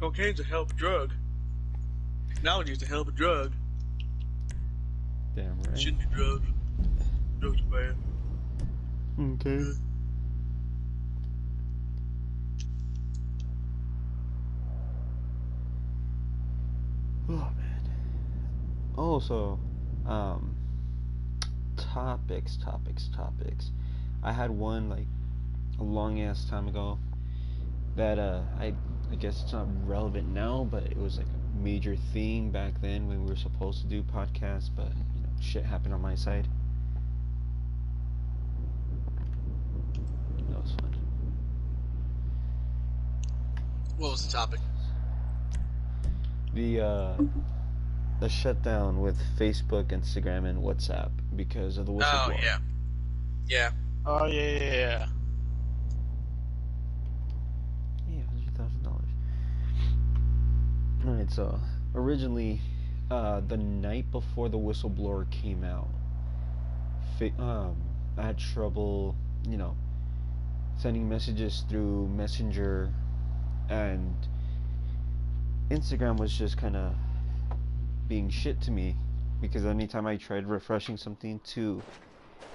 Cocaine's a hell of a drug. Nowadays, a hell of a drug. Damn right. Shouldn't be drugs. Drugs are bad. Okay. Oh man. Oh, so, topics. I had one like a long ass time ago that I guess it's not relevant now, but it was like a major thing back then when we were supposed to do podcasts, but you know, shit happened on my side. That was fun. What was the topic? The shutdown with Facebook, Instagram, and WhatsApp because of the whistleblower. Oh, yeah. Yeah. Oh, yeah. Yeah, $100,000. Alright, so originally, the night before the whistleblower came out, I had trouble, you know, sending messages through Messenger, and Instagram was just kind of being shit to me because anytime I tried refreshing something to,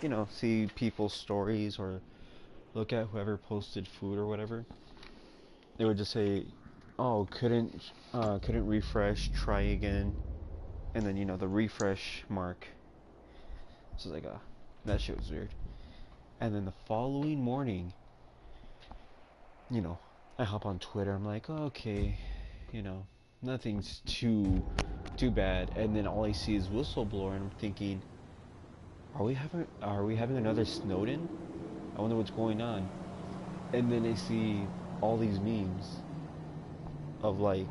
you know, see people's stories or look at whoever posted food or whatever, they would just say, oh, couldn't refresh, try again, and then, you know, the refresh mark. So it's like, that shit was weird. And then the following morning, you know, I hop on Twitter, I'm like, oh, okay, you know, nothing's too bad, and then all I see is whistleblower, and I'm thinking, are we having another Snowden? I wonder what's going on. And then I see all these memes of like,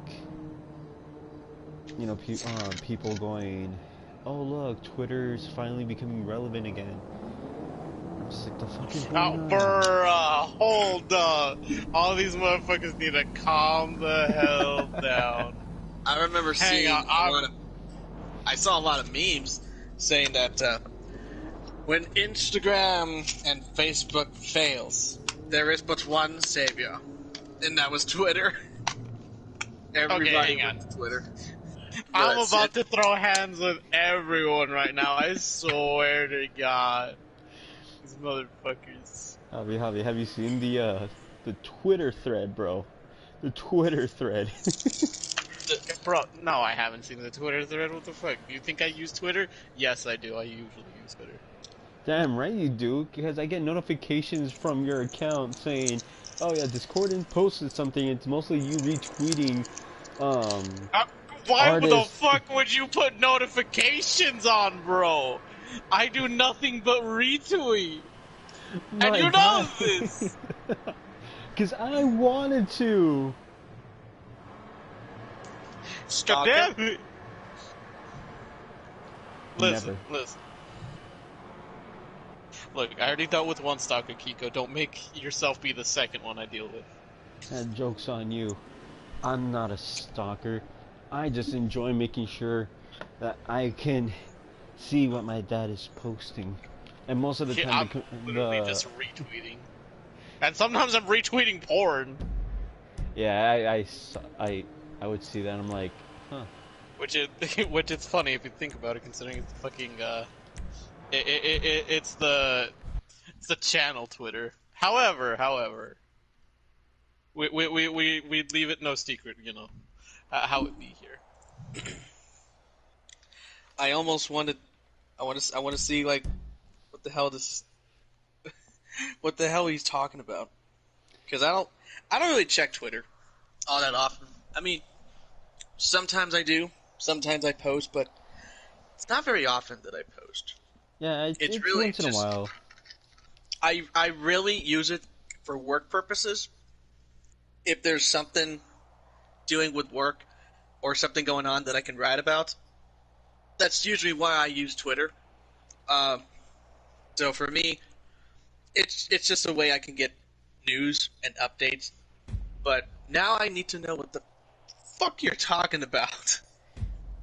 you know, people going, oh look, Twitter's finally becoming relevant again. I'm just like, the fuck is going on? Bruh, hold up. All these motherfuckers need to calm the hell down. I remember seeing I saw a lot of memes saying that when Instagram and Facebook fails, there is but one savior, and that was Twitter. Everybody hang on. went to Twitter. I'm about to throw hands with everyone right now. I swear to God. These motherfuckers. Javi, have you seen the Twitter thread, bro? The Twitter thread. Bro, no, I haven't seen the Twitter thread. What the fuck? You think I use Twitter? Yes, I do. I usually use Twitter. Damn right you do, because I get notifications from your account saying, oh yeah, Discordant posted something. It's mostly you retweeting. Why the fuck would you put notifications on, bro? I do nothing but retweet. And you know this! Because I wanted to. God damn it. Listen. Look, I already dealt with one stalker, Kiko. Don't make yourself be the second one I deal with. That joke's on you. I'm not a stalker. I just enjoy making sure that I can see what my dad is posting. And most of the time, I'm literally just retweeting. And sometimes I'm retweeting porn. Yeah, I would see that and I'm like, huh. Which is funny if you think about it, considering it's fucking, it's the channel Twitter. However, we leave it no secret, you know, how it be here. I almost wanted, I want to see like, what the hell what the hell he's talking about, because I don't really check Twitter all that often. I mean, sometimes I do, sometimes I post, but it's not very often that I post. Yeah, it's really once in a while. I really use it for work purposes. If there's something doing with work or something going on that I can write about, that's usually why I use Twitter. So for me, it's just a way I can get news and updates. But now I need to know what the fuck you're talking about.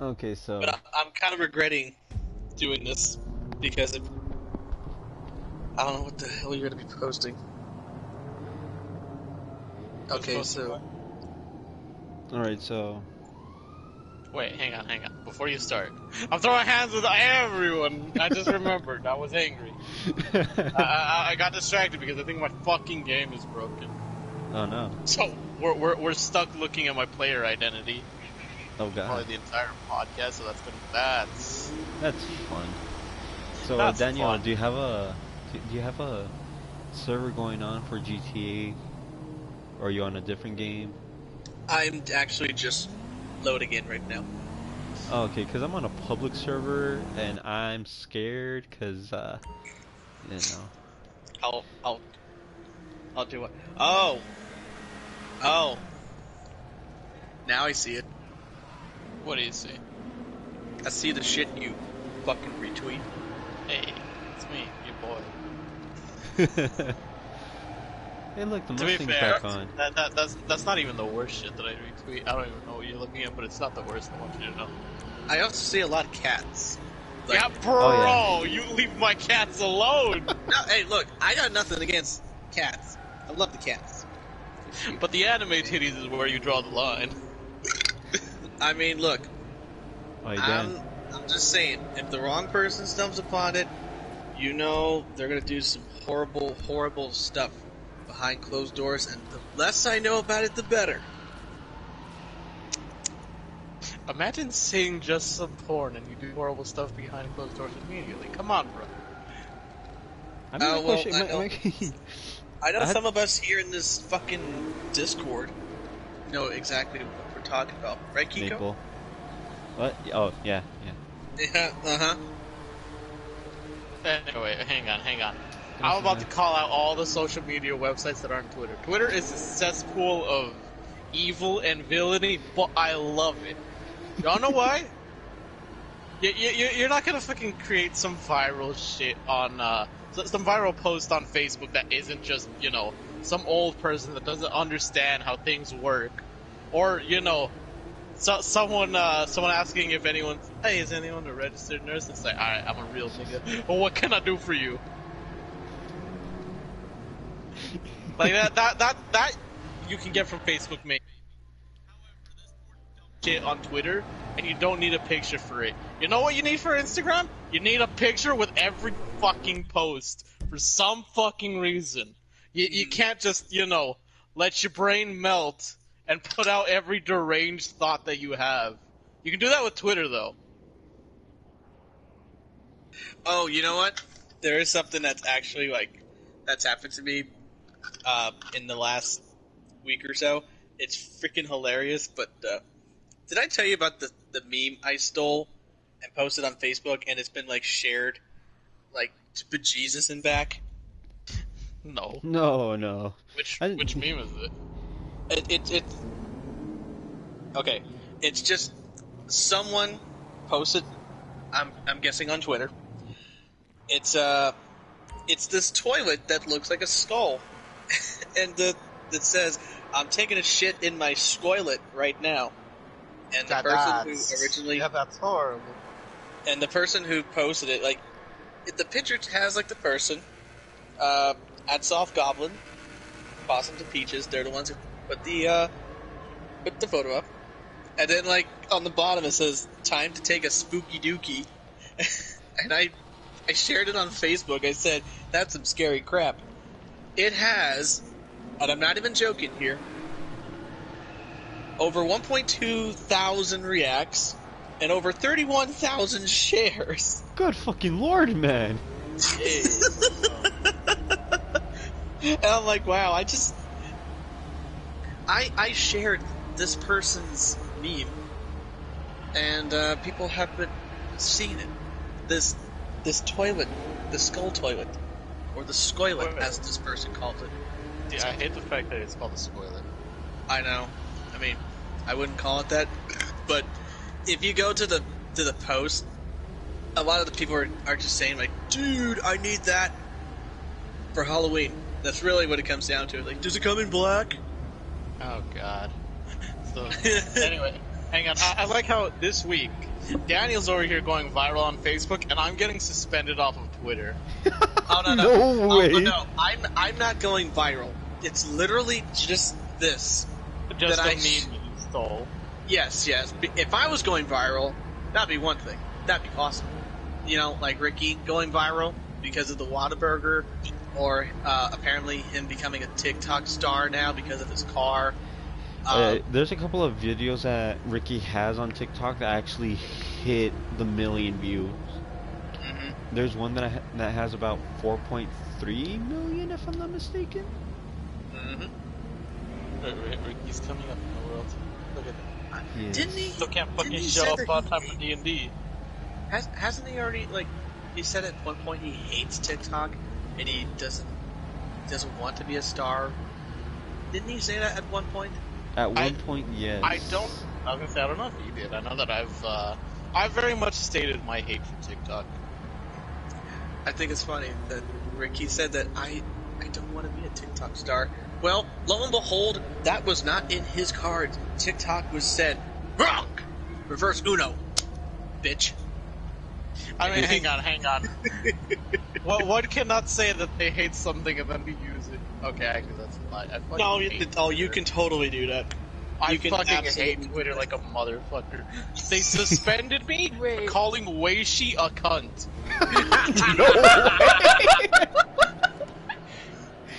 Okay, so... But I'm kind of regretting doing this because I don't know what the hell you're going to be posting. Okay, so... Alright, so... Wait, hang on. Before you start, I'm throwing hands with everyone. I just remembered. I was angry. I got distracted because I think my fucking game is broken. Oh no. So we're stuck looking at my player identity. Oh god. Probably the entire podcast. So that's fun. So That's Daniel, fun. do you have a server going on for GTA? Or are you on a different game? I'm actually just loading in right now. Oh, okay, because I'm on a public server and I'm scared because, you know. I'll do it. Oh. Now I see it. What do you see? I see the shit you fucking retweet. Hey, it's me, your boy. Hey, look, the To be Mustang's fair, back on. that's not even the worst shit that I retweet. I don't even know what you're looking at, but it's not the worst. I want you to know. I also see a lot of cats. Like, Yeah, bro, Oh, yeah. you leave my cats alone. no, hey, look, I got nothing against cats. I love the cats. But the anime titties is where you draw the line. I mean, look, Oh, you I'm did. just saying, if the wrong person stumbles upon it, you know they're gonna do some horrible, horrible stuff behind closed doors, and the less I know about it, the better. Imagine seeing just some porn and you do horrible stuff behind closed doors immediately. Come on, bro. I mean, well, question, I know I had- some of us here in this fucking Discord know exactly what we're talking about, right, Kiko? Maple. What? Oh, yeah. Yeah, uh-huh. Anyway, hang on. I'm about to call out all the social media websites that aren't Twitter. Twitter is a cesspool of evil and villainy, but I love it. Y'all know why? You're not gonna fucking create some viral shit on, some viral post on Facebook that isn't just, you know, some old person that doesn't understand how things work. Or, you know, someone asking if anyone's, hey, is anyone a registered nurse? It's like, alright, I'm a real nigga. Well, what can I do for you? Like that you can get from Facebook, mate. Shit on Twitter, and you don't need a picture for it. You know what you need for Instagram? You need a picture with every fucking post for some fucking reason. You can't just, you know, let your brain melt and put out every deranged thought that you have. You can do that with Twitter, though. Oh, you know what? There is something that's actually, like, that's happened to me in the last week or so. It's freaking hilarious, but did I tell you about the meme I stole and posted on Facebook, and it's been, like, shared, like, to bejesus and back? No. No. Which I- meme is it? It okay. It's just someone posted. I'm guessing on Twitter. It's this toilet that looks like a skull, and it says, "I'm taking a shit in my skoilet right now." And the person who originally, that's horrible. and the person who posted it, like, the picture has like the person, at Soft Goblin, Possum to Peaches. They're the ones who put the photo up, and then like on the bottom it says, "Time to take a spooky dookie," and I shared it on Facebook. I said, "That's some scary crap." It has, and I'm not even joking here, over 1.2 thousand reacts and over 31,000 shares. Good fucking lord, man. And I'm like, wow, I shared this person's meme, and people have been seeing it. This toilet, the skull toilet, or the skoilet, as this person calls it. Yeah, I hate the fact that it's called a spoiler. I know. I mean, I wouldn't call it that, but if you go to the post, a lot of the people are just saying like, "Dude, I need that for Halloween." That's really what it comes down to. Like, does it come in black? Oh god. So anyway, hang on. I like how this week Daniel's over here going viral on Facebook, and I'm getting suspended off of Twitter. Oh no! No way. Oh, no, I'm not going viral. It's literally just this. Just That a I meme. though. Yes. If I was going viral, that'd be one thing. That'd be awesome. You know, like Ricky going viral because of the Whataburger, or apparently him becoming a TikTok star now because of his car. There's a couple of videos that Ricky has on TikTok that actually hit the million views. Mm-hmm. There's one that has about 4.3 million, if I'm not mistaken. Mm-hmm. Ricky's coming up in the world. Look at that. Yes. Didn't he? Still can't fucking Didn't he show say up that on time for D&D. Hasn't he already, like, he said at one point he hates TikTok and he doesn't want to be a star? Didn't he say that at one point? At one point, yes. I was gonna say, I don't know if he did. I know that I've very much stated my hate for TikTok. I think it's funny that Ricky said that I don't want to be a TikTok star. Well, lo and behold, that was not in his cards. TikTok was said, wrong! Reverse Uno, bitch. I mean, hang on. One cannot say that they hate something and then we use it. Okay, actually, that's a lie. You can totally do that. I fucking hate Twitter like a motherfucker. They suspended me for calling Weishi a cunt.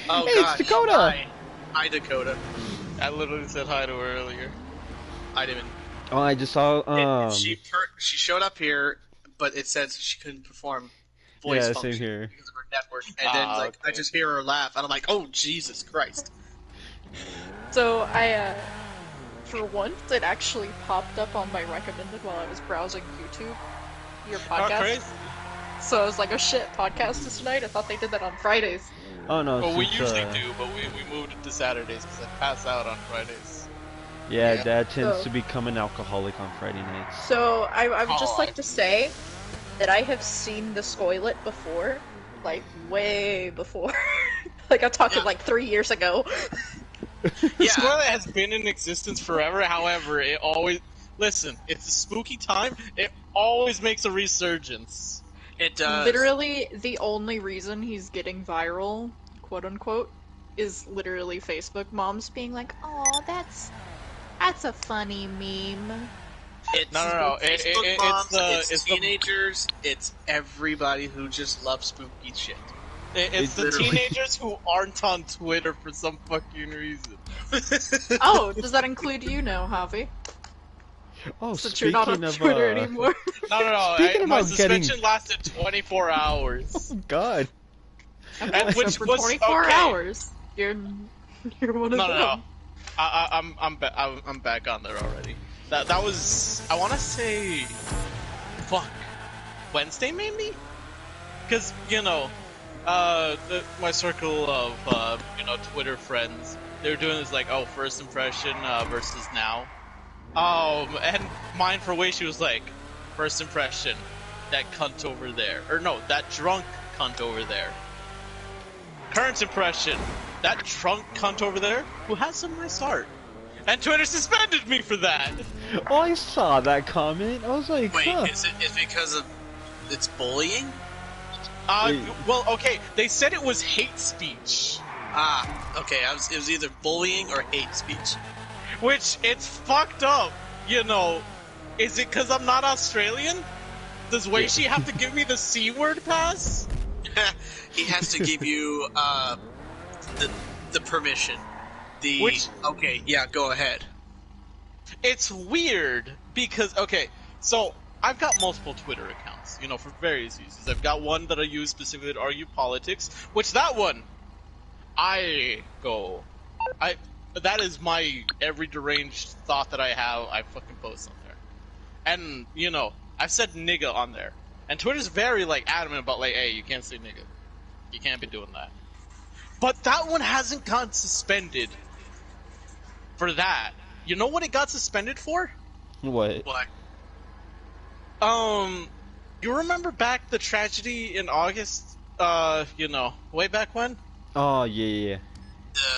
Oh, hey, gosh. it's Dakota! Hi, Dakota. I literally said hi to her earlier. I didn't. Oh, I just saw. She showed up here, but it says she couldn't perform voice function same here. because of her network. And then, like, okay. I just hear her laugh, and I'm like, oh, Jesus Christ. So I, for once, it actually popped up on my recommended while I was browsing YouTube. Your podcast. Crazy. So I was like, oh shit, podcast is tonight? I thought they did that on Fridays. Oh no. Well, we since, usually do, but we moved it to Saturdays because I pass out on Fridays. Yeah, Dad tends So- to become an alcoholic on Friday nights. So I would just Oh, like to say that I have seen the Scoilet before, like way before. Like I'm talking like 3 years ago. Yeah. Squirrel has been in existence forever. However, it always it's a spooky time. It always makes a resurgence. It does. Literally, the only reason he's getting viral, quote unquote, is literally Facebook moms being like, "Oh, that's a funny meme." It's No. Facebook moms, it's it's the- teenagers, it's everybody who just loves spooky shit. It's the literally- teenagers who aren't on Twitter for some fucking reason. Oh, does that include you now, Javi? Oh, Since speaking you're not on of Twitter anymore. No. Speaking My about getting- suspension lasted 24 hours. Oh God. And So which for was 24 okay. hours, you're one of No. them. I'm back on there already. That was, I want to say, Wednesday maybe, because my circle of Twitter friends, they were doing this like, oh, first impression versus now. And mine for Weishi was like, first impression, that cunt over there, or no, that drunk cunt over there. Current impression, that drunk cunt over there who has some nice art. And Twitter suspended me for that. Oh, I saw that comment. I was like, Wait, huh. is it because of it's bullying? Wait. Well, okay, they said it was hate speech. Ah, okay. It was either bullying or hate speech. Which, it's fucked up, Is it because I'm not Australian? Does Weishi have to give me the C-word pass? He has to give you the permission. Okay, yeah, go ahead. It's weird, because, okay, so I've got multiple Twitter accounts, for various uses. I've got one that I use specifically to argue politics, which that one, that is my every deranged thought that I have, I fucking post on there. And, I've said nigga on there. And Twitter's very, adamant about, hey, you can't say nigga. You can't be doing that. But that one hasn't gotten suspended for that. You know what it got suspended for? What? What? You remember back the tragedy in August? Way back when? Oh, yeah.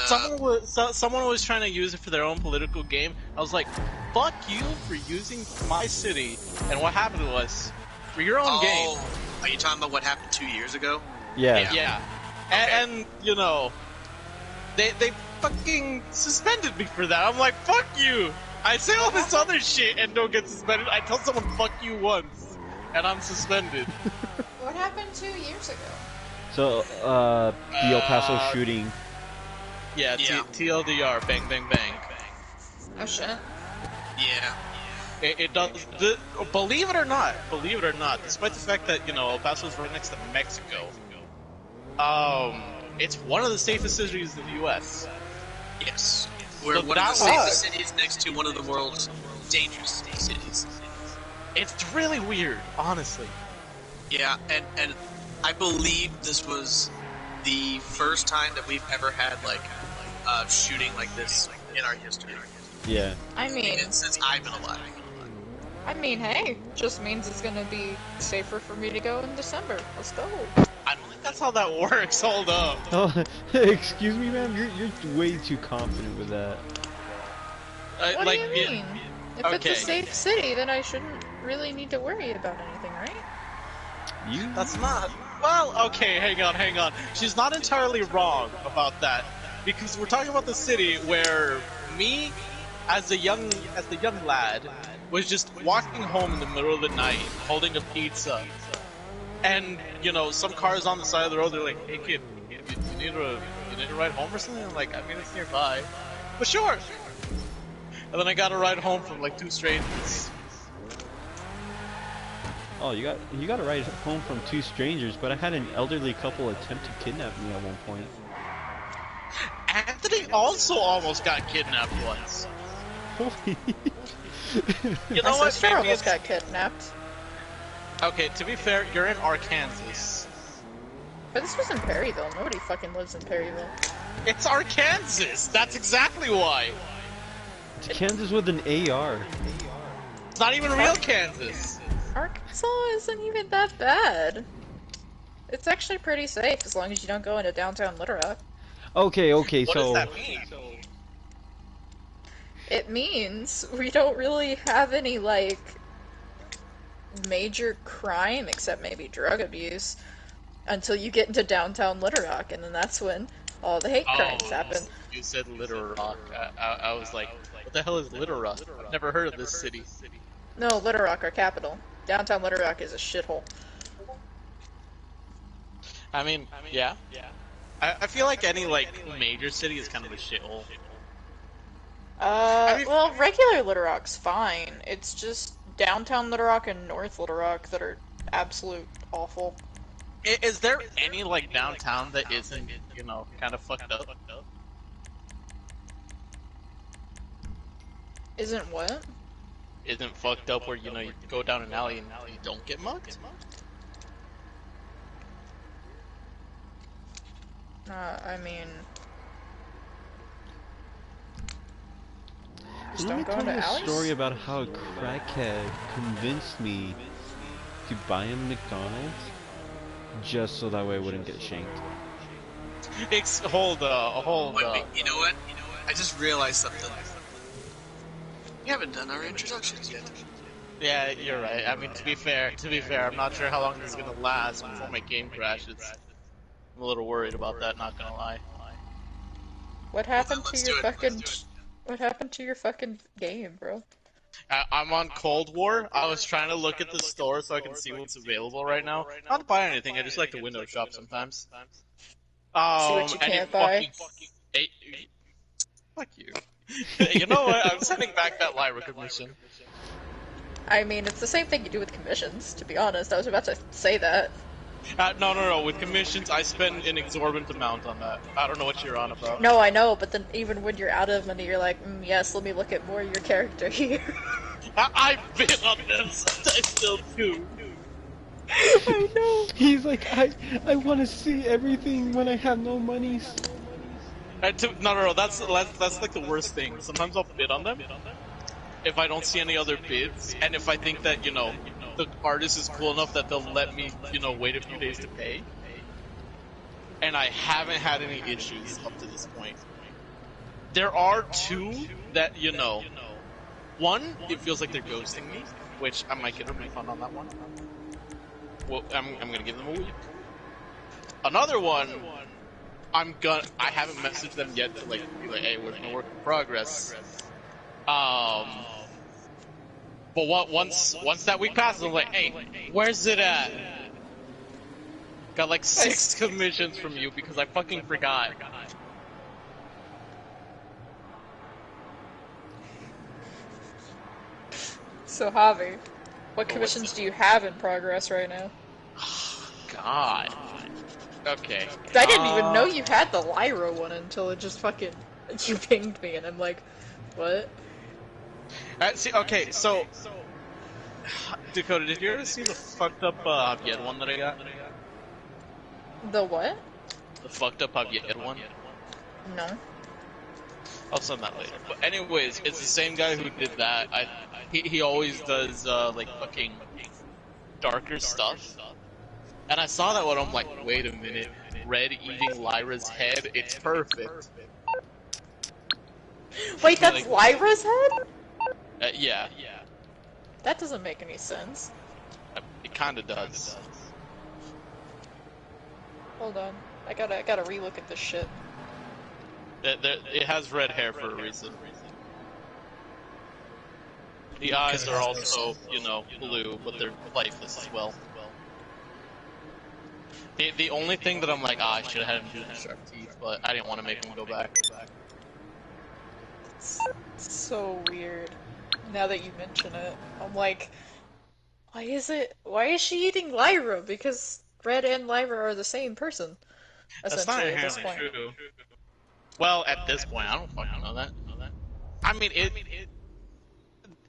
Someone was trying to use it for their own political game. I was like, fuck you for using my city. And what happened to us? For your own game. Are you talking about what happened 2 years ago? Yeah. Yeah. And they fucking suspended me for that. I'm like, fuck you! I say all this other shit and don't get suspended. I tell someone "fuck you" once, and I'm suspended. What happened 2 years ago? So, the El Paso shooting. Yeah, TLDR, bang, bang, bang. Oh shit. Yeah. It does. Believe it or not, despite the fact that El Paso is right next to Mexico, it's one of the safest cities in the U.S. Yes. We're So one of the that safest cities next to one of the world's dangerous cities. It's really weird, honestly. Yeah, and I believe this was the first time that we've ever had like a shooting like this in our history. Yeah. I mean, Since I've been alive. hey, just means it's gonna be safer for me to go in December. Let's go. I don't think that's how that works. Hold up. Oh, excuse me, ma'am. You're way too confident with that. What like, do you mean? If okay. it's a safe city, then I shouldn't really need to worry about anything, right? That's not. Well, okay, hang on. She's not entirely wrong about that, because we're talking about the city where me, as the young lad, was just walking home in the middle of the night, holding a pizza, and some cars on the side of the road. They're like, "Hey kid, you need a ride home or something?" I'm like, "I mean, it's nearby, but sure." And then I got a ride home from like 2 strangers. Oh, you got a ride home from 2 strangers, but I had an elderly couple attempt to kidnap me at one point. Anthony also almost got kidnapped once. Holy. You know My what? sister Maybe almost it's... got kidnapped. Okay, to be fair, you're in Arkansas. But this was in Perryville. Nobody fucking lives in Perryville. It's Arkansas! That's exactly why! It's Kansas with an AR. It's not even real Kansas! Arkansas isn't even that bad. It's actually pretty safe as long as you don't go into downtown Little Rock. Okay, What so does that mean? It means we don't really have any, like, major crime except maybe drug abuse until you get into downtown Little Rock, and then that's when all the hate crimes happen. You said Little Rock. I was like, what the hell is Little Rock? I've never heard of this city. No, Little Rock, our capital. Downtown Little Rock is a shithole. I mean, yeah. I feel like any, major city is kind of a shithole. Well, regular Little Rock's fine. It's just downtown Little Rock and North Little Rock that are absolute awful. Is there any, downtown that isn't, kind of fucked up? Isn't what? Isn't fucked up where, you go down an alley and you don't get mugged? I mean... let me tell you a story about how a crackhead convinced me to buy him McDonald's just so that way I wouldn't get shanked. Hold up. Wait, you know what? I just realized something. We haven't done our introductions yet. Yeah, you're right. I mean, to be fair, I'm not sure how long this is gonna last before my game crashes. I'm a little worried about that, not gonna lie. What happened Well, to then your let's do it. fucking... What happened to your fucking game, bro? I'm on Cold War. I was trying to look at the store so I can see what's available right now. Not to buy anything, I just like to window shop sometimes. See what you and can't it buy. Fuck you. You know what? I'm sending back that light recognition. I mean, it's the same thing you do with commissions, to be honest. I was about to say that. No. With commissions, I spend an exorbitant amount on that. I don't know what you're on about. No, I know, but then even when you're out of money, you're like, yes, let me look at more of your character here. I've been on this. I still do. I know. He's like, I want to see everything when I have no monies. No. That's like the worst thing. Sometimes I'll bid on them if I don't see any other bids, and if I think that the artist is cool enough that they'll let me wait a few days to pay. And I haven't had any issues up to this point. There are 2 that one, it feels like they're ghosting me, which I might get a refund on that one. Well, I'm gonna give them a week. Another one, I haven't messaged them yet to be like, hey, we're in work in progress. But once that week passes, I'm like, hey, where's it at? Got like 6 commissions from you because I fucking forgot. So, Javi, what commissions do you have in progress right now? God. Okay. I didn't even know you had the Lyra one until it just fucking... You pinged me, and I'm like, what? See, okay, so... Dakota, did you ever see the fucked up Javier one that I got? The what? The fucked up Javier one? No. I'll send that later. But anyways, it's the same guy who did that. He always does, like, fucking darker stuff. And I saw that one, I'm like, wait a minute. Red eating Lyra's head? It's perfect. Wait, that's Lyra's head? Yeah. That doesn't make any sense. It kinda does. Hold on. I gotta relook at this shit. It has red hair for a reason. The eyes are also, you know, blue, but they're lifeless as well. The only thing that I'm like, I should have had him do the sharp teeth, but I didn't want to make him go back. It's so weird. Now that you mention it, I'm like, why is she eating Lyra? Because Red and Lyra are the same person. That's not Essentially, at this inherently point. true. Well, at this point, I don't fucking know that. I mean,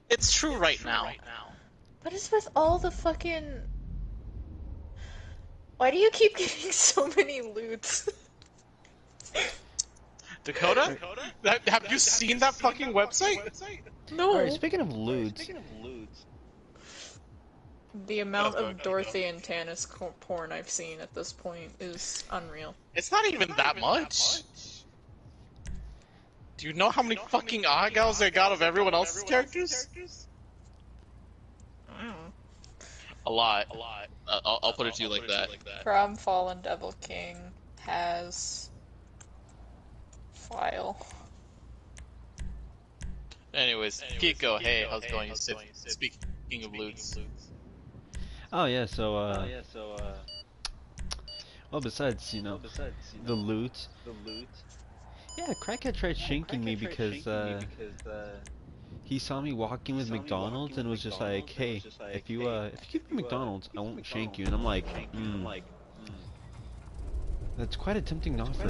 it's true right now. What is with all the fucking... Why do you keep getting so many loots? Dakota? Have you seen that fucking website? No. Alright, speaking of loot, The amount of Dorothy and Tannis porn I've seen at this point is unreal. It's not even that much. Do you know how many fucking eyegals they got of everyone else's characters? A lot. I'll put it to you like that. From Fallen Devil King has file. Anyways, Kiko, hey, how's it going? Speaking of loots. oh yeah, so well, besides, you know, the loot, yeah, Crackhead tried shanking me because, he saw me walking with McDonald's and was just like, hey, if you give me McDonald's, I won't shank you. And I'm like, that's quite a tempting offer.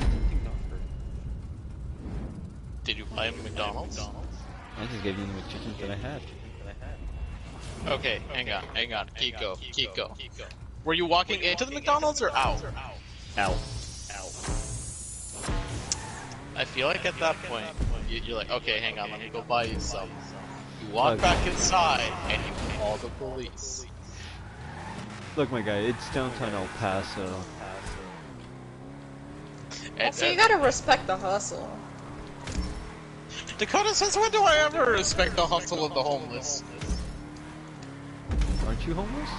Did you buy him McDonald's? I just gave you the McChickens that I had. Okay, hang on. Kiko. Were you walking into the McDonald's or out? Out. I feel like at that point, you're like, okay, hang on, let me go buy you some. You walk back inside, and you call the police. Look, my guy, it's downtown El Paso. So you gotta respect the hustle. Dakota, since when do I ever respect the hustle of the homeless? Aren't you homeless?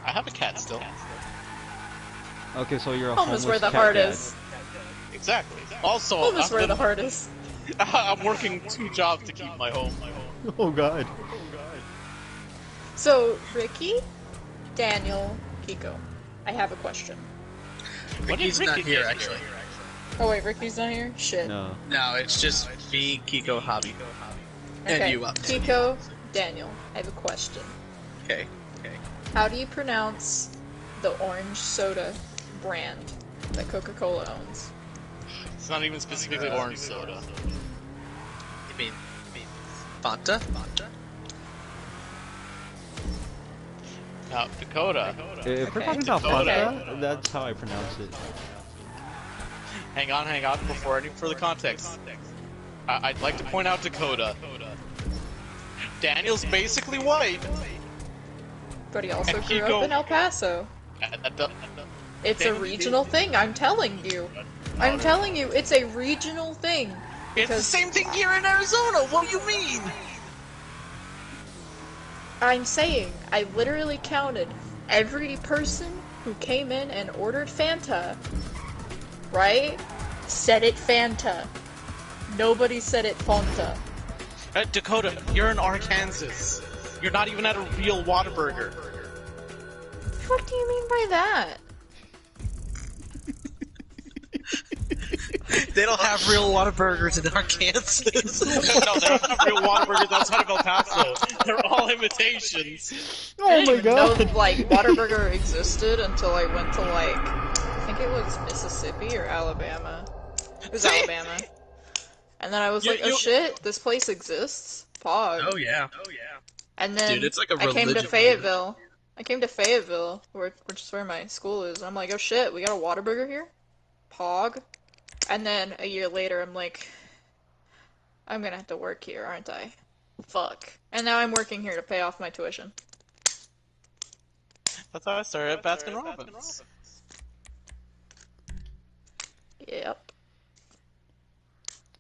I have a cat still. Okay, so you're a Home homeless is where the cat heart dad. is. Exactly. Also, Home is where the heart is. I'm working 2 jobs to keep my home. Oh god. So, Ricky, Daniel, Kiko, I have a question. Ricky's not here, actually. Oh wait, Ricky's not here? Shit. No. No, it's just me, Kiko, Hobby. And Okay, you, obviously. Kiko, Daniel, I have a question. Okay. How do you pronounce the orange soda brand that Coca-Cola owns? It's not even specifically orange soda. You mean Fanta? Now, Dakota. If we're Okay. talking about Dakota. Fanta, that's how I pronounce it. Hang on, before any further context. I'd like to point out Dakota. Daniel's basically white. But he also And grew Kiko- up in El Paso. It's a Daniel- regional thing, I'm telling you. I'm telling you, it's a regional thing. It's the Because same thing here in Arizona. What do you mean? I'm saying, I literally counted every person who came in and ordered Fanta, right? Said it Fanta. Nobody said it Fonta. Dakota, you're in Arkansas. You're not even at a real Whataburger. What do you mean by that? They don't have real Whataburgers in Arkansas. No, they don't have real Whataburgers outside of El Paso. They're all imitations. I didn't even know, like, Whataburger existed until I went to, like, I think it was Mississippi or Alabama. It was Alabama. And then I was like, oh shit, this place exists? Pog. Oh yeah. And then Dude, it's like a I came to religion. Fayetteville. Which is where my school is. And I'm like, oh shit, we got a Whataburger here? Pog. And then a year later, I'm like, I'm gonna have to work here, aren't I? Fuck. And now I'm working here to pay off my tuition. That's how I started at Baskin Robbins. Yep.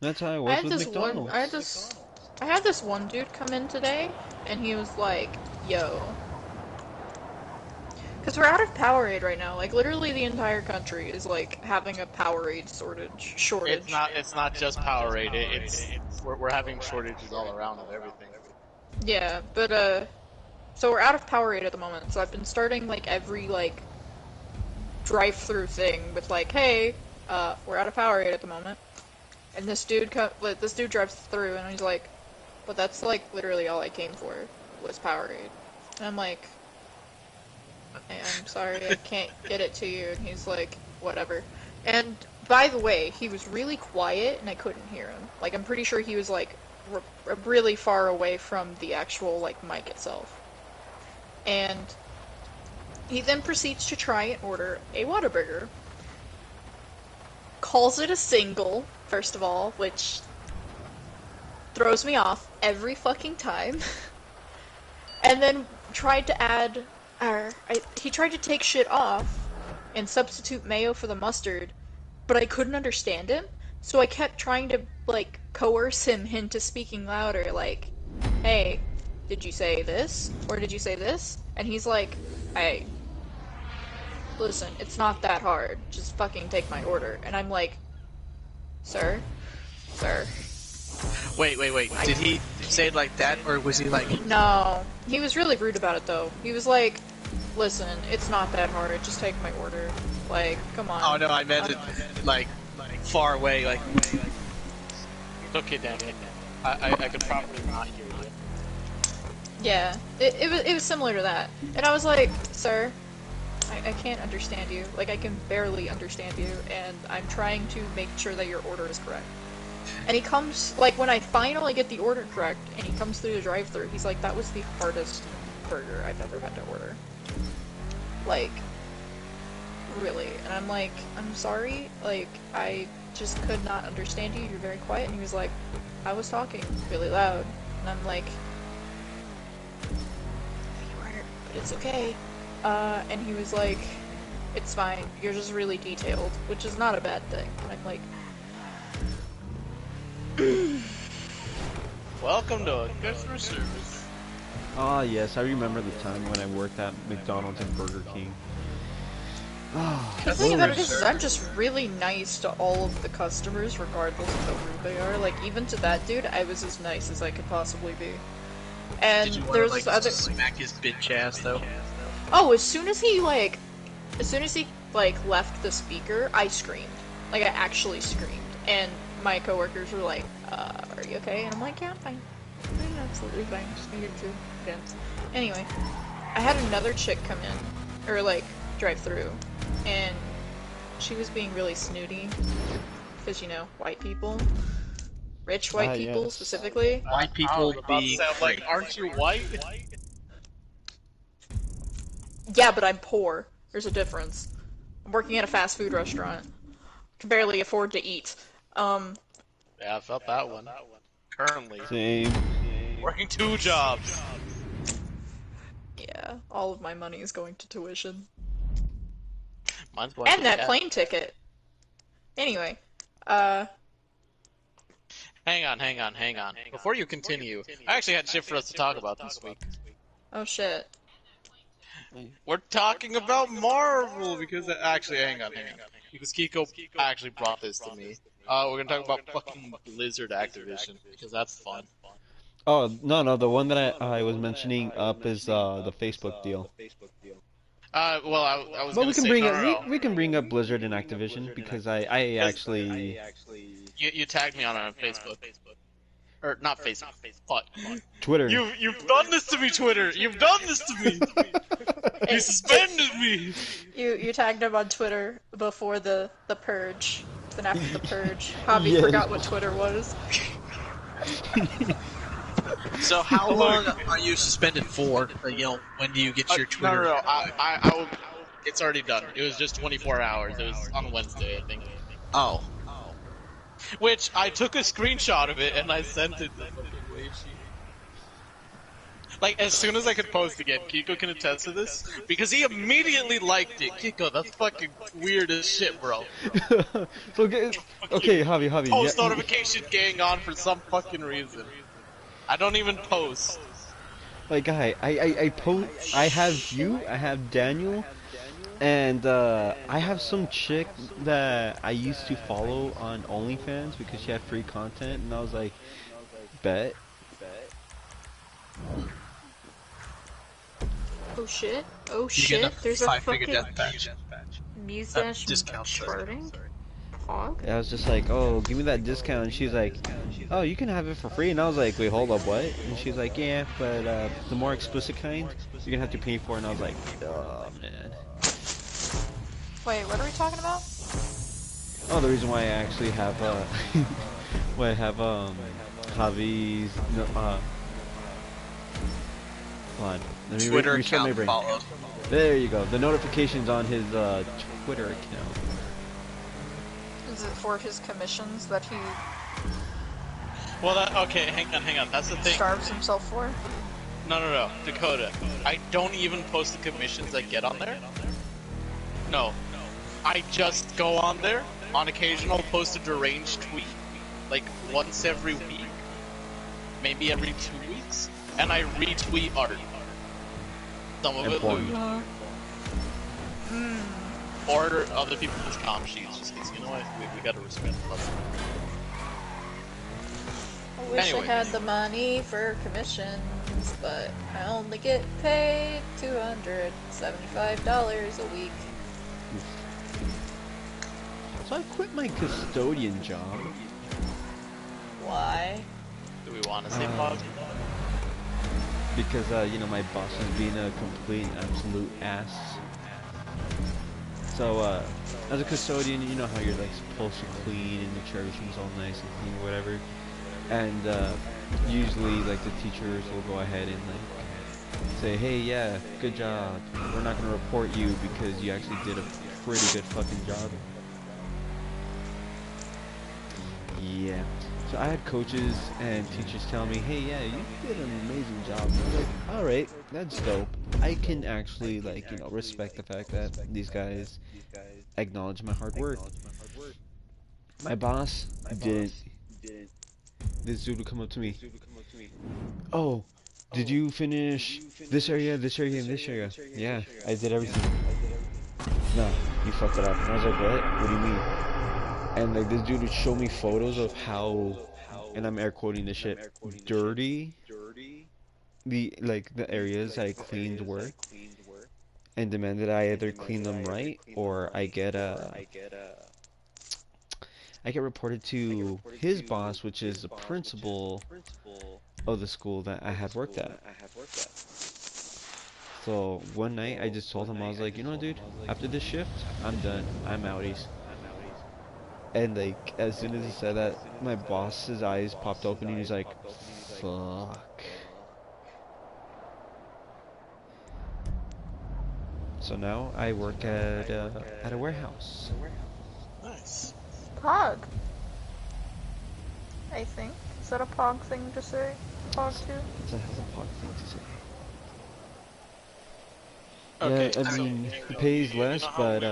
That's how it was with McDonald's. I had this one dude come in today, and he was like, yo. Because we're out of Powerade right now. Like, literally the entire country is, like, having a Powerade shortage. It's not just Powerade. We're having shortages all around of everything. Yeah, but, so we're out of Powerade at the moment, so I've been starting, like, every, like, drive-through thing with, like, hey, we're out of Powerade at the moment. And this dude drives through, and he's like, but that's, like, literally all I came for, was Powerade. And I'm like, I'm sorry, I can't get it to you. And he's like, whatever. And, by the way, he was really quiet, and I couldn't hear him. Like, I'm pretty sure he was, like, really far away from the actual, like, mic itself. And he then proceeds to try and order a Whataburger. Calls it a single, first of all, which throws me off every fucking time. And then tried to add, he tried to take shit off and substitute mayo for the mustard, but I couldn't understand him, so I kept trying to, like, coerce him into speaking louder, like, hey, did you say this? Or did you say this? And he's like, hey, listen, it's not that hard, just fucking take my order. And I'm like, sir? Wait. Did he say it like that, or was he like... No. He was really rude about it, though. He was like, listen, it's not that hard, just take my order. Like, come on. Oh no, I meant it, like, far away, like... It's okay, Danny. I could probably not hear you. Yeah, it was similar to that. And I was like, sir, I can't understand you. Like, I can barely understand you, and I'm trying to make sure that your order is correct. And he comes, like, when I finally get the order correct, and he comes through the drive-thru, he's like, that was the hardest burger I've ever had to order. Like, really. And I'm like, I'm sorry, like, I just could not understand you, you're very quiet. And he was like, I was talking really loud. And I'm like, you weren't, but it's okay. And he was like, it's fine, you're just really detailed, which is not a bad thing. And I'm like, Welcome to customer service. Ah, yes, I remember the time when I worked at McDonald's and Burger King. The thing about it is I'm just really nice to all of the customers, regardless of how rude they are. Like, even to that dude, I was as nice as I could possibly be. And Did you there's want to, like, smack his bitch ass, though? Oh, as soon as he left the speaker, I screamed. Like, I actually screamed. And my coworkers were like, are you okay? And I'm like, yeah, I'm fine. I'm absolutely fine. Just needed to dance. Anyway, I had another chick come in, or, like, drive through, and she was being really snooty. Because, you know, white people. Rich white people, yes. specifically. White people be... Like, aren't you white? Yeah, but I'm poor. There's a difference. I'm working at a fast food restaurant. Can barely afford to eat. Yeah, I felt that one. Currently. Same. Working 2 jobs. Yeah, all of my money is going to tuition. Mine's going And to that gas. plane ticket. Anyway, Hang on. Before you continue, I actually had shit for us to talk about this week. oh shit. We're talking about Marvel because actually, hang on. Because Kiko actually brought this to me. We're gonna talk about fucking Blizzard Activision because that's fun. Oh, no, the one that I was mentioning up is the Facebook deal. Well, I was But gonna we can say bring no, up no, we, no. we can bring up Blizzard and Activision because I 'Cause actually you tagged me on Facebook, or not Facebook, but Twitter. you've done this to me, Twitter. You've done this to me. You suspended me. You tagged him on Twitter before the purge. Then after the purge, Javi Yes. forgot what Twitter was. So how long are you suspended for? When do you get your Twitter? No. I will. It's already done. It was just 24 hours. It was on Wednesday, I think. Oh. Which I took a screenshot of it and I sent it to fucking Weishi. Like, as soon as I could post again, Kiko can attest to this, because he immediately liked it. Kiko, that's fucking weird as shit, bro. So okay, Javi. Post yeah, notification gang on for some fucking reason. I don't even post. Like, guy, I post. I have you. I have Daniel, and I have some chick that I used to follow on OnlyFans because she had free content, and I was like, bet. Oh shit! Oh You shit! get a There's a 5-figure fucking death patch. mustache discount, sorry. charting. Pog. I was just like, oh, give me that discount, and she's like, oh, you can have it for free, and I was like, wait, hold up, what? And she's like, yeah, but the more explicit kind, you're gonna have to pay for it, and I was like, oh man. Wait, what are we talking about? Oh, the reason why I actually have why I have Javi's hold on. Let me Twitter reset my account brain. followed. There you go. The notifications on his Twitter account. Is it for his commissions that he Well, okay, hang on. That's the thing. starves himself for? No, Dakota. I don't even post the commissions I get on there. No. I just go on there. On occasion, I'll post a deranged tweet. Like, once every week. Maybe every 2 weeks. And I retweet art. Some of it lewd. Or other people's com sheets. Just because, you know what? We gotta respect love. I wish Anyway. I had the money for commissions, but I only get paid $275 a week. So I quit my custodian job. Why? Do we want to say pog? Because my boss is being a complete and absolute ass. So as a custodian, you know how you're like supposed to clean and make sure everything's all nice and clean or whatever. And usually like the teachers will go ahead and like say, hey, yeah, good job. We're not gonna report you because you actually did a pretty good fucking job. Yeah. So I had coaches and teachers tell me, hey, yeah, you did an amazing job. And I was like, alright, that's dope. I can actually, like, respect the fact that these guys acknowledge my hard work. My boss didn't. This dude would come up to me. Oh, did you finish this area, and this area? Yeah, I did everything. No, you fucked it up. And I was like, what? What do you mean? And like this dude would show me photos of how, and I'm air quoting this shit, dirty the areas I cleaned were, and demanded I either clean them right or I get reported to his boss, which is the principal of the school that I had worked at. So one night I just told him, I was like, you know what, dude, after this shift, I'm done. I'm outies. And like as soon as he said that, my boss's eyes popped open and he's like, fuck. So now I work at a warehouse. Nice. Pog. I think. Is that a Pog thing to say? Pog too? It's a hell of a pog thing to say. Okay, Yeah, I mean, it pays less, but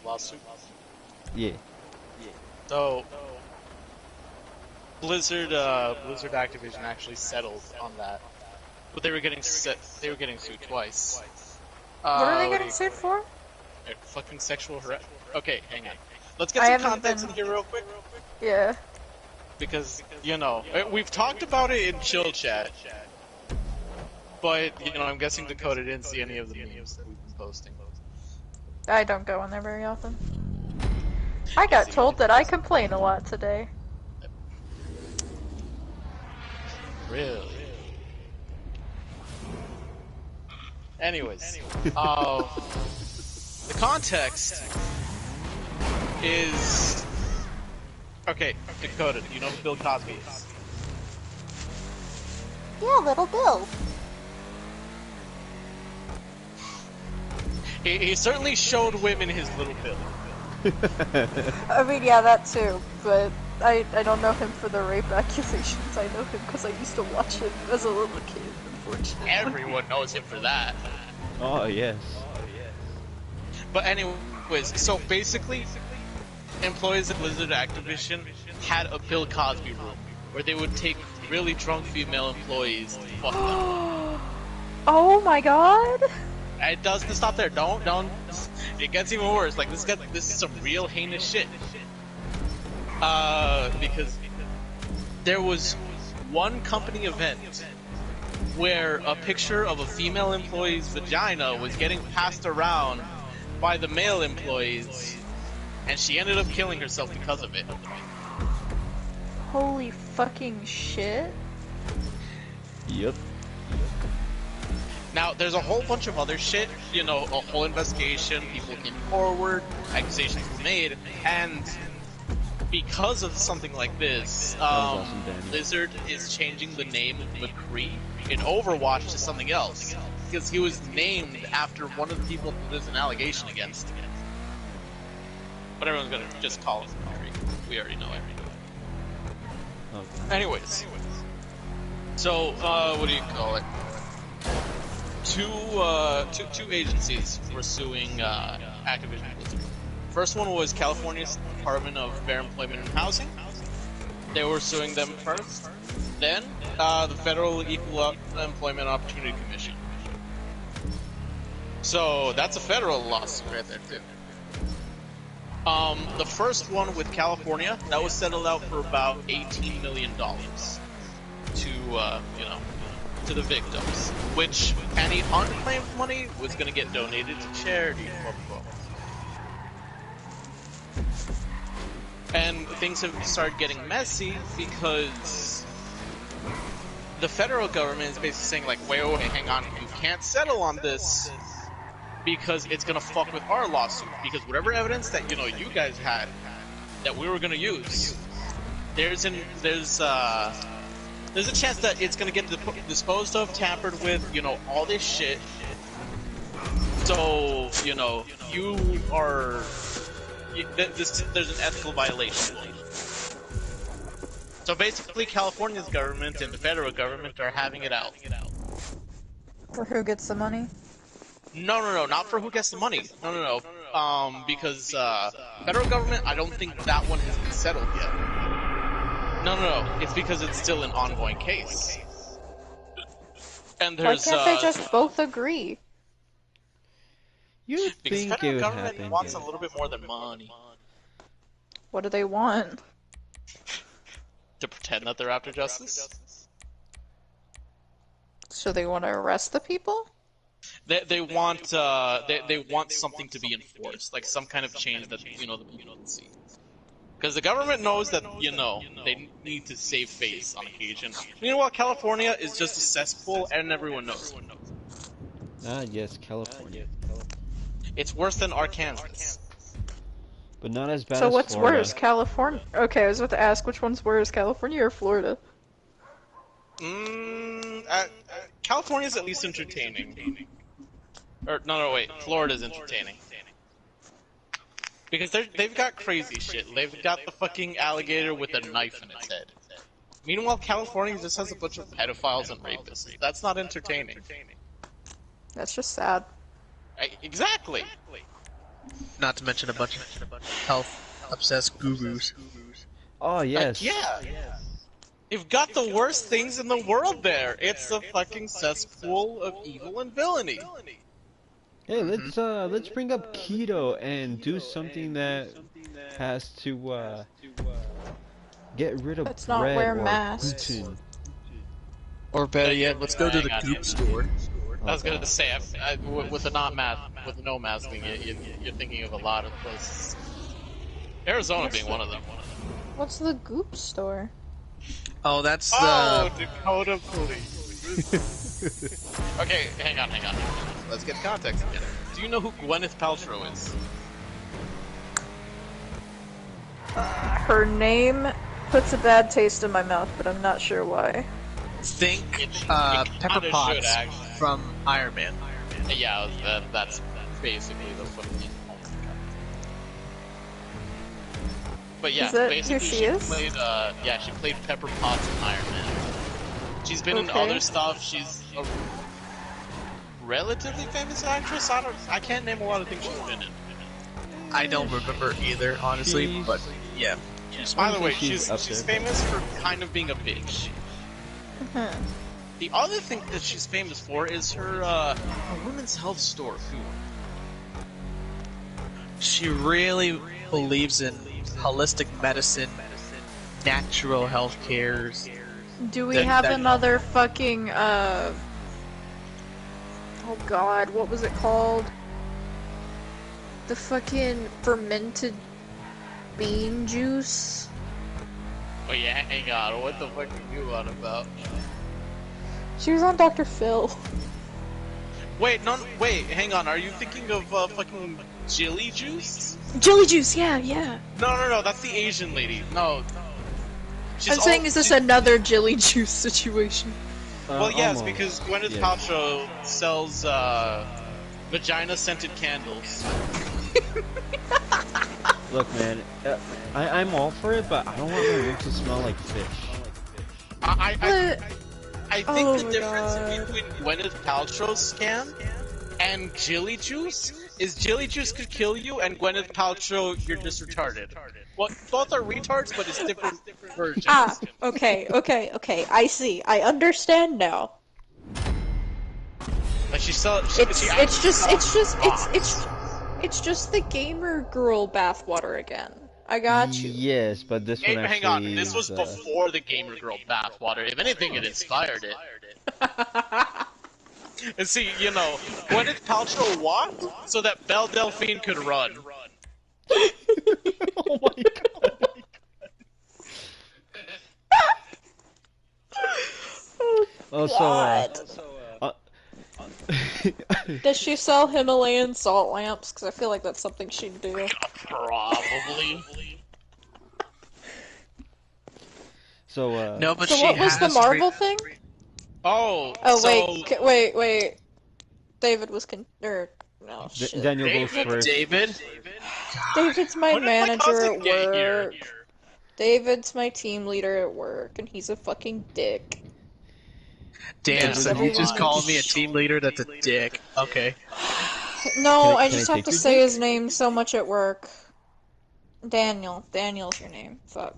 lawsuit. yeah. So, Blizzard Activision actually settled on that, but they were getting sued twice. What are they what do getting you- sued for? Fucking sexual harassment. Okay, hang on. let's get I some haven't context been. in here real quick. Yeah. Because, we've talked about it in chill chat, but, I'm guessing Dakota didn't see any of the memes that we've been posting. I don't go in there very often. I got told that I complain a lot today. Really? Anyways, the context is... Okay, Dakota, do you know who Bill Cosby is? Yeah, little Bill. He certainly showed women his little Bill. I mean, yeah, that too, but I don't know him for the rape accusations. I know him because I used to watch him as a little kid, unfortunately. Everyone knows him for that. Oh, yes. But anyways, so basically, employees at Blizzard Activision had a Bill Cosby room where they would take really drunk female employees and fuck them. Oh my god! It doesn't stop there. Don't. It gets even worse. Like this is some real heinous shit. Because there was one company event where a picture of a female employee's vagina was getting passed around by the male employees, and she ended up killing herself because of it. Holy fucking shit. Yep. Now, there's a whole bunch of other shit, a whole investigation, people came forward, accusations were made, and because of something like this, awesome, Blizzard is changing the name of McCree in Overwatch to something else, because he was named after one of the people that there's an allegation against. But everyone's gonna just call him McCree. We already know it. Okay. Anyways, so, what do you call it? Two agencies were suing Activision Blizzard. First one was California's Department of Fair Employment and Housing. They were suing them first. Then, the Federal Equal Employment Opportunity Commission. So, that's a federal lawsuit right there, too. The first one with California, that was settled out for about $18 million to the victims, which any unclaimed money was going to get donated to charity, blah, blah, blah. And things have started getting messy because the federal government is basically saying like, wait, hang on, you can't settle on this because it's going to fuck with our lawsuit, because whatever evidence that, you guys had that we were going to use, there's a chance that it's going to get disposed of, tampered with, all this shit. So, there's an ethical violation. So basically, California's government and the federal government are having it out. For who gets the money? No, not for who gets the money. No. Because, federal government, I don't think that one has been settled yet. No. It's because it's still an ongoing case. And there's, why can't they just both agree? You because think it federal would government happen? wants Yeah. a little bit more than money. What do they want? To pretend that they're after justice? So they want to arrest the people? They want something to be enforced, like some kind of change that the people can see. Because the government knows that they need to save face on occasion. Meanwhile, California is just a cesspool, and everyone knows. Ah, yes, California. It's worse than Arkansas. But not as bad So as what's Florida. worse, California? Okay, I was about to ask which one's worse, California or Florida? California's at least entertaining. Or no, wait, Florida's entertaining. Because they've got crazy shit. They've got the fucking alligator with a knife in its head. Meanwhile, California just has a bunch of pedophiles and rapists. That's not entertaining. That's just sad. Exactly. Not to mention a bunch of health-obsessed gurus. Oh, yes. Yeah. You've got the worst things in the world there. It's a fucking cesspool of evil and villainy. Hey, let's bring up keto and do something that has to get rid of Let's not bread wear or masks. gluten. Or better yet, let's go to the Hang on, goop store. I was gonna say, with the not mask, with the no mask thing, you're thinking of a lot of places. Arizona being one of them. What's the goop store? Oh, that's Oh, Dakota Police. Okay, hang on. Let's get context together. Do you know who Gwyneth Paltrow is? Her name puts a bad taste in my mouth, but I'm not sure why. think It Pepper kinda should, Potts actually. from Iron Man. Yeah, that's basically the footage. But yeah, Is that who basically she is? played. She played Pepper Potts in Iron Man. She's been in Okay. other stuff. She's a relatively famous actress. I can't name a lot of things she's been in. I don't remember either, honestly, She's- but yeah. By the way, She's up she's there. famous for kind of being a bitch. The other thing that she's famous for is her women's health store food. She really believes in holistic medicine, natural health cares. Do we That- have that- another fucking, oh god, what was it called? The fucking fermented bean juice? Oh yeah, hang on. What the fuck are you on about? She was on Dr. Phil. Wait, hang on. Are you thinking of fucking Jilly Juice? Jelly juice, yeah. No, that's the Asian lady. No. I'm saying, is this another jelly juice situation? Well, yes, Almost. because Gwyneth Yeah. Paltrow sells vagina-scented candles. Look, man, I'm all for it, but I don't want my room to smell like fish. I think Oh the my difference God. between Gwyneth Paltrow's scam and Jilly Juice is Jilly Juice could kill you, and Gwyneth Paltrow, you're just retarded. Well, both are retards, but it's different versions. Okay. I see. I understand now. Like she It's just the gamer girl bathwater again. I got you. Yes, but this Hey, one hang actually on, this was is, before the Gamer Girl bathwater. If anything, it inspired it. And see, Gwyneth Paltrow walked so that Belle Delphine could run. Oh my god. Does she sell Himalayan salt lamps? Because I feel like that's something she'd do. Probably. No, but So she what was the has Marvel thing? Oh, Oh, so wait. David was no, shit. Daniel goes first. David? David's my When did my manager cousin at get here? work. David's my team leader at work, and he's a fucking dick. Damn, Yeah. so you just Everyone- called me a team leader? That's a dick. Okay. No, I Can just I have take to your say dick? his name so much at work. Daniel's your name. Fuck.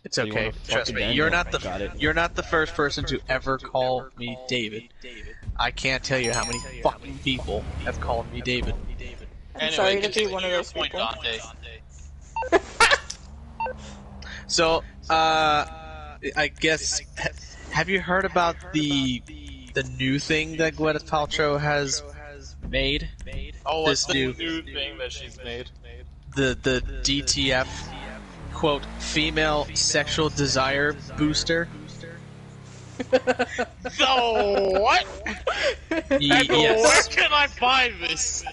It's So you okay. wanna fuck Trust a me. Daniel? Got Got it. You're not the first person to ever call me David. I can't tell you how many fucking people have called me David. I'm sorry to be continue one of your those point, people. Dante. So, I guess, have you heard about the new thing that Gwyneth Paltrow has made? Oh, what's This the new- new thing that she's made? The DTF, quote, female sexual desire booster? So what? Yes. Where can I buy this?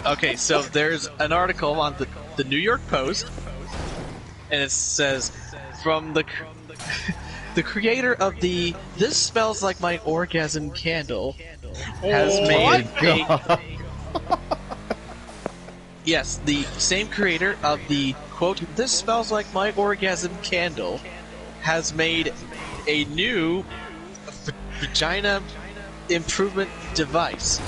Okay, so there's an article on the New York Post, and it says, from the creator of the "This Smells Like My Orgasm" candle has made a... Yes, the same creator of the, quote, "This Smells Like My Orgasm" candle has made a new vagina improvement device.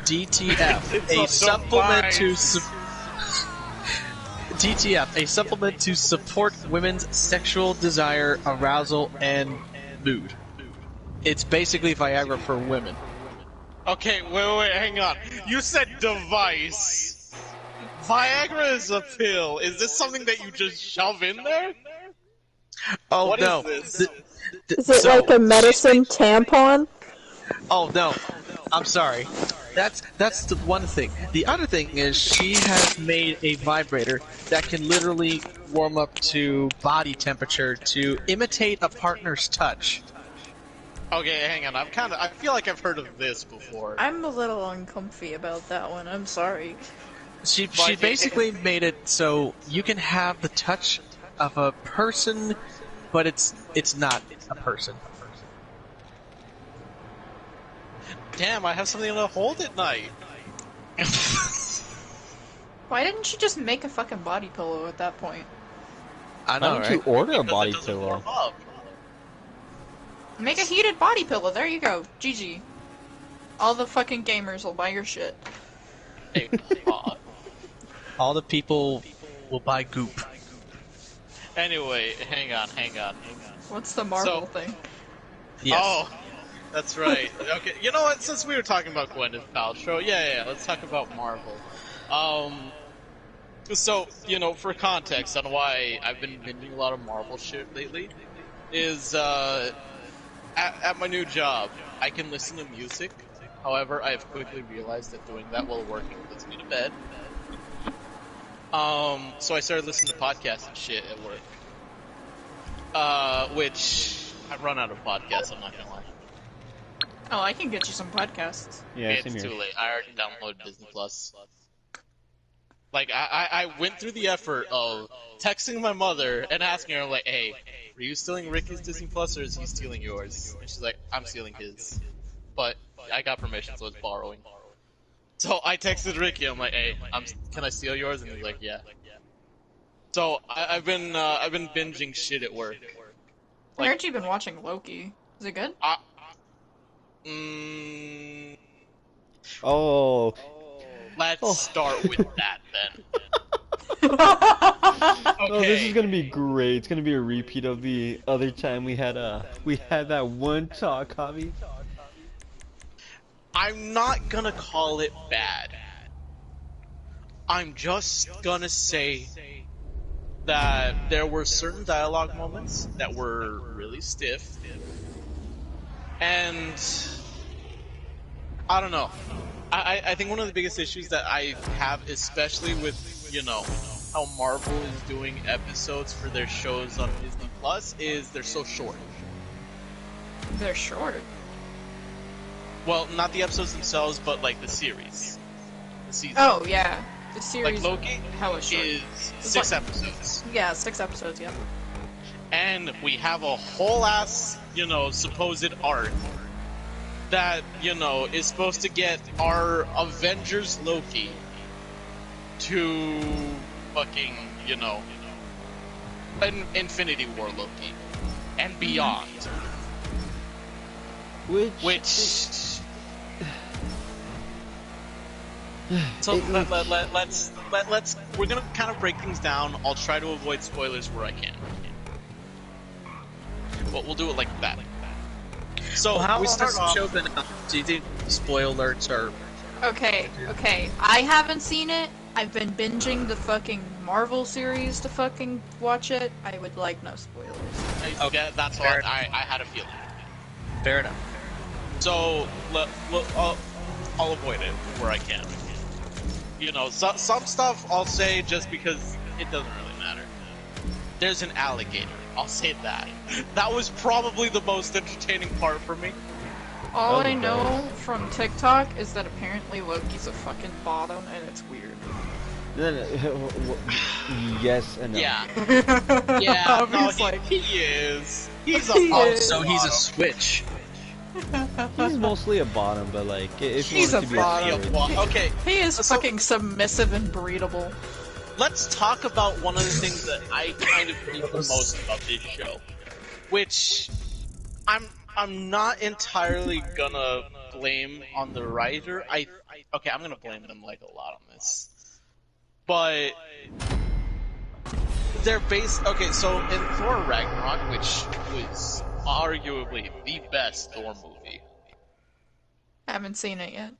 DTF, It's a a supplement to device. DTF, a supplement to support women's sexual desire, arousal, and mood. It's basically Viagra for women. Okay, wait, hang on. You said device. Viagra is a pill. Is this something that you just shove in there? Oh What no. is this? Is it like a medicine tampon? Oh no. I'm sorry. That's the one thing. The other thing is she has made a vibrator that can literally warm up to body temperature to imitate a partner's touch. Okay, hang on. I feel like I've heard of this before. I'm a little uncomfy about that one. I'm sorry. She basically made it so you can have the touch of a person, but it's not a person. Damn, I have something to hold at night. Why didn't you just make a fucking body pillow at that point? I Why know, don't right? you order a Because body it doesn't pillow? warm up. Make a heated body pillow. There you go. GG. All the fucking gamers will buy your shit. Hey, All the people will buy goop. anyway, hang on. What's the Marvel So- thing? Yes. Oh, that's right. Okay, you know what? Since we were talking about Gwyneth Paltrow, yeah, let's talk about Marvel. So, for context on why I've been binging a lot of Marvel shit lately, is, at my new job, I can listen to music. However, I have quickly realized that doing that while working puts me to bed. So I started listening to podcasts and shit at work. Which, I've run out of podcasts, I'm not gonna lie. Oh, I can get you some podcasts. Yeah, It's same here. too late. I already downloaded Disney Plus. Like, I went through the effort of texting my mother and asking her, like, hey, are you stealing Ricky's Disney Plus or is he stealing yours? And she's like, I'm stealing his. But I got permission, so it's borrowing. So I texted Ricky, I'm like, hey, can I steal yours? And he's like, yeah. So I've been binging shit at work. I heard you've been watching Loki. Is it good? Oh, Let's start with that then. oh, this is gonna be great. It's gonna be a repeat of the other time we had that one talk, hobby. I'm not gonna call it bad. I'm just gonna say that there were certain dialogue moments that were really stiff. And I don't know. I think one of the biggest issues that I have, especially with, how Marvel is doing episodes for their shows on Disney Plus, is they're so short. They're short. Well, not the episodes themselves, but like the series. The season. Oh, yeah. The series Like Loki hella short. is It's 6 like- episodes. Yeah, 6 episodes, yeah. And we have a whole ass, supposed arc that, is supposed to get our Avengers Loki to fucking, an Infinity War Loki and beyond. Which so let's we're gonna kind of break things down. I'll try to avoid spoilers where I can. But we'll do it like that. So How we long start has the off. show been out? Do you think spoil alerts are... Okay. I haven't seen it. I've been binging the fucking Marvel series to fucking watch it. I would like no spoilers. Okay, that's what I had a feeling. Fair enough. So I'll avoid it where I can. Some stuff I'll say just because it doesn't really matter. There's an alligator. I'll say that. That was probably the most entertaining part for me. All That I was know from TikTok is that apparently Loki's a fucking bottom and it's weird. Yes and no. Yeah. Yeah, no, Obviously. he is. He's a He Oh, is. so he's a switch. He's mostly a bottom, but like if you He's want a to be bottom. straight. Okay, He is So- fucking submissive and breedable. let's talk about one of the things that I kind of hate the most about this show, which I'm not entirely gonna blame on the writer. I'm gonna blame them like a lot on this, but they're based. Okay, so in Thor Ragnarok, which was arguably the best Thor movie, I haven't seen it yet.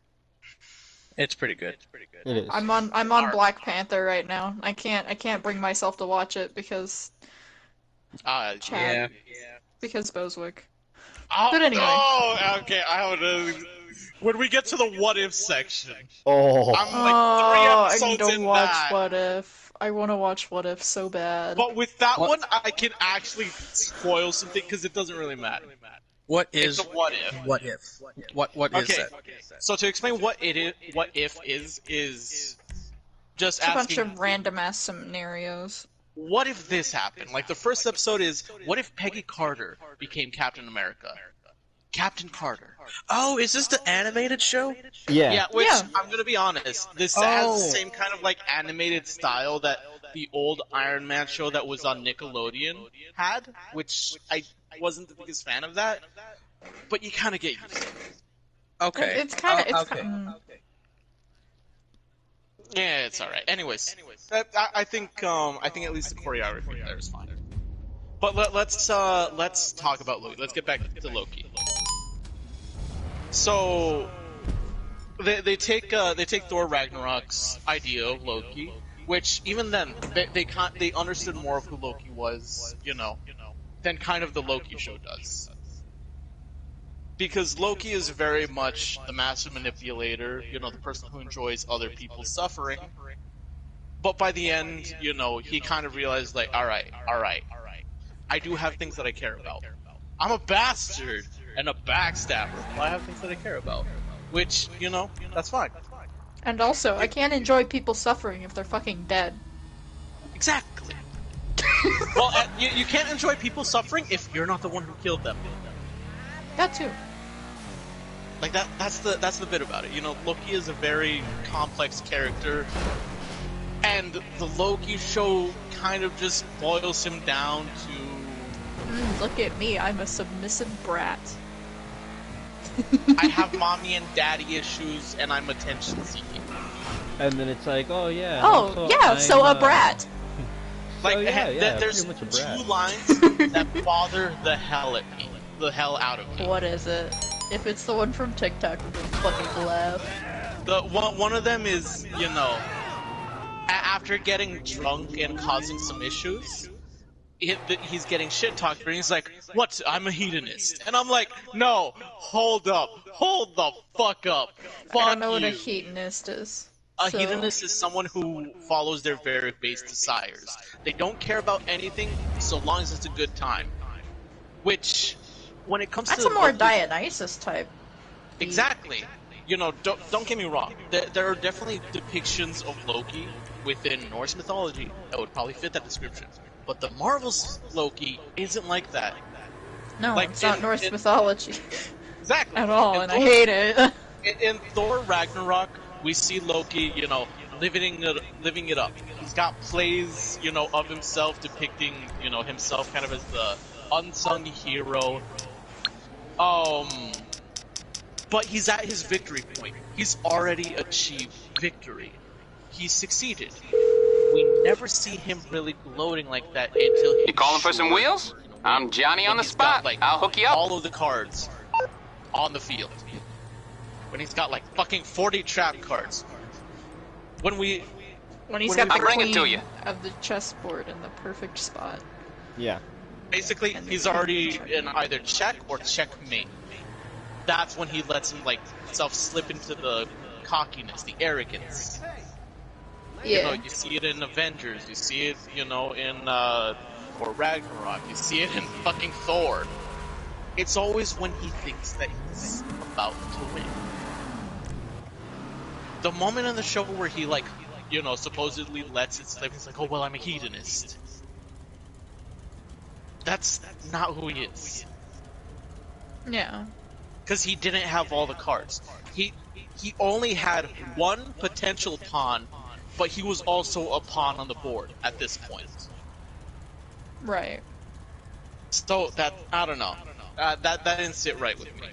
It's pretty good. It is. I'm on Black Panther right now. I can't bring myself to watch it because Chad. Yeah. Because Boswick. Oh, But anyway. Oh, okay. When we get to the what if section, Oh. I'm Oh, like 3 I need episodes to in watch that. What If. I want to watch What If so bad. But with that What- one, I can actually spoil something because it doesn't really matter. What It's is a what if. what if? What is Okay, that? so to explain what if is just It's a bunch asking, of random ass scenarios. what if this happened? Like the first episode is, what if Peggy Carter became Captain America? Captain Carter. Oh, is this the animated show? Yeah. Yeah, which Yeah. I'm gonna be honest, this Oh. has the same kind of like animated style that the old Iron Man show that was on Nickelodeon had, which I wasn't the biggest fan of that, but you kind of get used to it. Okay. It's kind of okay. Yeah, it's all right. Anyways, I think at least the choreography there is fine. But let's talk about Loki. Let's get back to Loki. So they take Thor Ragnarok's idea of Loki, which even then they understood more of who Loki was, than kind of the Loki show does. Because Loki is very much the master manipulator, the person who enjoys other people's suffering. But by the end, he kind of realized, like, all right, I do have things that I care about. I'm a bastard and a backstabber, but I have things that I care about. Which, that's fine. And also, I can't enjoy people suffering if they're fucking dead. Exactly. Well, you can't enjoy people suffering if you're not the one who killed them. That too. Like that's the bit about it. Loki is a very complex character, and the Loki show kind of just boils him down to, Look at me, I'm a submissive brat. I have mommy and daddy issues, and I'm attention seeking. And then it's like, oh yeah. Oh, so yeah, so a I'm, brat. Like, yeah, there's pretty much a brat. 2 lines that bother the hell out of me. What is it? If it's the one from TikTok, I'm gonna fucking laugh. One of them is, after getting drunk and causing some issues, he's getting shit talked, and he's like, "What? I'm a hedonist," and I'm like, "No, hold the fuck up, fuck I don't know what a you." hedonist is. A so- hedonist is someone who follows their very base desires. They don't care about anything so long as it's a good time. Which, when it comes That's to a more Loki- Dionysus type. Exactly. Don't get me wrong. There are definitely depictions of Loki within Norse mythology that would probably fit that description. But the Marvel's Loki isn't like that. No, Like, it's not in- Norse in- mythology Exactly. at all, In and I Thor- hate it. In Thor Ragnarok, we see Loki, living it up. He's got plays, of himself depicting, himself kind of as the unsung hero. But he's at his victory point. He's already achieved victory. He's succeeded. We never see him really gloating like that until he. You calling for some wheels? I'm Johnny on the He's got, spot. I'll hook you up. all of the cards on the field. When he's got like fucking 40 trap cards. When When he's When got we- the I'll bring it to queen you. of the chessboard in the perfect spot. Yeah. basically he's already in either check or checkmate. That's when he lets himself slip into the cockiness, the arrogance. Yeah. You see it in Avengers, you see it, in or Ragnarok, you see it in fucking Thor. It's always when he thinks that he's about to win. The moment in the show where he supposedly lets it slip, he's like, oh well, I'm a hedonist. That's not who he is. Yeah. Because he didn't have all the cards. He only had one potential pawn, but he was also a pawn on the board at this point. Right. So I don't know. That didn't sit right with me.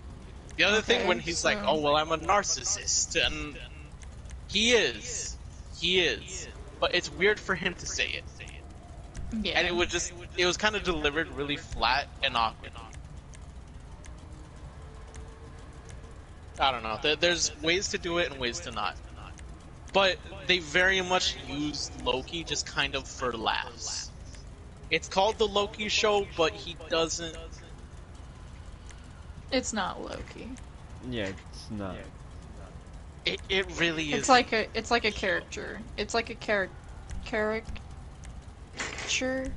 The other thing Okay, when he's like, so- oh well, I'm a narcissist, and he is, but it's weird for him to say it, Yeah. and it was kind of delivered really flat and awkward. I don't know. There's ways to do it and ways to not. But they very much used Loki just kind of for laughs. It's called the Loki show, but he doesn't. It's not Loki. Yeah, it's not. It really is. It's like a character. It's like a caricature.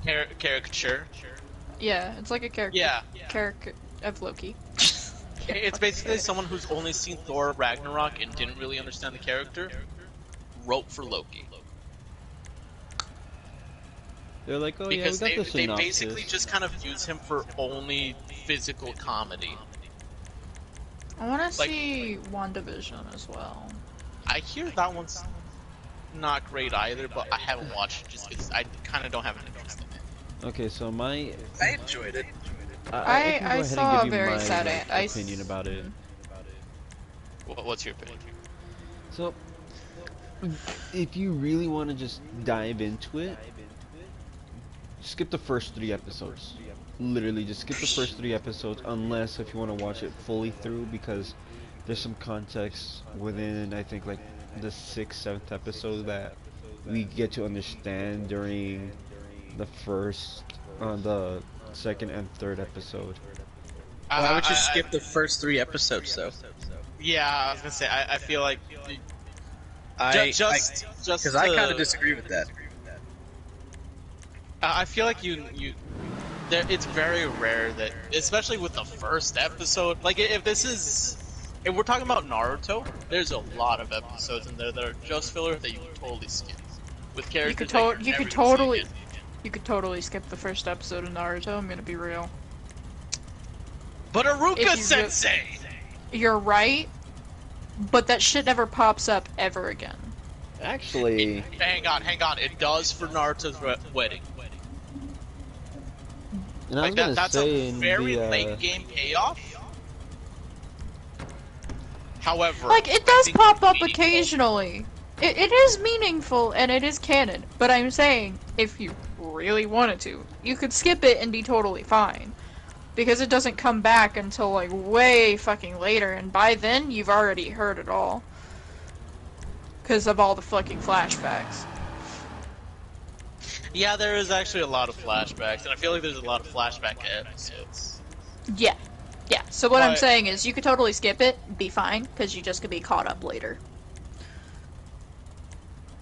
Caricature. Yeah, it's like a character. Yeah. Character of Loki. It's basically someone who's only seen Thor Ragnarok and didn't really understand the character. Wrote for Loki. They're like, oh Because yeah, we got the they synopsis. basically just kind of use him for only physical comedy. I want to Like- see WandaVision as well. I hear that one's not great either, but I haven't watched it just because I kind of don't have an interest in it. Okay, so my I enjoyed it. I can go I ahead saw and a give you very my sad opinion about it. What's your opinion? So, if you really want to just dive into it, skip the first 3 episodes. Literally, just skip the first 3 episodes, unless if you want to watch it fully through, because there's some context within, I think, like the 6th, 7th episode that we get to understand during the first, the 2nd and 3rd episode. Why would you skip the first 3 episodes, though? Yeah, I was gonna say I feel like just because I kind of disagree with that. I feel like it's very rare that, especially with the first episode, like if we're talking about Naruto, there's a lot of episodes in there that are just filler that you can totally skip with characters. You could totally skip the first episode of Naruto. I'm gonna be real. But Aruka If you Sensei. You're right, but that shit never pops up ever again. Actually, Hang on. It does for Naruto's wedding. and I was Like gonna that's say a in very the, late game payoff. However, Like, it I does think pop up meaningful- occasionally. It is meaningful and it is canon, but I'm saying, if you really wanted to, you could skip it and be totally fine. Because it doesn't come back until, like, way fucking later, and by then, you've already heard it all. Because of all the fucking flashbacks. Yeah, there is actually a lot of flashbacks, and I feel like there's a lot of flashback episodes. Yeah. Yeah, so what I'm But- saying is, you could totally skip it, be fine, because you just could be caught up later.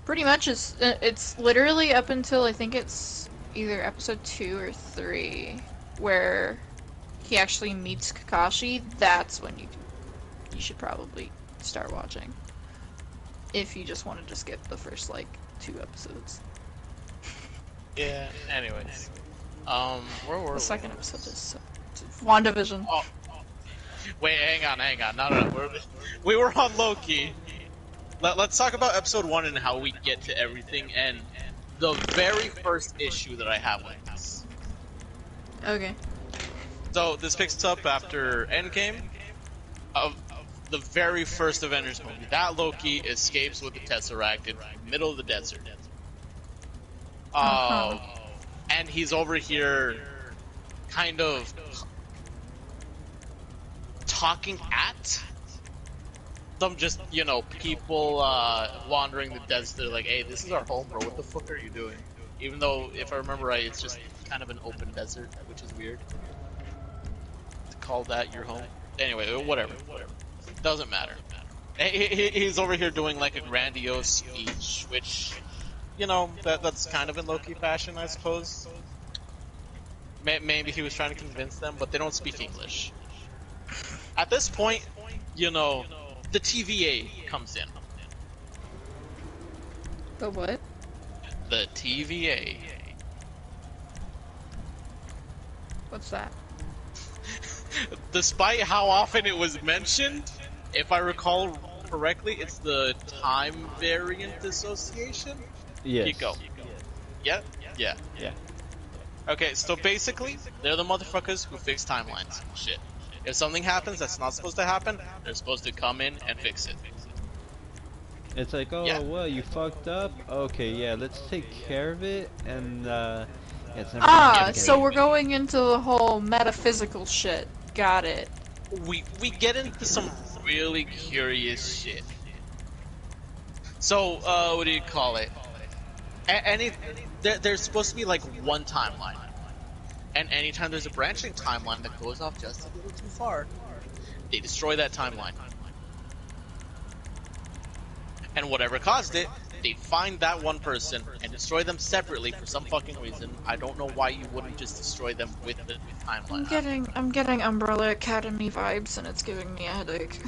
Pretty much, it's literally up until, I think it's either episode 2 or 3, where he actually meets Kakashi. That's when you should probably start watching. If you just wanted to skip the first, like, 2 episodes. Yeah. Anyways, where were The we? second episode is WandaVision. Oh, wait, hang on. No. We were on Loki. Let's talk about episode 1 and how we get to everything, and the very first issue that I have with this. Okay. So this picks up after Endgame of the very first Avengers movie. That Loki escapes with the Tesseract in the middle of the desert. And he's over here kind of talking at some just, people wandering the desert. They're like, hey, this is our home, bro. What the fuck are you doing? Even though, if I remember right, it's just kind of an open desert, which is weird. To call that your home. Anyway, whatever. Doesn't matter. He's over here doing like a grandiose speech, which, that's kind of in Loki fashion, I suppose. Maybe he was trying to convince them, but they don't speak English. At this point, the TVA comes in. The what? The TVA. What's that? Despite how often it was mentioned, if I recall correctly, it's the Time Variant Association? yes. Keep going. Yeah? Yeah. Okay, so basically, they're the motherfuckers who fix timelines. Shit. If something happens that's not supposed to happen, they're supposed to come in and fix it. It's like, oh, Yeah. well, you fucked up? Okay, yeah, let's take care of it, and, it's never gonna happen So again. we're going into the whole metaphysical shit. Got it. We get into some really curious shit. So, what do you call it? There's supposed to be like one timeline. And anytime there's a branching timeline that goes off just a little too far, they destroy that timeline. And whatever caused it, they find that one person and destroy them separately for some fucking reason. I don't know why you wouldn't just destroy them with the timeline. I'm getting Umbrella Academy vibes, and it's giving me a headache.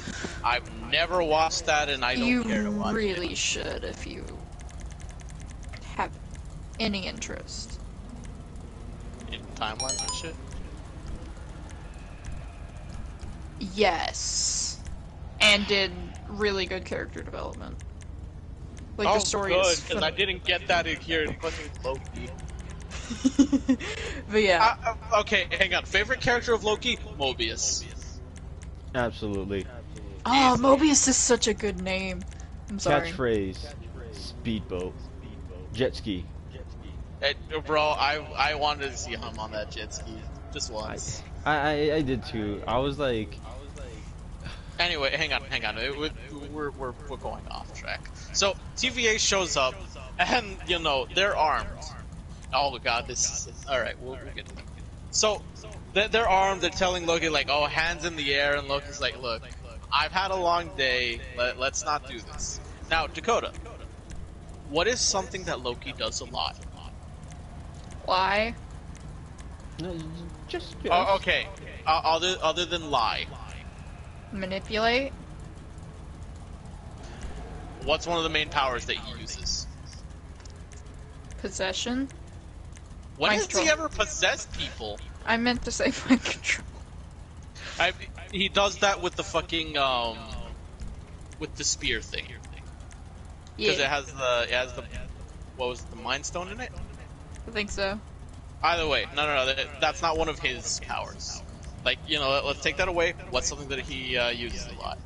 I've never watched that, and I don't care to watch it. You really should if you have any interest. In timelines and shit? Yes. And did really good character development. Like, the story is because I didn't get that in here in fucking Loki. But yeah. Okay, hang on. Favorite character of Loki? Mobius. Absolutely. Oh, Mobius is such a good name. I'm sorry. Catchphrase. Speedboat. Jet ski. Bro, I wanted to see him on that jet ski. Just once. I did too. I was like... Anyway, hang on. We're going off track. So, TVA shows up, and, you know, they're armed. Oh god, this is... Alright, we'll get to that. So, they're armed, they're telling Loki, like, oh, hands in the air, and Loki's like, look, I've had a long day, let's not do this. Now, Dakota, what is something that Loki does a lot? Lie. No, just... Oh, okay. Other than lie. Manipulate. What's one of the main powers that he uses? Possession. When Mind has control. he ever possessed people? I meant to say mind control. He does that with the fucking with the spear thing. Because Yeah, it has the what was it, the Mind Stone in it? I think so. Either way, no, that's not one of his powers. Like, you know, let's take that away. What's something that he uses a lot?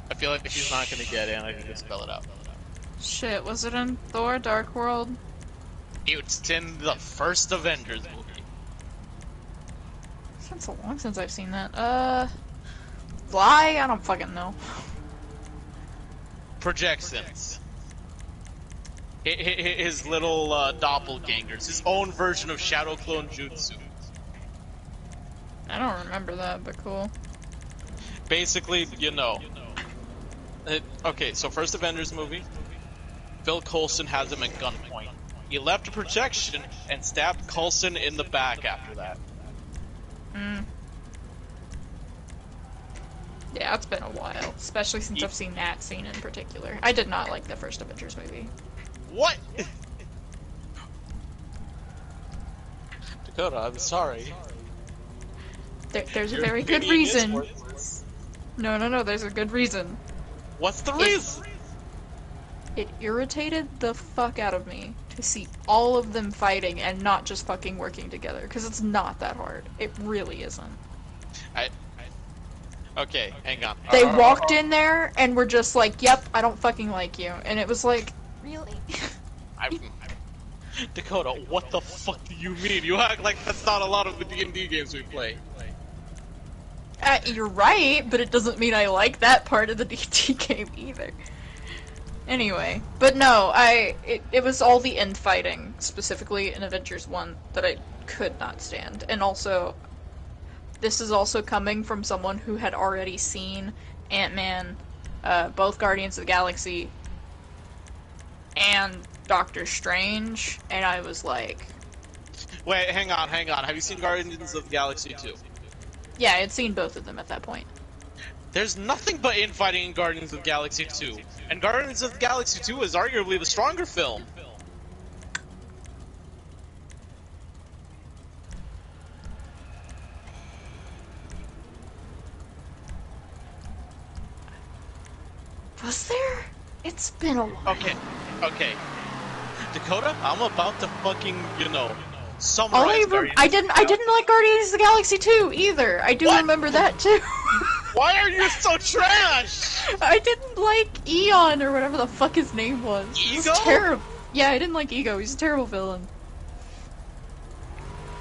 I feel like if he's not gonna get in, I can just spell it out. Shit, was it in Thor: Dark World? It's in the first Avengers movie. It's been so long since I've seen that. Lie? I don't fucking know. Projections. His little doppelgangers, his own version of Shadow Clone Jutsu. I don't remember that, but cool. Basically, you know. Okay, so first Avengers movie, Phil Coulson has him at gunpoint. He left a projection and stabbed Coulson in the back after that. Yeah, it's been a while, especially since I've seen that scene in particular. I did not like the first Avengers movie. What? Dakota, I'm sorry. There's a very good reason. No, there's a good reason. What's the reason? It irritated the fuck out of me to see all of them fighting and not just fucking working together, because it's not that hard. It really isn't. Okay, hang on. They walked in there and were just like, yep, I don't fucking like you. And it was like, really? Dakota, what the fuck do you mean? You act like that's not a lot of the D&D games we play. You're right, but it doesn't mean I like that part of the D&D game either. Anyway, but no, it was all the end fighting, specifically in Avengers 1, that I could not stand. And also, this is also coming from someone who had already seen Ant-Man, both Guardians of the Galaxy, and Doctor Strange, and I was like... Wait, hang on. Have you seen Guardians of the Galaxy 2? Yeah, I had seen both of them at that point. There's nothing but infighting in Guardians of the Galaxy 2. And Guardians of the Galaxy 2 is arguably the stronger film. Was there? It's been a while. Okay. Dakota, I'm about to fucking, summarize Guardians. I didn't like Guardians of the Galaxy 2 either. I do remember that too. Why are you so trash? I didn't like Eon or whatever the fuck his name was. Ego? He was terrible. Yeah, I didn't like Ego. He's a terrible villain.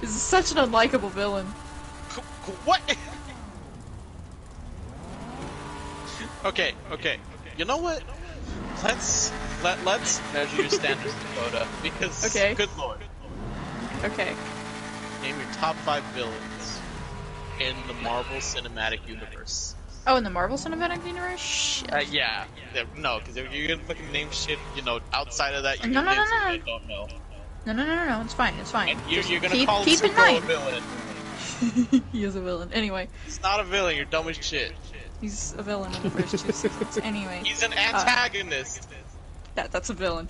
He's such an unlikable villain. What? Okay. You know what? Let's measure your standards, Dakota. Because Okay. good lord. Okay. Name your top 5 villains in the Marvel Cinematic Universe. Oh, in the Marvel Cinematic Universe? Shit. Yeah. No, because if you're gonna fucking name shit, outside of that, you're No, gonna no, name no, something no. I don't know. No, it's fine, it's fine. And Just you're gonna keep, call keep in Zuko mind. a villain. He is a villain. Anyway, He's not a villain, you're dumb as shit. he's a villain in the first 2 seasons. Anyway. He's an antagonist. That's a villain.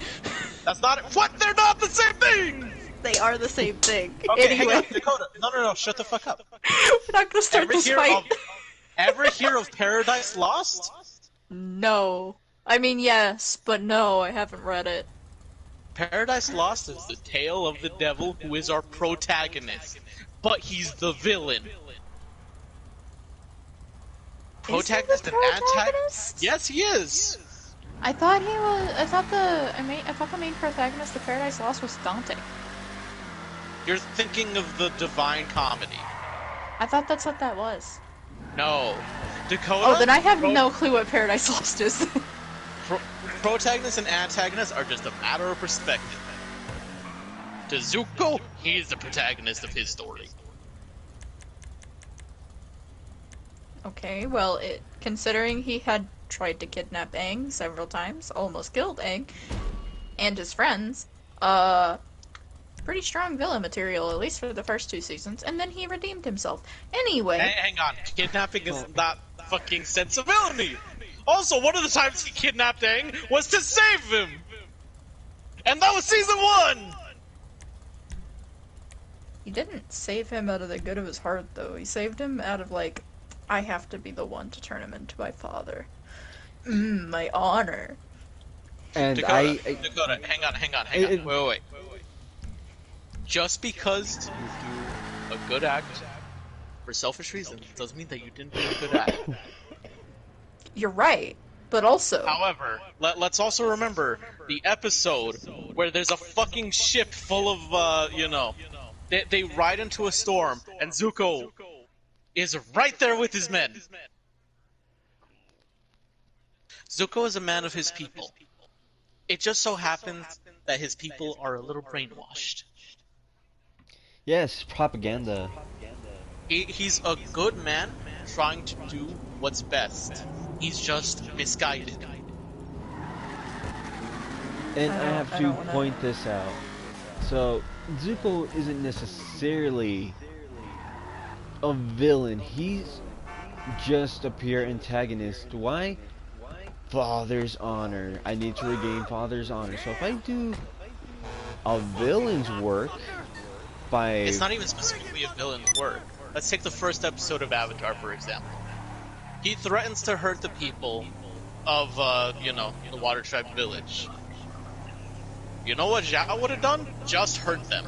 That's not it. What? They're not the same thing! They are the same thing. Okay, Anyway. hang on, Dakota. No, shut the fuck up. We're not gonna start this fight. Ever hear of Paradise Lost? No. I mean, yes, but no, I haven't read it. Paradise Lost is the tale of the devil who is our protagonist, but he's the villain. Protagonist and antagonist? Yes, he is. I thought he was. I thought the main protagonist of Paradise Lost was Dante. You're thinking of the Divine Comedy. I thought that's what that was. No. Dakota? Oh, then I have no clue what Paradise Lost is. Protagonist and antagonist are just a matter of perspective. To Zuko, he's the protagonist of his story. Okay, well, considering he had tried to kidnap Aang several times, almost killed Aang, and his friends, pretty strong villain material, at least for the first 2 seasons, and then he redeemed himself. Anyway... Hang on, kidnapping is not fucking sensibility! Also, one of the times he kidnapped Aang was to save him! And that was season 1! He didn't save him out of the good of his heart, though. He saved him out of, like, I have to be the one to turn him into my father. My honor. And Dakota, hang on. Wait. Just because you do a good act for selfish reasons doesn't mean that you didn't do a good act. You're right, but also... However, let's also remember the episode where there's a fucking ship full of, they ride into a storm, and Zuko is right there with his men. Zuko is a man of his people. It just so happens that his people are a little brainwashed. Yes, propaganda. He's a good man trying to do what's best. He's just misguided. And I have to point this out. So, Zuko isn't necessarily a villain. He's just a pure antagonist. Why? Father's honor. I need to regain father's honor. So if I do a villain's work by... It's not even specifically a villain's work. Let's take the first episode of Avatar, for example. He threatens to hurt the people of, the Water Tribe village. You know what Zhao would have done? Just hurt them.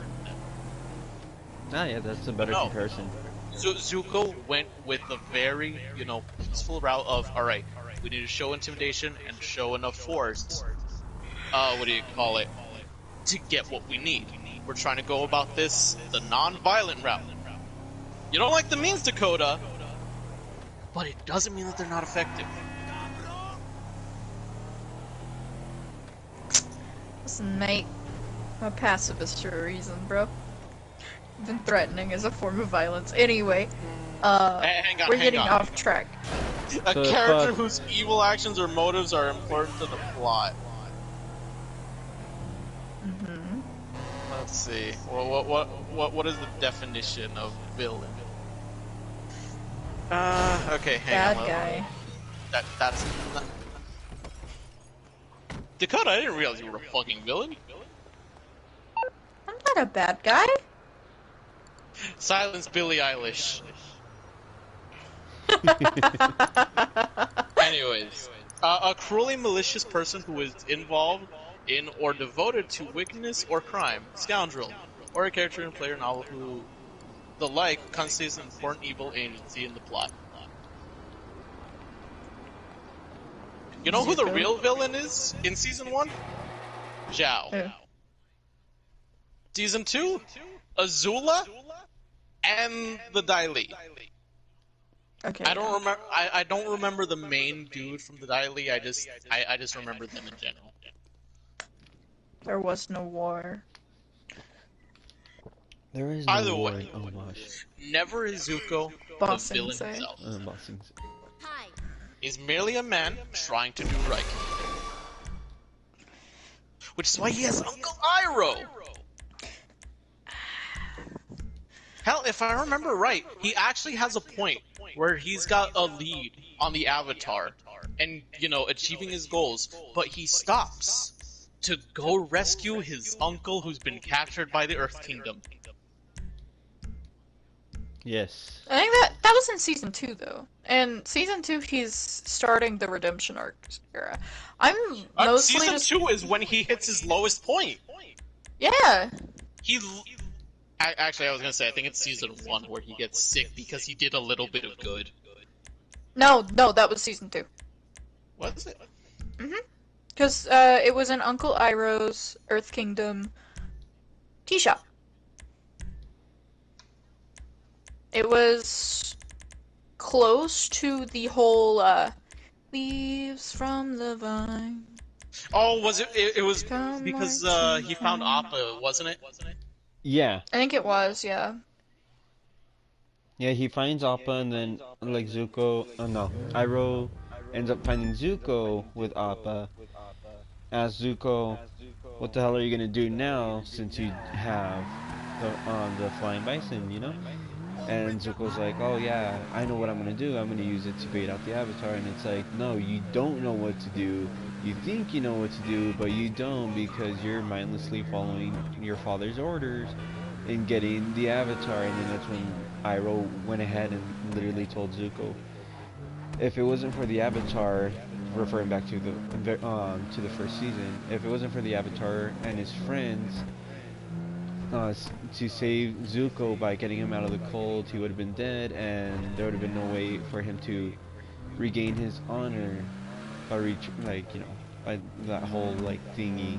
Ah, yeah, that's a better comparison. Zuko went with the very, peaceful route of, alright, we need to show intimidation and show enough force, to get what we need. We're trying to go about this the non-violent route. You don't like the means, Dakota, but it doesn't mean that they're not effective. Listen, mate, I'm a pacifist for a reason, bro. Even threatening is a form of violence. Anyway, we're getting off track. A character whose evil actions or motives are important to the plot. Mm-hmm. Let's see. What is the definition of villain? Okay, hang on. Bad guy. That's not... Dakota, I didn't realize you were a fucking villain. I'm not a bad guy. Silence Billie Eilish. Anyways, a cruelly malicious person who is involved in or devoted to wickedness or crime, scoundrel, or a character in a player novel who the like constitutes an important evil agency in the plot. You know who the real villain is in season 1? Zhao. Who? Season 2, Azula, and the Dai Li. Okay. I don't remember. I don't remember the main dude from the Dai Li. I just remember them in general. There was no war. There is Either no war way. in Omash. Never is Zuko the Boss villain Sensei. himself. Bossings. He's merely a man trying to do right. Which is why he has Uncle Iroh! Hell, if I remember right, he actually has a point where he's got a lead on the Avatar and, you know, achieving his goals, but he stops to go rescue his uncle who's been captured by the Earth Kingdom. Yes. I think that was in season 2 though. And season 2 he's starting the redemption arc era. I'm mostly Season just 2 is when he hits his lowest point. Yeah. Actually, I was gonna say, I think it's season 1 where he gets sick because he did a little bit of good. No, that was season 2. Was it? Because it was in Uncle Iroh's Earth Kingdom tea shop. It was close to the whole leaves from the vine. Oh, was it? It was Come because on, he found Appa, wasn't it? Yeah. I think it was, yeah. Yeah, he finds Appa and then, like, Zuko... no. Iroh ends up finding Zuko with Appa. Asks Zuko, what the hell are you gonna do now since you have the flying bison, you know? And Zuko's like, oh yeah, I know what I'm gonna do. I'm gonna use it to bait out the Avatar. And it's like, no, you don't know what to do. You think you know what to do, but you don't because you're mindlessly following your father's orders and getting the Avatar. And then that's when Iroh went ahead and literally told Zuko, if it wasn't for the Avatar, referring back to the first season, if it wasn't for the Avatar and his friends to save Zuko by getting him out of the cold, he would have been dead, and there would have been no way for him to regain his honor by by that whole thingy.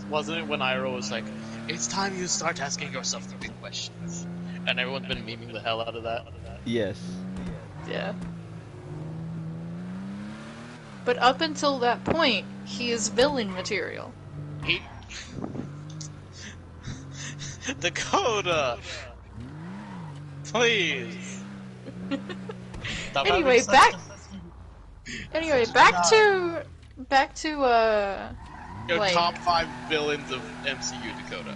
Wasn't it when Iroh was like, it's time you start asking yourself the big questions, and everyone's been memeing the hell out of that. Yes. Yeah. But up until that point, he is villain material. He. Dakota! Please! Stop Anyway, having such back to your like, top 5 villains of MCU, Dakota.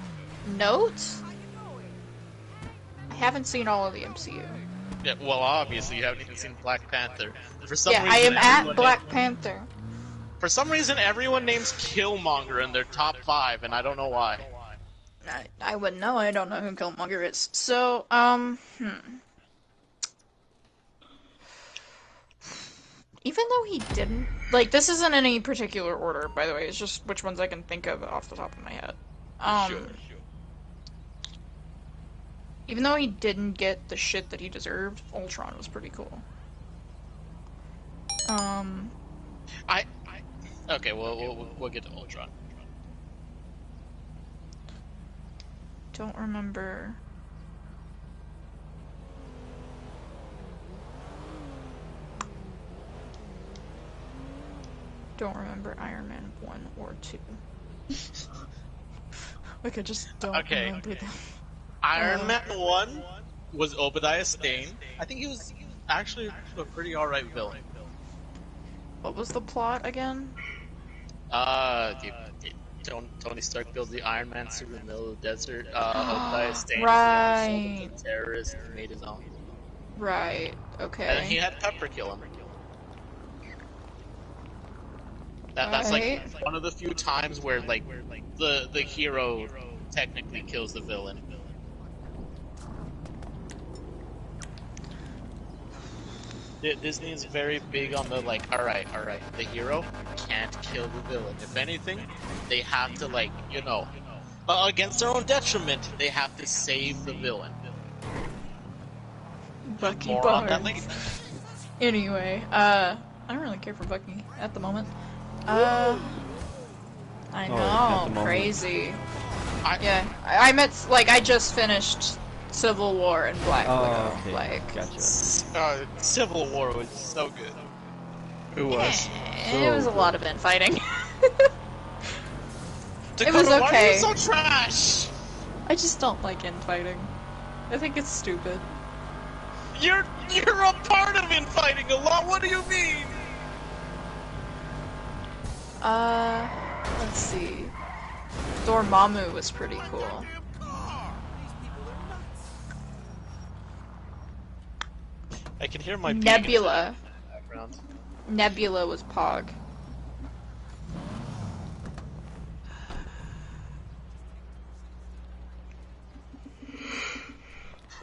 notes? I haven't seen all of the MCU. Yeah, well, obviously you haven't even seen Black Panther. For some Yeah, reason, I am at everyone Black Panther. For some reason, everyone names Killmonger in their top 5, and I don't know why. I wouldn't know. I don't know who Killmonger is. So, even though he didn't... this isn't in any particular order, by the way. It's just which ones I can think of off the top of my head. Sure. Even though he didn't get the shit that he deserved, Ultron was pretty cool. Okay, well, we'll get to Ultron. Don't remember... Don't remember Iron Man 1 or 2. I just don't remember them. Iron Man 1 was Obadiah Stane. I think he was actually a pretty alright villain. What was the plot again? Tony Stark builds the Iron Man suit in the middle of the desert. Obadiah Stane Right. was a terrorist and made his own. Right, okay. And he had Pepper kill him. That's Right. like one of the few times where the hero technically kills the villain. Disney is very big on the alright, the hero can't kill the villain. If anything, they have to against their own detriment, they have to save the villain. Bucky More on that Barnes. later. Anyway, I don't really care for Bucky at the moment. I I Oh, at the know, moment. crazy. I meant, like, I just finished Civil War and Black Widow. Okay. Like, Gotcha. Civil War was so good. It was. it was a lot of infighting. It was Dakota, why are you okay. so trash? I just don't like infighting. I think it's stupid. You're a part of infighting a lot. What do you mean? Let's see. Dormammu was pretty cool. I can hear my Nebula. in the background. Nebula was Pog.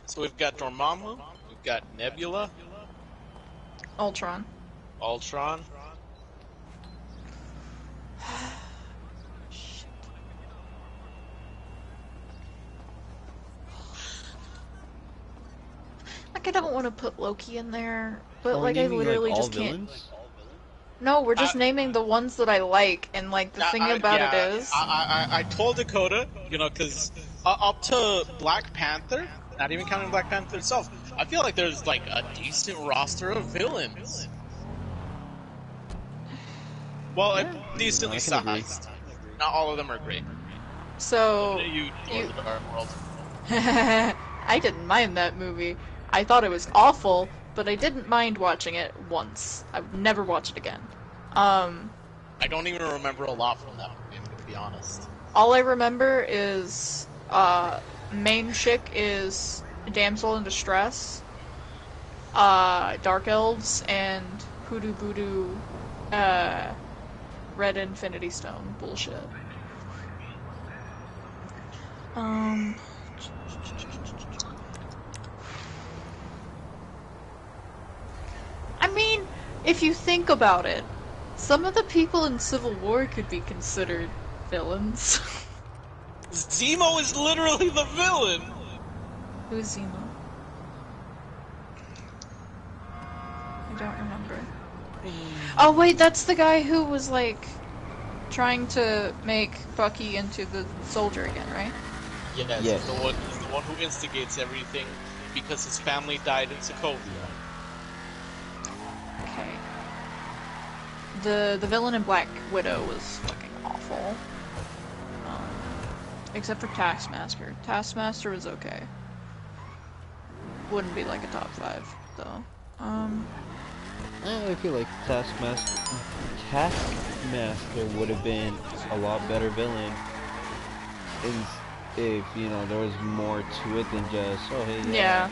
So we've got Dormammu, we've got Nebula, Ultron. Ultron. Like, I don't want to put Loki in there, but Are we like I naming, literally all just can't. villains? No, we're just naming the ones that I like, and like the thing about it is, I told Dakota, you know, because up to Black Panther, not even counting Black Panther itself, I feel like there's like a decent roster of villains. Well, decently I can agree. sized. Not all of them are great. so You you- the Dark World. I didn't mind that movie. I thought it was awful, but I didn't mind watching it once. I would never watch it again. I don't even remember a lot from that movie, I'm gonna be honest. All I remember is main chick is damsel in distress, dark elves, and hoodoo voodoo, red infinity stone bullshit. I mean, if you think about it, some of the people in Civil War could be considered villains. Zemo is literally the villain! Who's Zemo? I don't remember. Oh wait, that's the guy who was like trying to make Bucky into the soldier again, right? Yes, Yes. He's the one who instigates everything because his family died in Sokovia. Okay. The villain in Black Widow was fucking awful. Except for Taskmaster. Taskmaster was okay. Wouldn't be like a top 5 though. I feel like Taskmaster would have been a lot better villain if you know there was more to it than just Yeah.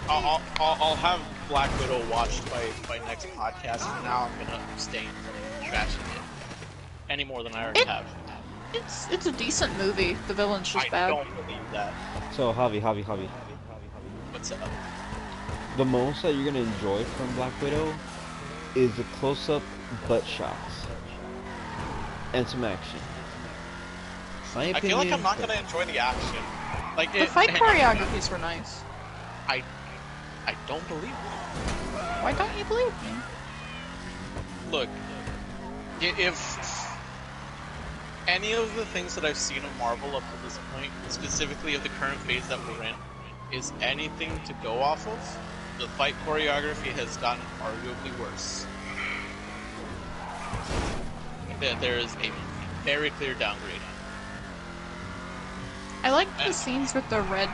I'll have Black Widow watched by next podcast. For now, I'm gonna abstain from trashing it any more than I already have. It's a decent movie. The villain's just I bad. don't believe that. So Javi, What's up? the most that you're gonna enjoy from Black Widow is the close-up butt shots and some action. My I feel like opinion, I'm not gonna enjoy the action. Like The fight choreographies were nice. I don't believe it. Why don't you believe me? Look, if any of the things that I've seen of Marvel up to this point, specifically of the current phase that we're in, is anything to go off of, the fight choreography has gotten arguably worse. There is a very clear downgrade. I like the scenes with the red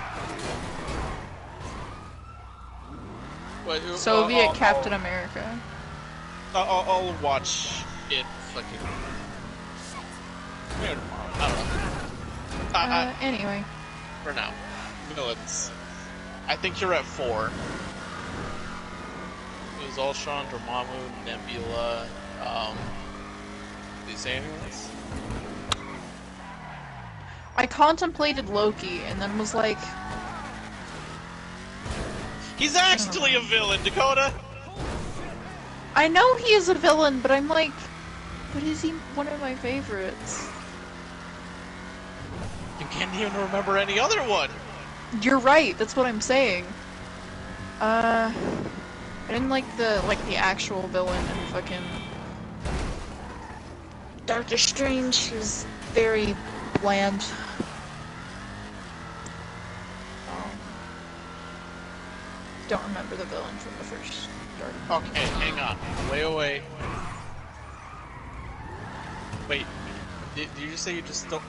Soviet Captain America. I'll watch it fucking maybe tomorrow. I don't know. Anyway. For now, villains. I think you're at 4. It was Ultron, Dormammu, Nebula. Did you say anything else? I contemplated Loki and then was like, He's actually a villain, Dakota! I know he is a villain, but I'm like, but is he one of my favorites? You can't even remember any other one! You're right, that's what I'm saying. I didn't like the actual villain and fucking Doctor Strange, he was very bland. Don't remember the villain from the first Guardian. Okay, hang on. Wait. Wait, did you just say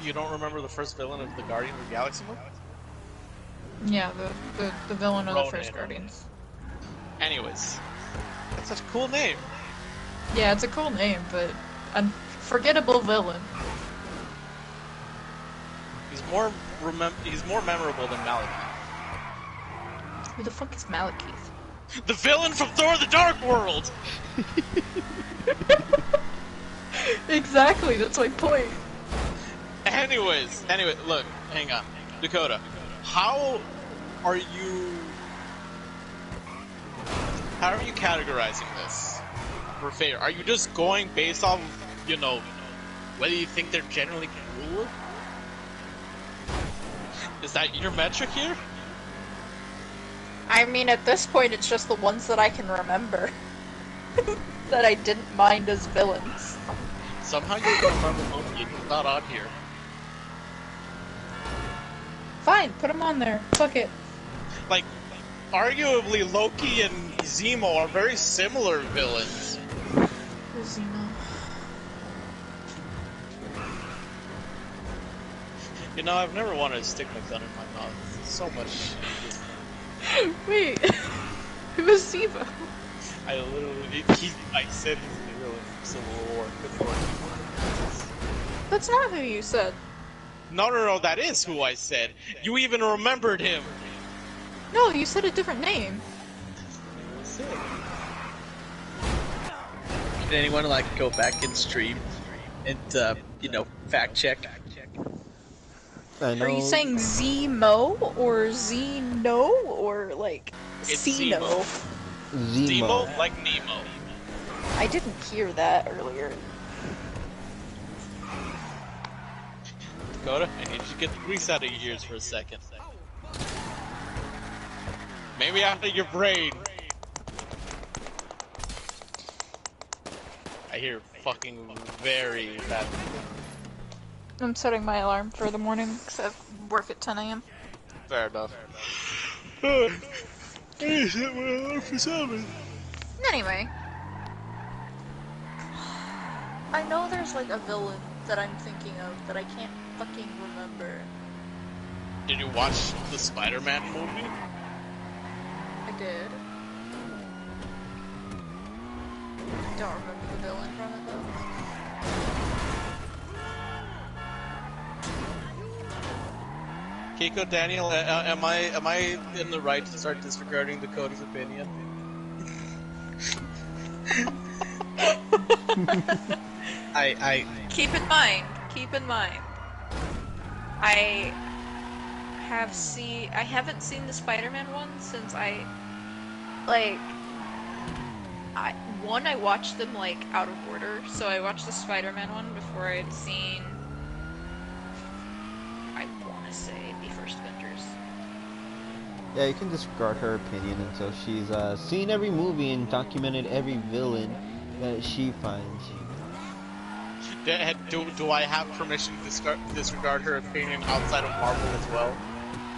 you don't remember the first villain of the Guardians of the Galaxy movie? Yeah, the villain of the Ronan. first Guardians. Anyways, that's such a cool name. Yeah, it's a cool name, but unforgettable villain. He's more memorable than Malekith. Who the fuck is Malekith? The villain from Thor: The Dark World. Exactly, that's my point. Anyway, look, hang on, Dakota. How are you categorizing this for fair? Are you just going based off, whether you think they're generally cool? Is that your metric here? I mean, at this point, it's just the ones that I can remember. That I didn't mind as villains. Somehow you can remember Loki, he's not on here. Fine, put him on there. Fuck it. Like, arguably Loki and Zemo are very similar villains. Zemo. I've never wanted to stick my gun in my mouth. So much. Wait, who is Zemo? I said he's the villain from Civil War. That's not who you said. No, that is who I said. You even remembered him. No, you said a different name. Can anyone go back and stream and fact check? I know. Are you saying Zemo or Zeno or It's Zeno? Zemo, like Nemo. I didn't hear that earlier. Dakota, I need you to get the grease out of your ears for a second. Maybe out of your brain. I hear fucking very bad. I'm setting my alarm for the morning because I work at 10 a.m. Fair enough. I set my alarm for 7. Anyway. I know there's a villain that I'm thinking of that I can't fucking remember. Did you watch the Spider-Man movie? I did. Don't remember the villain from it though. Keiko, Daniel, am I in the right to start disregarding Dakota's opinion? I Keep in mind, I haven't seen the Spider-Man one since I watched them out of order, so I watched the Spider-Man one before I'd seen, I want to say, the first Avengers. Yeah, you can disregard her opinion until she's seen every movie and documented every villain that she finds. Do I have permission to disregard her opinion outside of Marvel as well?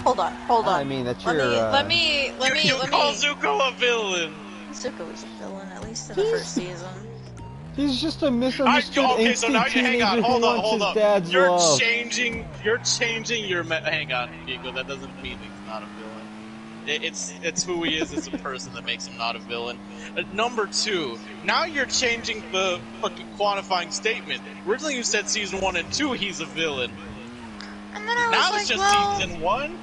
Hold on. I mean, that's your. Let me. You call Zuko a villain! Zuko was a villain, at least in the first season. He's just a misunderstood Okay, so now angsty hang on, teenager hold who on. wants his dad's You're love. changing your hang on, Kiko, that doesn't mean he's not a villain. It's who he is as a person that makes him not a villain. Number 2, now you're changing the fucking quantifying statement. Originally you said season 1 and 2 he's a villain. And then I was Now it's just season 1?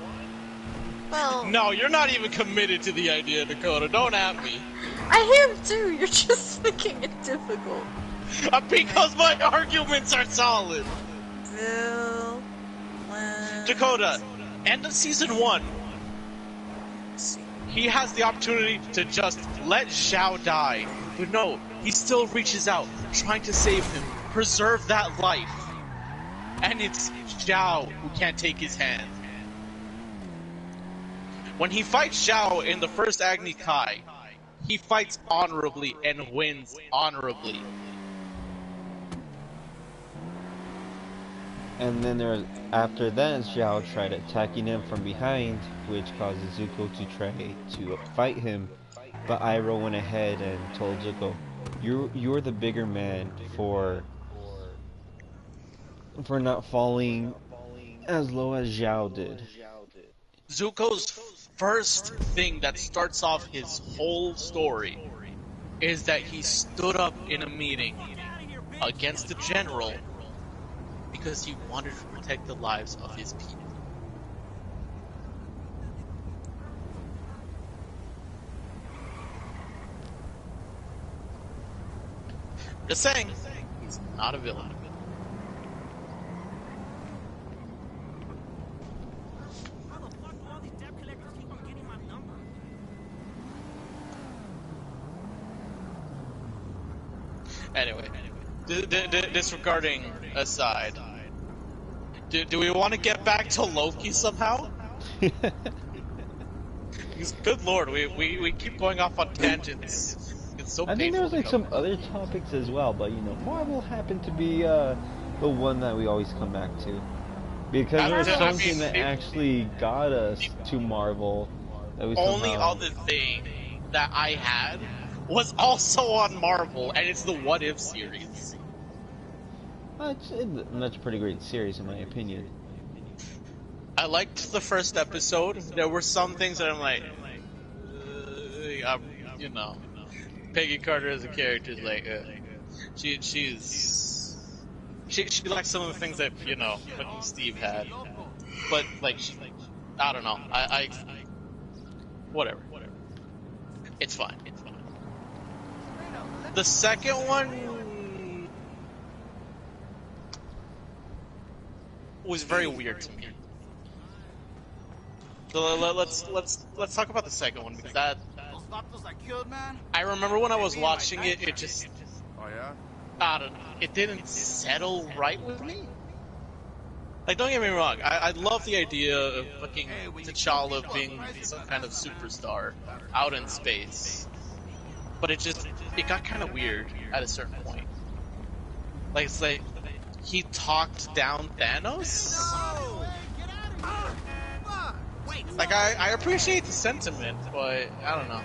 Well... No, you're not even committed to the idea, Dakota. Don't at me. I am too, you're just making it difficult. Because my arguments are solid. Villain... Dakota, end of season 1. He has the opportunity to just let Zhao die. But no, he still reaches out, trying to save him, preserve that life. And it's Zhao who can't take his hand. When he fights Zhao in the first Agni Kai, he fights honorably and wins honorably. And then after that, Zhao tried attacking him from behind, which causes Zuko to try to fight him. But Iroh went ahead and told Zuko, "You're the bigger man for not falling as low as Zhao did." Zuko's first thing that starts off his whole story is that he stood up in a meeting against the general because he wanted to protect the lives of his people. Just saying, he's not a villain. Anyway, disregarding aside, do we want to get back to Loki somehow? Because good lord, we keep going off on tangents. It's so I think painful. there's like some other topics as well, but Marvel happened to be the one that we always come back to. Because there's something that actually got us to Marvel that we only somehow... other thing that I had was also on Marvel, and it's the What If series. That's a pretty great series in my opinion. I liked the first episode. There were some things that I'm like, Peggy Carter as a character is like, she likes some of the things that fucking Steve had, but like, I don't know. I whatever. It's fine. The second one was very weird to me. So let's talk about the second one, because that I remember when I was watching it, it just I don't know, it didn't settle right with me. Like, don't get me wrong, I love the idea of fucking T'Challa being some kind of superstar out in space. But it got kind of weird at a certain point. Like, it's like, he talked down Thanos? Like, I appreciate the sentiment, but I don't know.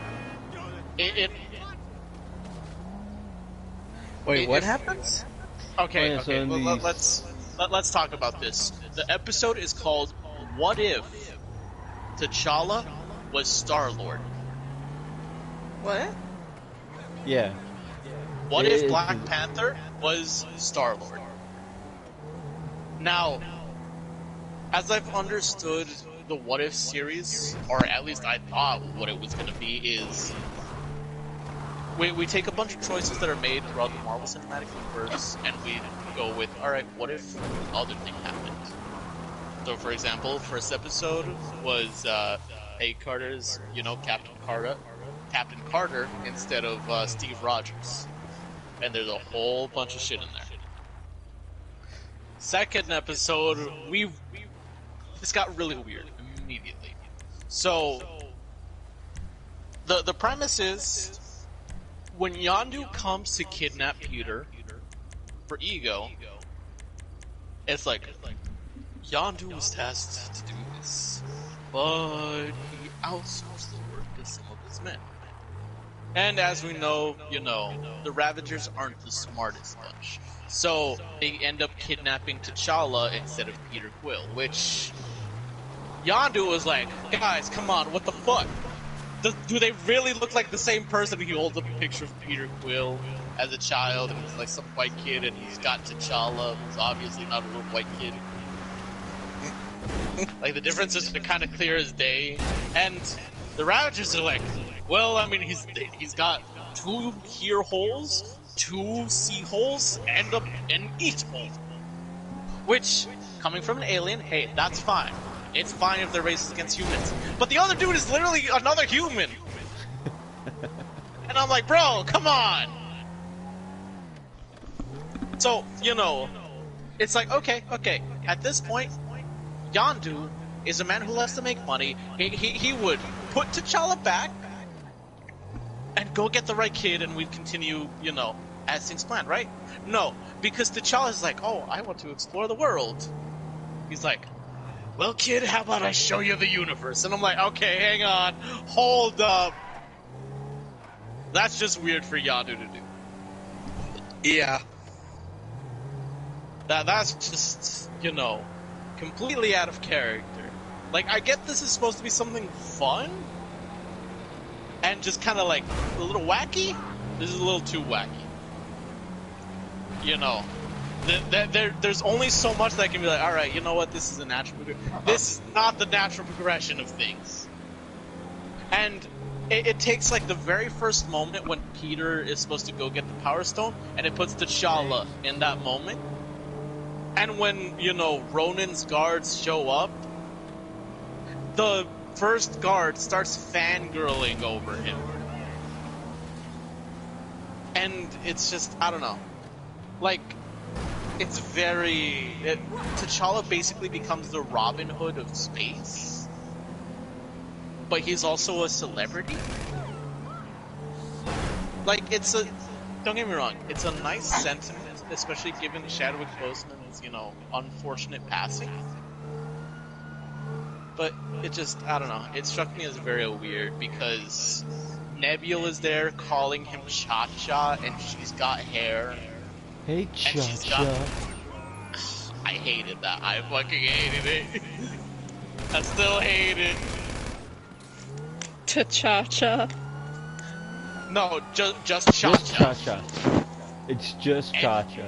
Wait, what happens? Okay, Oh, yeah, so let's talk about this. The episode is called What If T'Challa was Star-Lord? What? Yeah. What if Black Panther was Star-Lord? Now, as I've understood the What If series, or at least I thought what it was going to be, is we take a bunch of choices that are made throughout the Marvel Cinematic Universe, and we go with, alright, what if the other thing happened? So, for example, first episode was Peggy Carter's, Captain Carter instead of Steve Rogers. And there's a whole bunch of shit in there. Second episode, this got really weird immediately. So, the premise is, when Yondu comes to kidnap Peter for Ego, it's like, Yondu was tasked to do this, but he outsourced the work to some of his men. And as we know, the Ravagers aren't the smartest bunch. So they end up kidnapping T'Challa instead of Peter Quill, which Yondu was like, guys, come on, what the fuck? Do they really look like the same person? He holds up a picture of Peter Quill as a child, and he's like some white kid, and he's got T'Challa, who's obviously not a little white kid. Like, the differences are kind of clear as day. And the Ravagers are like, well, I mean, he's got 2 ear holes, 2 sea holes, and an eat hole. Which, coming from an alien, hey, that's fine. It's fine if they're racist against humans. But the other dude is literally another human! And I'm like, bro, come on! So, it's like, okay. At this point, Yondu is a man who loves to make money. He would put T'Challa back and go get the right kid, and we'd continue, as things planned, right? No, because T'Challa's like, oh, I want to explore the world. He's like, well, kid, how about I show you the universe? And I'm like, okay, hang on, hold up. That's just weird for Yadu to do. Yeah. That's just, completely out of character. Like, I get this is supposed to be something fun, and just kind of like a little wacky. This is a little too wacky. There's only so much that I can be like, all right, you know what? This is a natural. This is not the natural progression of things. And it takes like the very first moment when Peter is supposed to go get the Power Stone, and it puts T'Challa in that moment. And when Ronan's guards show up, the first guard starts fangirling over him. And it's just, I don't know. Like, it's very... T'Challa basically becomes the Robin Hood of space. But he's also a celebrity. Like, it's a... Don't get me wrong, it's a nice sentiment, especially given Chadwick Boseman's, unfortunate passing. But it just, I don't know, it struck me as very weird because Nebula's there calling him Cha-Cha, and she's got hair. Hey, Cha-Cha. I hated that. I fucking hated it. I still hate it. Cha-Cha. No, just Cha-Cha. Just Cha-Cha. It's just Cha-Cha.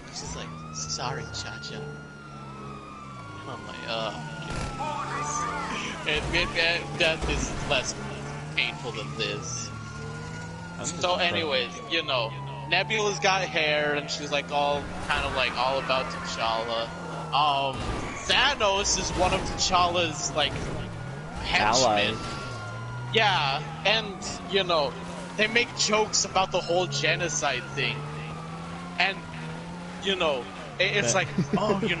She's like, sorry, Cha-Cha. And I'm like, that is less painful than this. So anyways, Nebula's got hair, and she's like all about T'Challa. Thanos is one of T'Challa's like henchmen. Allies. Yeah, and they make jokes about the whole genocide thing, and it's like, oh, you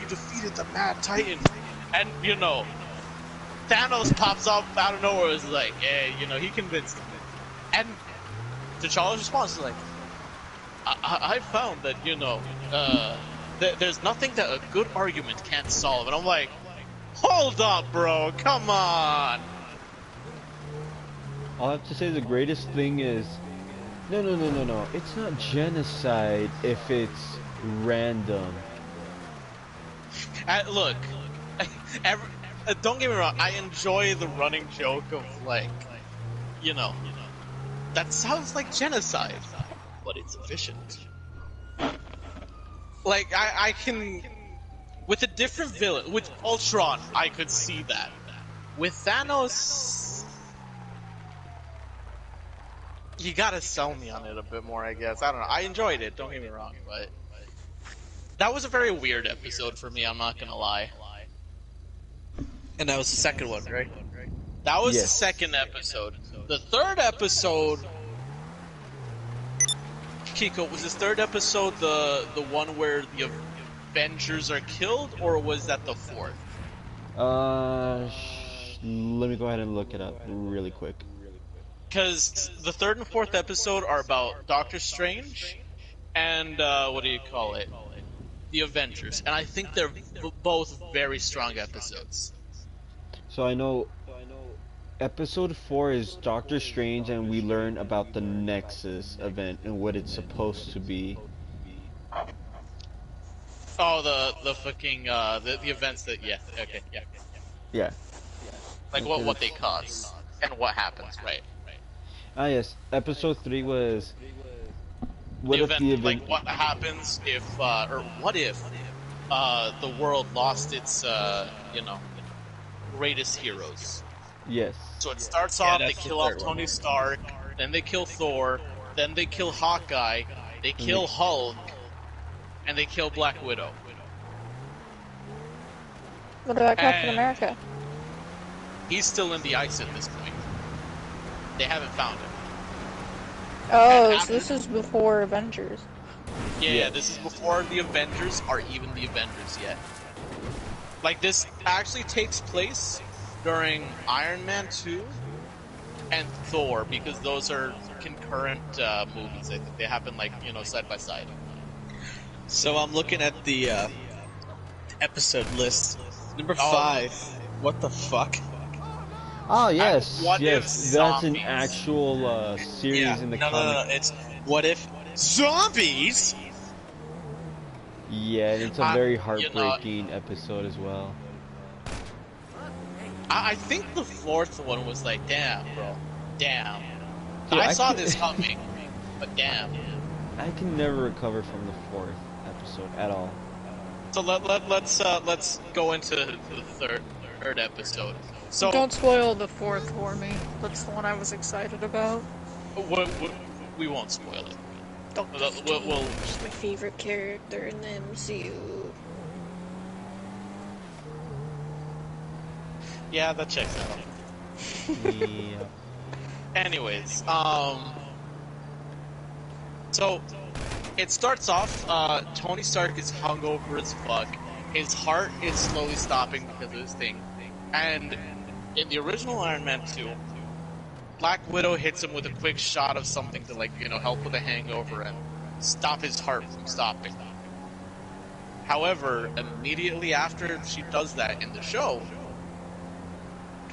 defeated the Mad Titan, and Thanos pops up out of nowhere, is like, hey, he convinced him, and T'Challa's response is like, I found that there's nothing that a good argument can't solve, and I'm like, hold up, bro, come on. All I have to say, the greatest thing is, no. It's not genocide if it's random. Look, don't get me wrong. I enjoy the running joke of like, that sounds like genocide, but it's efficient. Like I can, with a different villain, with Ultron, I could see that. With Thanos, you gotta sell me on it a bit more, I guess. I don't know. I enjoyed it, don't get me wrong, but that was a very weird episode for me, I'm not gonna lie. And that was the second one, right? That was the second episode. The third episode... Kiko, was this third episode the one where the Avengers are killed, or was that the fourth? Let me go ahead and look it up really quick. Because the third and fourth episode are about Doctor Strange and, the Avengers. And I think they're both very strong episodes. So I know episode 4 is Doctor Strange, and we learn about the Nexus event and what it's supposed to be. Oh, the fucking, the events that, yeah, okay, yeah. Yeah. Like what they cause and what happens, right? Ah, yes. Episode 3 was... What if the event, like, what happens if, or what if, the world lost its, greatest heroes? Yes. So it starts off, they kill off Tony Stark, then they kill Thor, then they kill Hawkeye, they kill Hulk, and they kill Black Widow. What about Captain America? He's still in the ice at this point. They haven't found him. Oh, so this is before Avengers. Yeah, this is before the Avengers are even the Avengers yet. Like, this actually takes place during Iron Man 2, and Thor, because those are concurrent movies. I think they happen like side by side. So I'm looking at the episode list. Number Oh. 5. What the fuck? Oh yes, What If yes, that's an Zombies? actual series in the no, comic. no, it's What If Zombies? Yeah, and it's a very heartbreaking episode as well. I think the fourth one was like, damn, bro, damn. Dude, I saw this coming, but damn. I can never recover from the fourth episode at all. So let's go into the third episode. So Don't spoil the fourth for me. That's the one I was excited about. we won't spoil it. Doctor We'll Strange, my favorite character in the MCU. yeah, that checks out. Yeah. Anyways, so it starts off. Tony Stark is hungover as fuck. His heart is slowly stopping because of this thing, and in the original Iron Man 2, Black Widow hits him with a quick shot of something to help with a hangover and stop his heart from stopping. However, immediately after she does that in the show,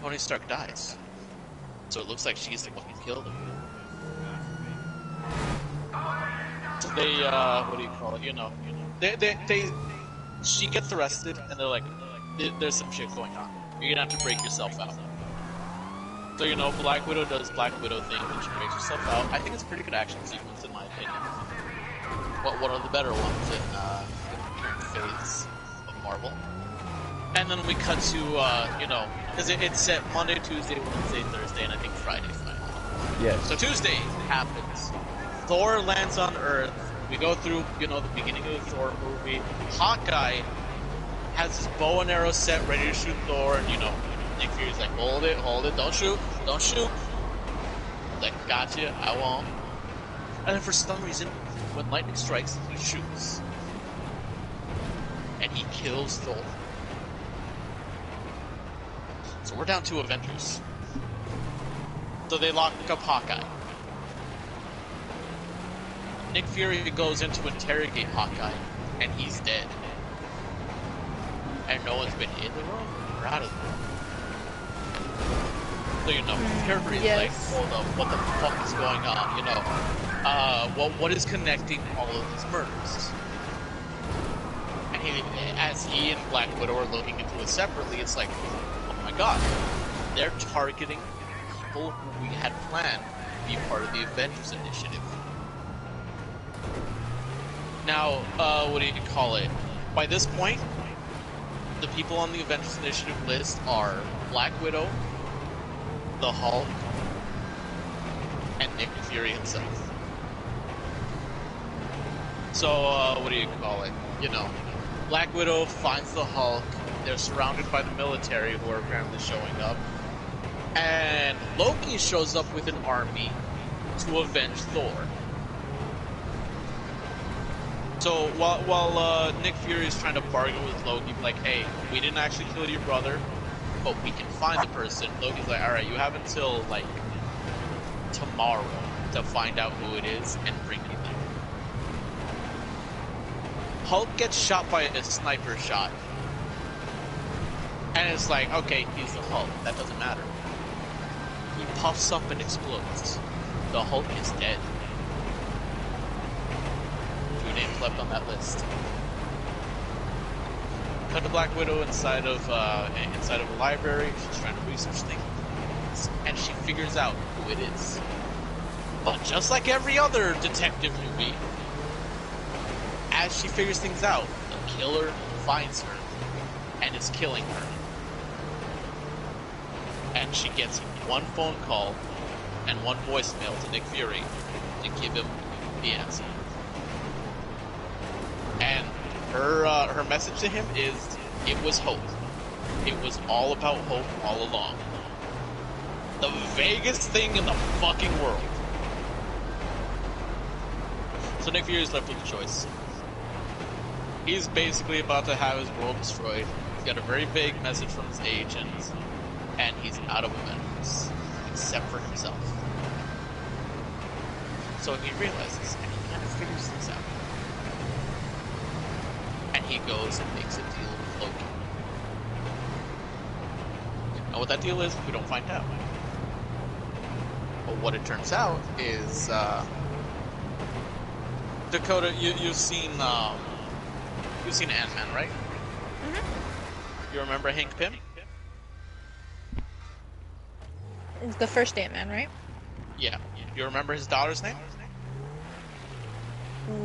Tony Stark dies. So it looks like she's the one who killed him. So they, what do you call it? She gets arrested, and they're like, there's some shit going on. You're gonna have to break yourself out. So, Black Widow does Black Widow thing, and she breaks herself out. I think it's a pretty good action sequence, in my opinion. One of the better ones in the current phase of Marvel. And then we cut to, because it's set Monday, Tuesday, Wednesday, Thursday, and I think Friday finally. Yes. So Tuesday happens. Thor lands on Earth. We go through, the beginning of the Thor movie. Hawkeye has his bow and arrow set, ready to shoot Thor, and, Nick Fury's like, hold it, don't shoot. He's like, gotcha, I won't. And then for some reason, when lightning strikes, he shoots. And he kills Thor. So we're down to Avengers. So they lock up Hawkeye. Nick Fury goes in to interrogate Hawkeye, and he's dead. And no one's been in the room or out of the room. So Fury is like, hold up, what the fuck is going on? What is connecting all of these murders? And as he and Black Widow are looking into it separately, it's like, oh my god, they're targeting people who we had planned to be part of the Avengers Initiative. Now, what do you call it? By this point, the people on the Avengers Initiative list are Black Widow, the Hulk, and Nick Fury himself. So, what do you call it? Black Widow finds the Hulk. They're surrounded by the military who are apparently showing up. And Loki shows up with an army to avenge Thor. So while Nick Fury is trying to bargain with Loki, like, hey, we didn't actually kill your brother, but we can find the person. Loki's like, alright, you have until, like, tomorrow to find out who it is and bring me there. Hulk gets shot by a sniper shot. And it's like, okay, he's the Hulk. That doesn't matter. He puffs up and explodes. The Hulk is dead. 2 names left on that list. Cut to Black Widow inside of a library. She's trying to research things, and she figures out who it is. But just like every other detective movie, as she figures things out, the killer finds her and is killing her. And she gets one phone call and one voicemail to Nick Fury to give him the answer. And her message to him is, it was hope. It was all about hope all along. The vaguest thing in the fucking world. So Nick Fury's left with a choice. He's basically about to have his world destroyed. He's got a very vague message from his agent, and he's out of Avengers. except for himself. So he realizes, and he kind of figures this out. And he goes and makes a deal with Loki. And what that deal is, we don't find out. But what it turns out is, Dakota, you've seen Ant-Man, right? Mm-hmm. You remember Hank Pym? It's the first Ant-Man, right? Yeah. You remember his daughter's name?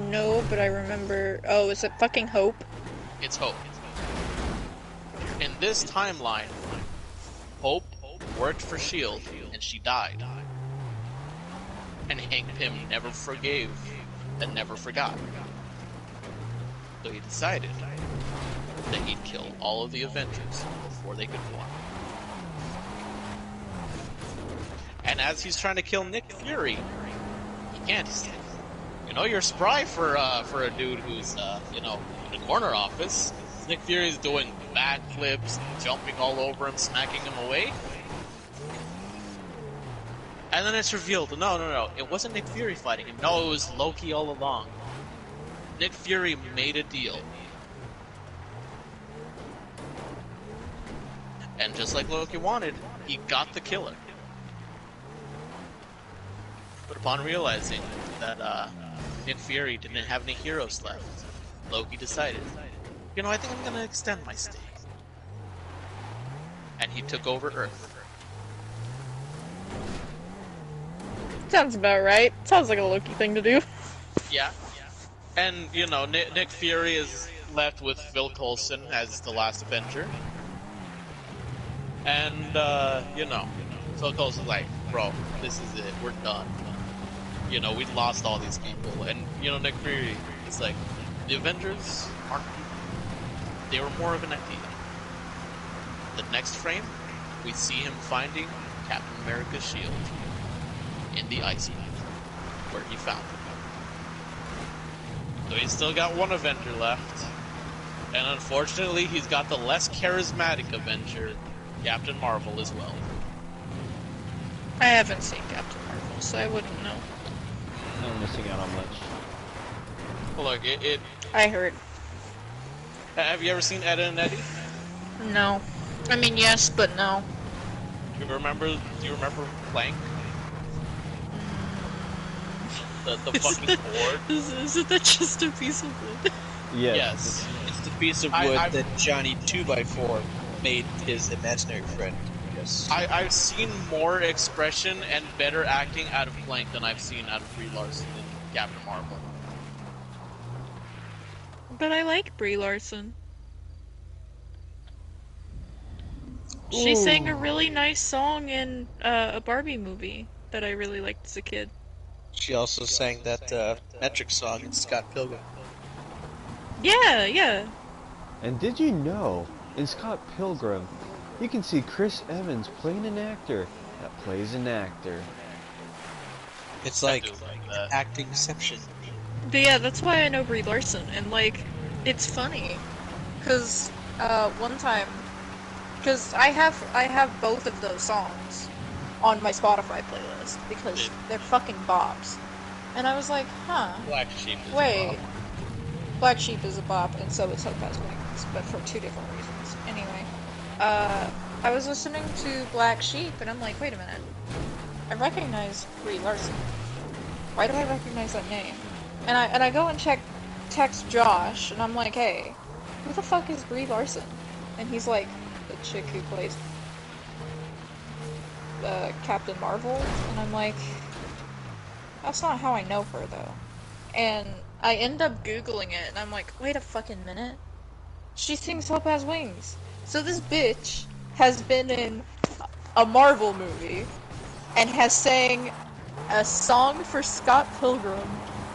No, but I remember... Oh, is it fucking Hope? It's Hope. In this timeline, Hope worked for S.H.I.E.L.D. and she died. And Hank Pym never forgave and never forgot. So he decided that he'd kill all of the Avengers before they could form. And as he's trying to kill Nick Fury, he can't. You know, you're spry for a dude who's in the corner office. Nick Fury's doing backflips, jumping all over him, smacking him away. And then it's revealed, no, it wasn't Nick Fury fighting him. No, it was Loki all along. Nick Fury made a deal. And just like Loki wanted, he got the killer. But upon realizing that Nick Fury didn't have any heroes left, Loki decided, I think I'm gonna extend my stay. And he took over Earth. Sounds about right. Sounds like a Loki thing to do. Yeah. And, Nick Fury is left with Phil Coulson as the last Avenger. And, Phil Coulson's like, bro, this is it. We're done. We lost all these people. And, Nick Fury is like, the Avengers aren't people. They were more of an idea. The next frame, we see him finding Captain America's shield in the ice cave, where he found it. So he's still got one Avenger left. And unfortunately, he's got the less charismatic Avenger, Captain Marvel, as well. I haven't seen Captain Marvel, so I wouldn't know. I'm missing out on much. Well, look, I heard. Have you ever seen Ed and Eddie? No. I mean, yes, but no. Do you remember Plank? The fucking board? Isn't that just a piece of wood? Yes. It's the piece of wood that Johnny 2x4 made his imaginary friend. Yes. I've seen more expression and better acting out of Plank than I've seen out of Brie Larson in Captain Marvel. But I like Brie Larson. She sang a really nice song in a Barbie movie that I really liked as a kid. She also sang that metric song in Scott Pilgrim. Yeah. And did you know, in Scott Pilgrim, you can see Chris Evans playing an actor that plays an actor. It's like actingception. But yeah, that's why I know Brie Larson, and it's funny, cause one time, cause I have both of those songs on my Spotify playlist because they're fucking bops, and I was like, huh. Black Sheep is a Wait, Black Sheep is a bop, and so is Hope Has Wings, but for two different reasons. Anyway, I was listening to Black Sheep, and I'm like, wait a minute, I recognize Brie Larson. Why do I recognize that name? And I go and text Josh, and I'm like, hey, who the fuck is Brie Larson? And he's like, the chick who plays Captain Marvel. And I'm like, that's not how I know her, though. And I end up Googling it, and I'm like, wait a fucking minute. She sings Hope Has Wings. So this bitch has been in a Marvel movie, and has sang a song for Scott Pilgrim,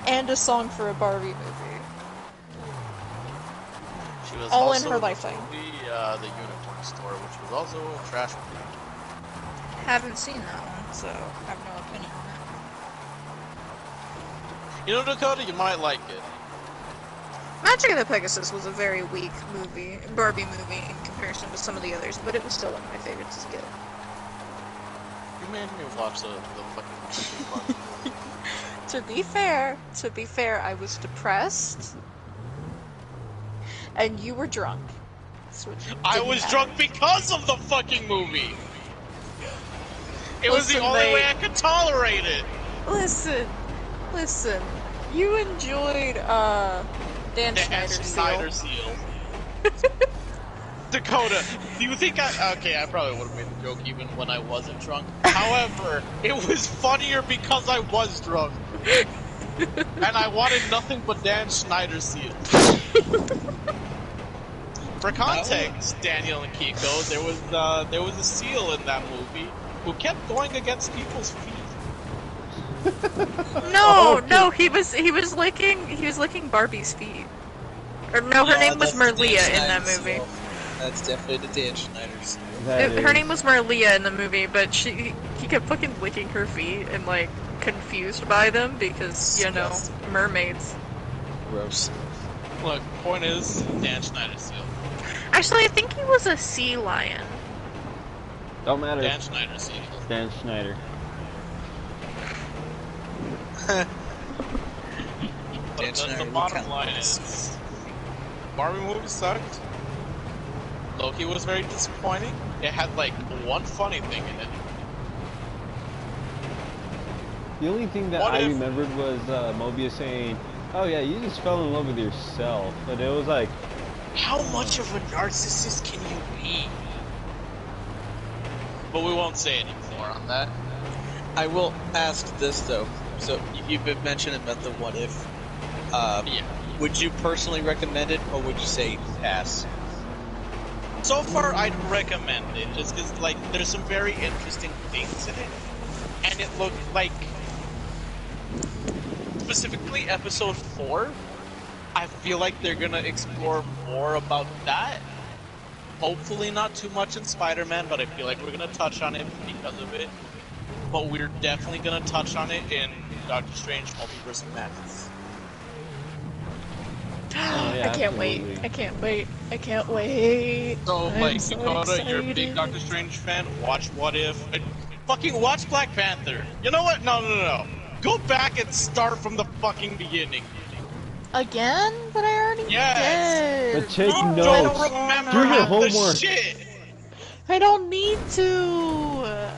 and a song for a Barbie movie. She was all also in her lifetime. The Unicorn Store, which was also a trash movie. Haven't seen that one, so I have no opinion on it. Dakota, you might like it. Magic of the Pegasus was a very weak Barbie movie in comparison to some of the others, but it was still one of my favorites as a kid. You made me watch the fucking To be fair, I was depressed, and you were drunk. So I was drunk because of the fucking movie! It was the only way I could tolerate it! Listen. You enjoyed, Dan Schneider's Seal. Dakota, do you think okay, I probably would have made the joke even when I wasn't drunk. However, it was funnier because I was drunk. And I wanted nothing but Dan Schneider's Seal. For context, Daniel and Kiko, there was a seal in that movie who kept going against people's feet. No, he was licking Barbie's feet. Or no, her name was Merlia in that movie. That's definitely the Dan Schneider's. Her name was Merlia in the movie, but he kept fucking licking her feet and like confused by them because Disgusting. Mermaids. Gross. Look, point is, Dan Schneider's Seal. Actually, I think he was a sea lion. Don't matter. Dan Schneider's Seal. Dan Schneider. The bottom line is, Barbie movie sucked. Loki was very disappointing. It had like one funny thing in it. The only thing that I remembered was Mobius saying, "Oh yeah, you just fell in love with yourself," but it was like, how much of a narcissist can you be? But we won't say any more on that. I will ask this though. So you've been mentioning about the what if. Yeah. Would you personally recommend it, or would you say pass? So far, I'd recommend it, just because, like, there's some very interesting things in it, and it looked like, specifically Episode 4, I feel like they're gonna explore more about that. Hopefully not too much in Spider-Man, but I feel like we're gonna touch on it because of it. But we're definitely gonna touch on it in Doctor Strange Multiverse of Madness. oh, yeah, I can't wait. So, I'm like, so Dakota, you're a big excited. Doctor Strange fan, watch What If. Fucking watch Black Panther. You know what? No. Go back and start from the fucking beginning. Again? But I already did. but take You notes. don't remember Do your half the homework. shit. I don't need to.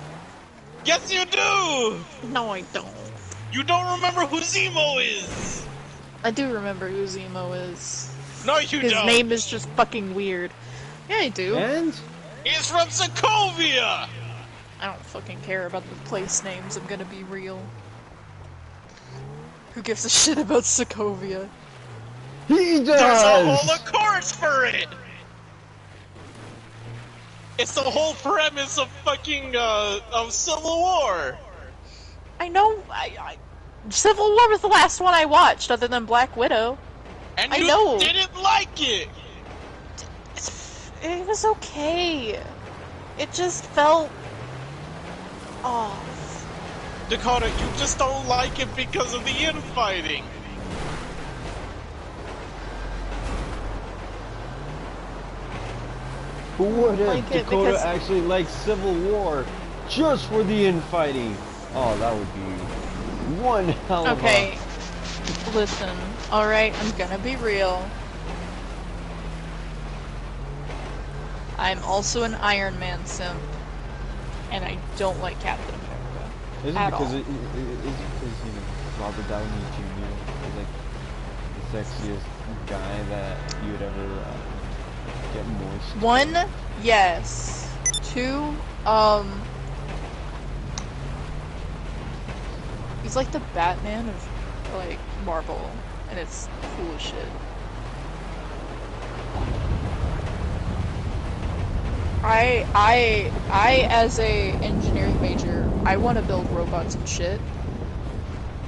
Yes, you do. No, I don't. You don't remember who Zemo is. I do remember who Zemo is. No, you His don't. name is just fucking weird. Yeah, I do. And He's from Sokovia. I don't fucking care about the place names, I'm gonna be real. Who gives a shit about Sokovia? he There's a does. whole chorus for it. It's the whole premise of fucking of Civil War. I know, Civil War was the last one I watched, other than Black Widow. And I you know. didn't like it. It was okay. It just felt off. Dakota, you just don't like it because of the infighting. Who would have Like it Dakota because- actually liked Civil War just for the infighting? Oh, that would be one hell of Okay, listen, alright, I'm gonna be real. I'm also an Iron Man simp, and I don't like Captain America. a... Is it at because all. is it because, you know, Robert Downey Jr. is like the sexiest guy that you would ever get moist? One, yes. Two, he's like the Batman of, like, Marvel, and it's cool as shit. I as a engineering major, I want to build robots and shit.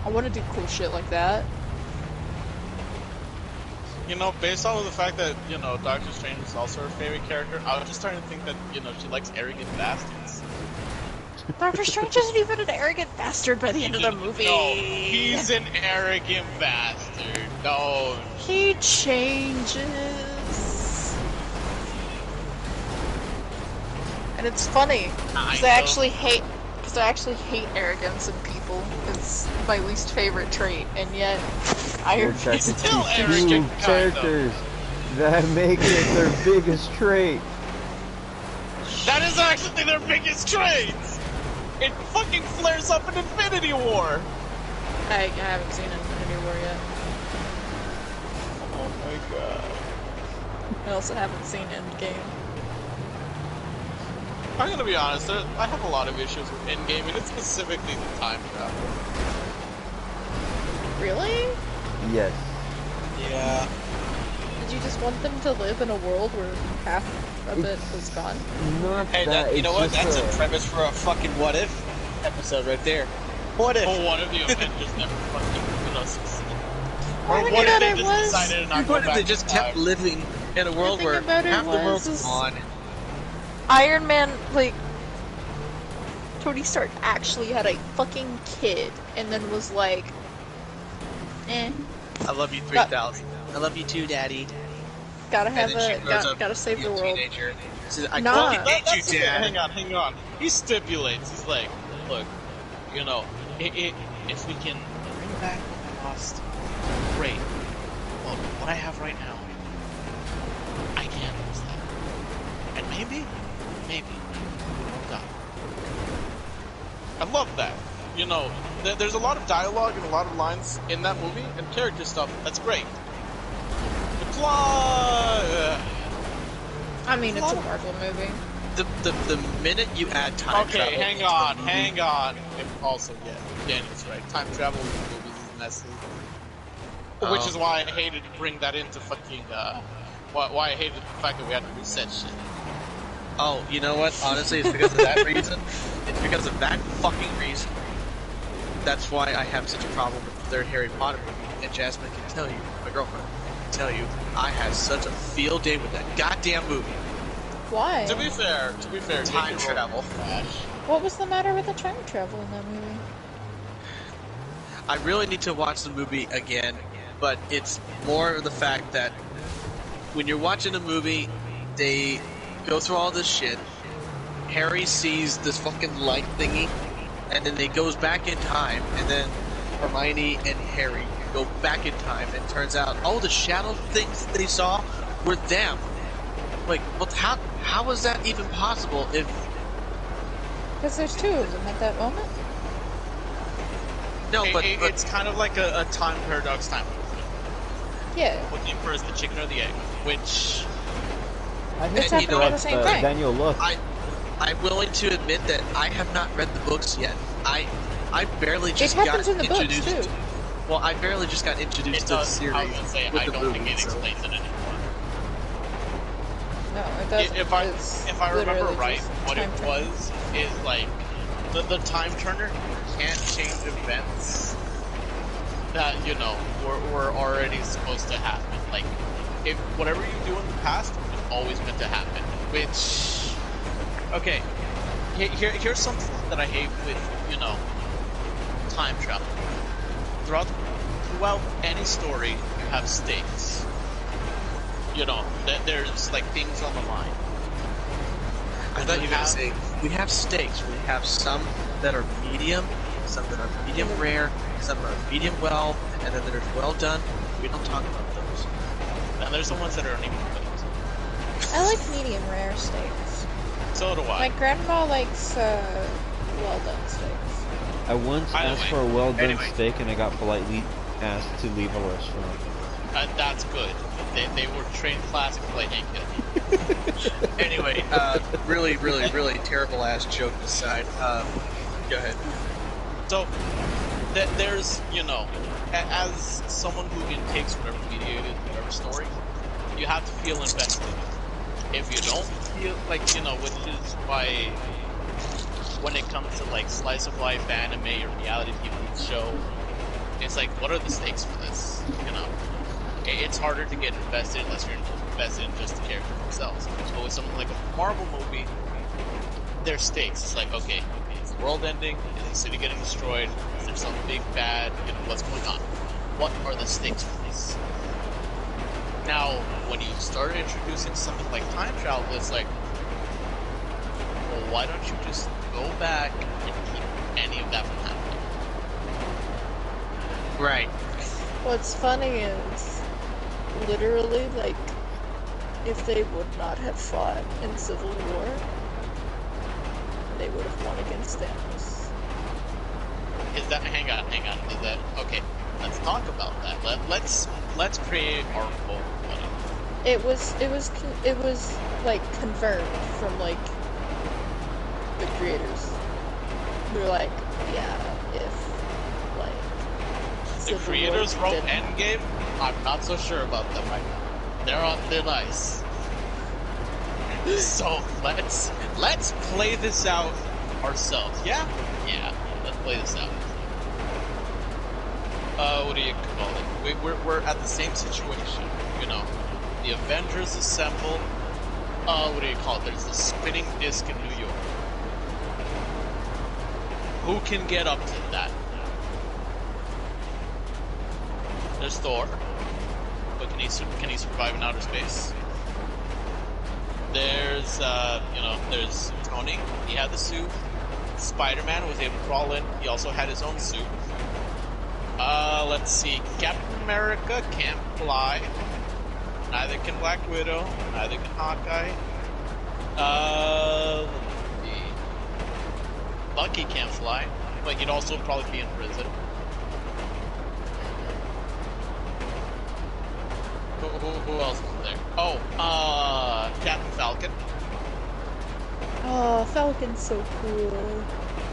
I want to do cool shit like that. You know, based off of the fact that, you know, Doctor Strange is also her favorite character, I was just starting to think that, you know, she likes arrogant bastards. Doctor Strange isn't even an arrogant bastard by the end of the movie. No, he's an arrogant bastard. No. He changes. And it's funny, because I actually hate to actually hate arrogance in people. It's my least favorite trait, and yet Iron Which Man. I could still see arrogant, two kind of. characters that make it their biggest trait. That is actually their biggest trait! It fucking flares up in Infinity War! I haven't seen Infinity War yet. Oh my god. I also haven't seen Endgame. I'm gonna be honest, I have a lot of issues with Endgame, and it's specifically the time travel. Really? Yes. Yeah. Did you just want them to live in a world where half of it was gone? Not Hey, that. you know it's what? just That's a premise for a fucking what if episode right there. What if? Oh, one of the Avengers never fucking, succeeded. Or Well, the what thing if they about it just was- decided to not go What if back they in just time? kept living in a world thing where about it half the world's was- gone? Iron Man, like, Tony Stark actually had a fucking kid, and then was like, eh, I love you 3000. I love you too, Daddy. gotta And have then she grows up gotta save to the be a world. teenager. Says, I Nah. fucking That- hate you, that's the thing. Dad. Hang on. He stipulates, he's like, look, if we can bring back what we lost, great. Well, what I have right now, I can't lose that. And maybe, we won't die. I love that. There's a lot of dialogue and a lot of lines in that movie, and character stuff, that's great. The plot... I mean, it's a Marvel movie. The minute you add time travel. Okay, hang into a movie- hang on. And also, yeah, Danny's right. Time travel in movies is messy. Which is why I hated to bring that into fucking, why I hated the fact that we had to reset shit. Oh, you know what? Honestly, it's because of that reason. It's because of that fucking reason. That's why I have such a problem with the third Harry Potter movie. And Jasmine can tell you, my girlfriend can tell you, I had such a field day with that goddamn movie. Why? To be fair, Time J.K. travel. Rowling trash. What was the matter with the time travel in that movie? I really need to watch the movie again, but it's more of the fact that when you're watching a movie, they go through all this shit. Harry sees this fucking light thingy, and then they goes back in time, and then Hermione and Harry go back in time, and it turns out, oh, the shadow things that they saw were them. Like, well, how was that even possible if... Because there's two of them at that moment. No, but It's kind of like a time paradox time movie. Yeah. What came first, the chicken or the egg? Which... I It's hate you to know happening at correct the same time. Daniel. Look, I'm willing to admit that I have not read the books yet. I barely It just got happens in the books, introduced. too. Well, I barely just got introduced It to the does, series I was gonna say, with I the don't think movie, it so- explains it anymore. No, it doesn't. If I It's remember literally right, just what it time travel. was is like the time turner can't change events that were already supposed to happen. Like if whatever you do in the past is always meant to happen. Which okay, here's something that I hate with time travel. Throughout any story, you have stakes. There's like things on the line. I thought you were going to say, we have stakes. We have some that are medium, some that are medium rare, some are medium well, and then there's well done. We don't talk about those. And there's the ones that aren't even good. I like medium rare steaks. So do I. My grandma likes well done steaks. I once By the asked way, for a well-done anyway. steak and I got politely asked to leave a restaurant. That's good. They were trained classic play ain't good. Anyway, really, really, really terrible ass joke aside. Go ahead. So there's as someone who intakes whatever media it is, whatever story, you have to feel invested. If you don't feel which is why when it comes to like slice of life anime or reality TV show, it's like, what are the stakes for this? It's harder to get invested unless you're invested in just the characters themselves. So with something like a Marvel movie, there's stakes. It's like, okay, is the world ending? Is the city getting destroyed? Is there some big bad? What's going on? What are the stakes for this? Now, when you start introducing something like time travel, it's like, well, why don't you just go back and keep any of that from happening. Right. What's funny is, literally, like, if they would not have fought in Civil War, they would have won against Thanos. Is that? Hang on. Is that okay? Let's talk about that. Let's create our own money. It was like confirmed from like the creators. They're like, yeah, if like The Civil creators War wrote didn't- Endgame. I'm not so sure about them right now. They're on thin ice. So let's play this out ourselves. Yeah. Let's play this out. What do you call it? We're at the same situation. You know, the Avengers assemble. What do you call it? There's the spinning disc in New York. Who can get up to that? There's Thor, but can he survive in outer space? There's there's Tony. He had the suit. Spider-Man was able to crawl in. He also had his own suit. Let's see. Captain America can't fly. Neither can Black Widow. Neither can Hawkeye. Let's see. Bucky can't fly, but he'd also probably be in prison. Who else is there? Oh, Captain Falcon. Oh, Falcon's so cool.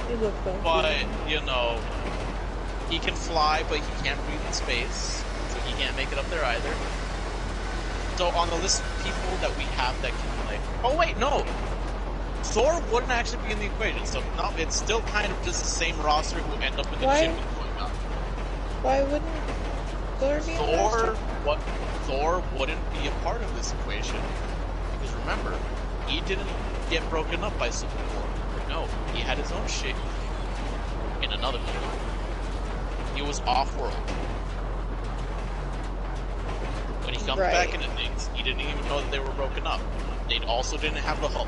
He looked so But, cool. you know, he can fly, but he can't breathe in space, so he can't make it up there either. So on the list of people that we have that can, like... Oh, wait, no! Thor wouldn't actually be in the equation, so no, it's still kind of just the same roster who end up in the Why? gym going up. Why wouldn't Thor be in Thor, that? Thor wouldn't be a part of this equation. Because remember, he didn't get broken up by Civil War. No, he had his own shit in another movie. He was off-world. When he comes Right. back into things, he didn't even know that they were broken up. They also didn't have the Hulk.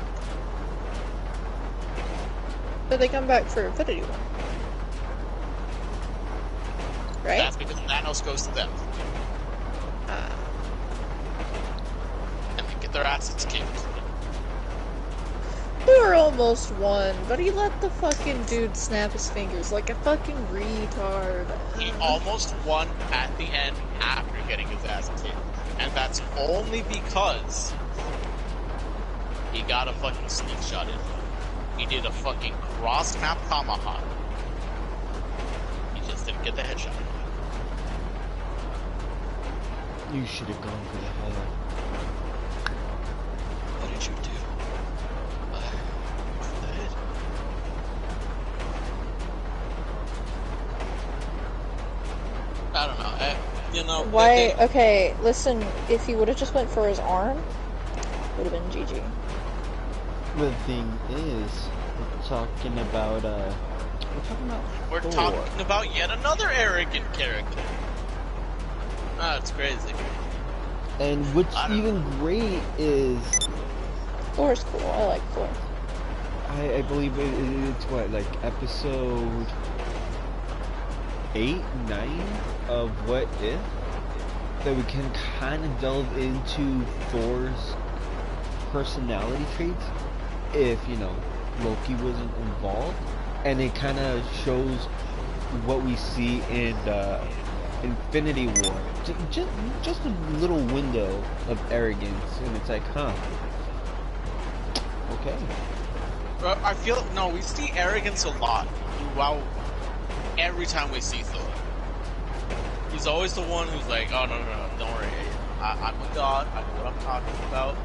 But they come back for Infinity War. Right? That's because Thanos goes to them. And they get their asses kicked. Thor almost won, but he let the fucking dude snap his fingers like a fucking retard. He almost won at the end after getting his ass kicked. And that's only because he got a fucking sneak shot in. He did a fucking cross-map tomahawk. He just didn't get the headshot. You should have gone for the header. What did you do? I don't know. You know. Why? Okay, listen. If he would have just went for his arm, would have been GG. The thing is, we're talking about We're Thor. talking about yet another arrogant character. Ah, it's crazy. And what's I don't even great is Thor's cool. I like Thor. I believe it's what, like episode 8, 9 of What If, that we can kind of delve into Thor's personality traits if, you know, Loki wasn't involved, and it kind of shows what we see in Infinity War. Just a little window of arrogance, and it's like, huh, okay. I feel we see arrogance a lot throughout every time we see Thor. He's always the one who's like, oh no, don't worry, I'm a god, I know what I'm talking about.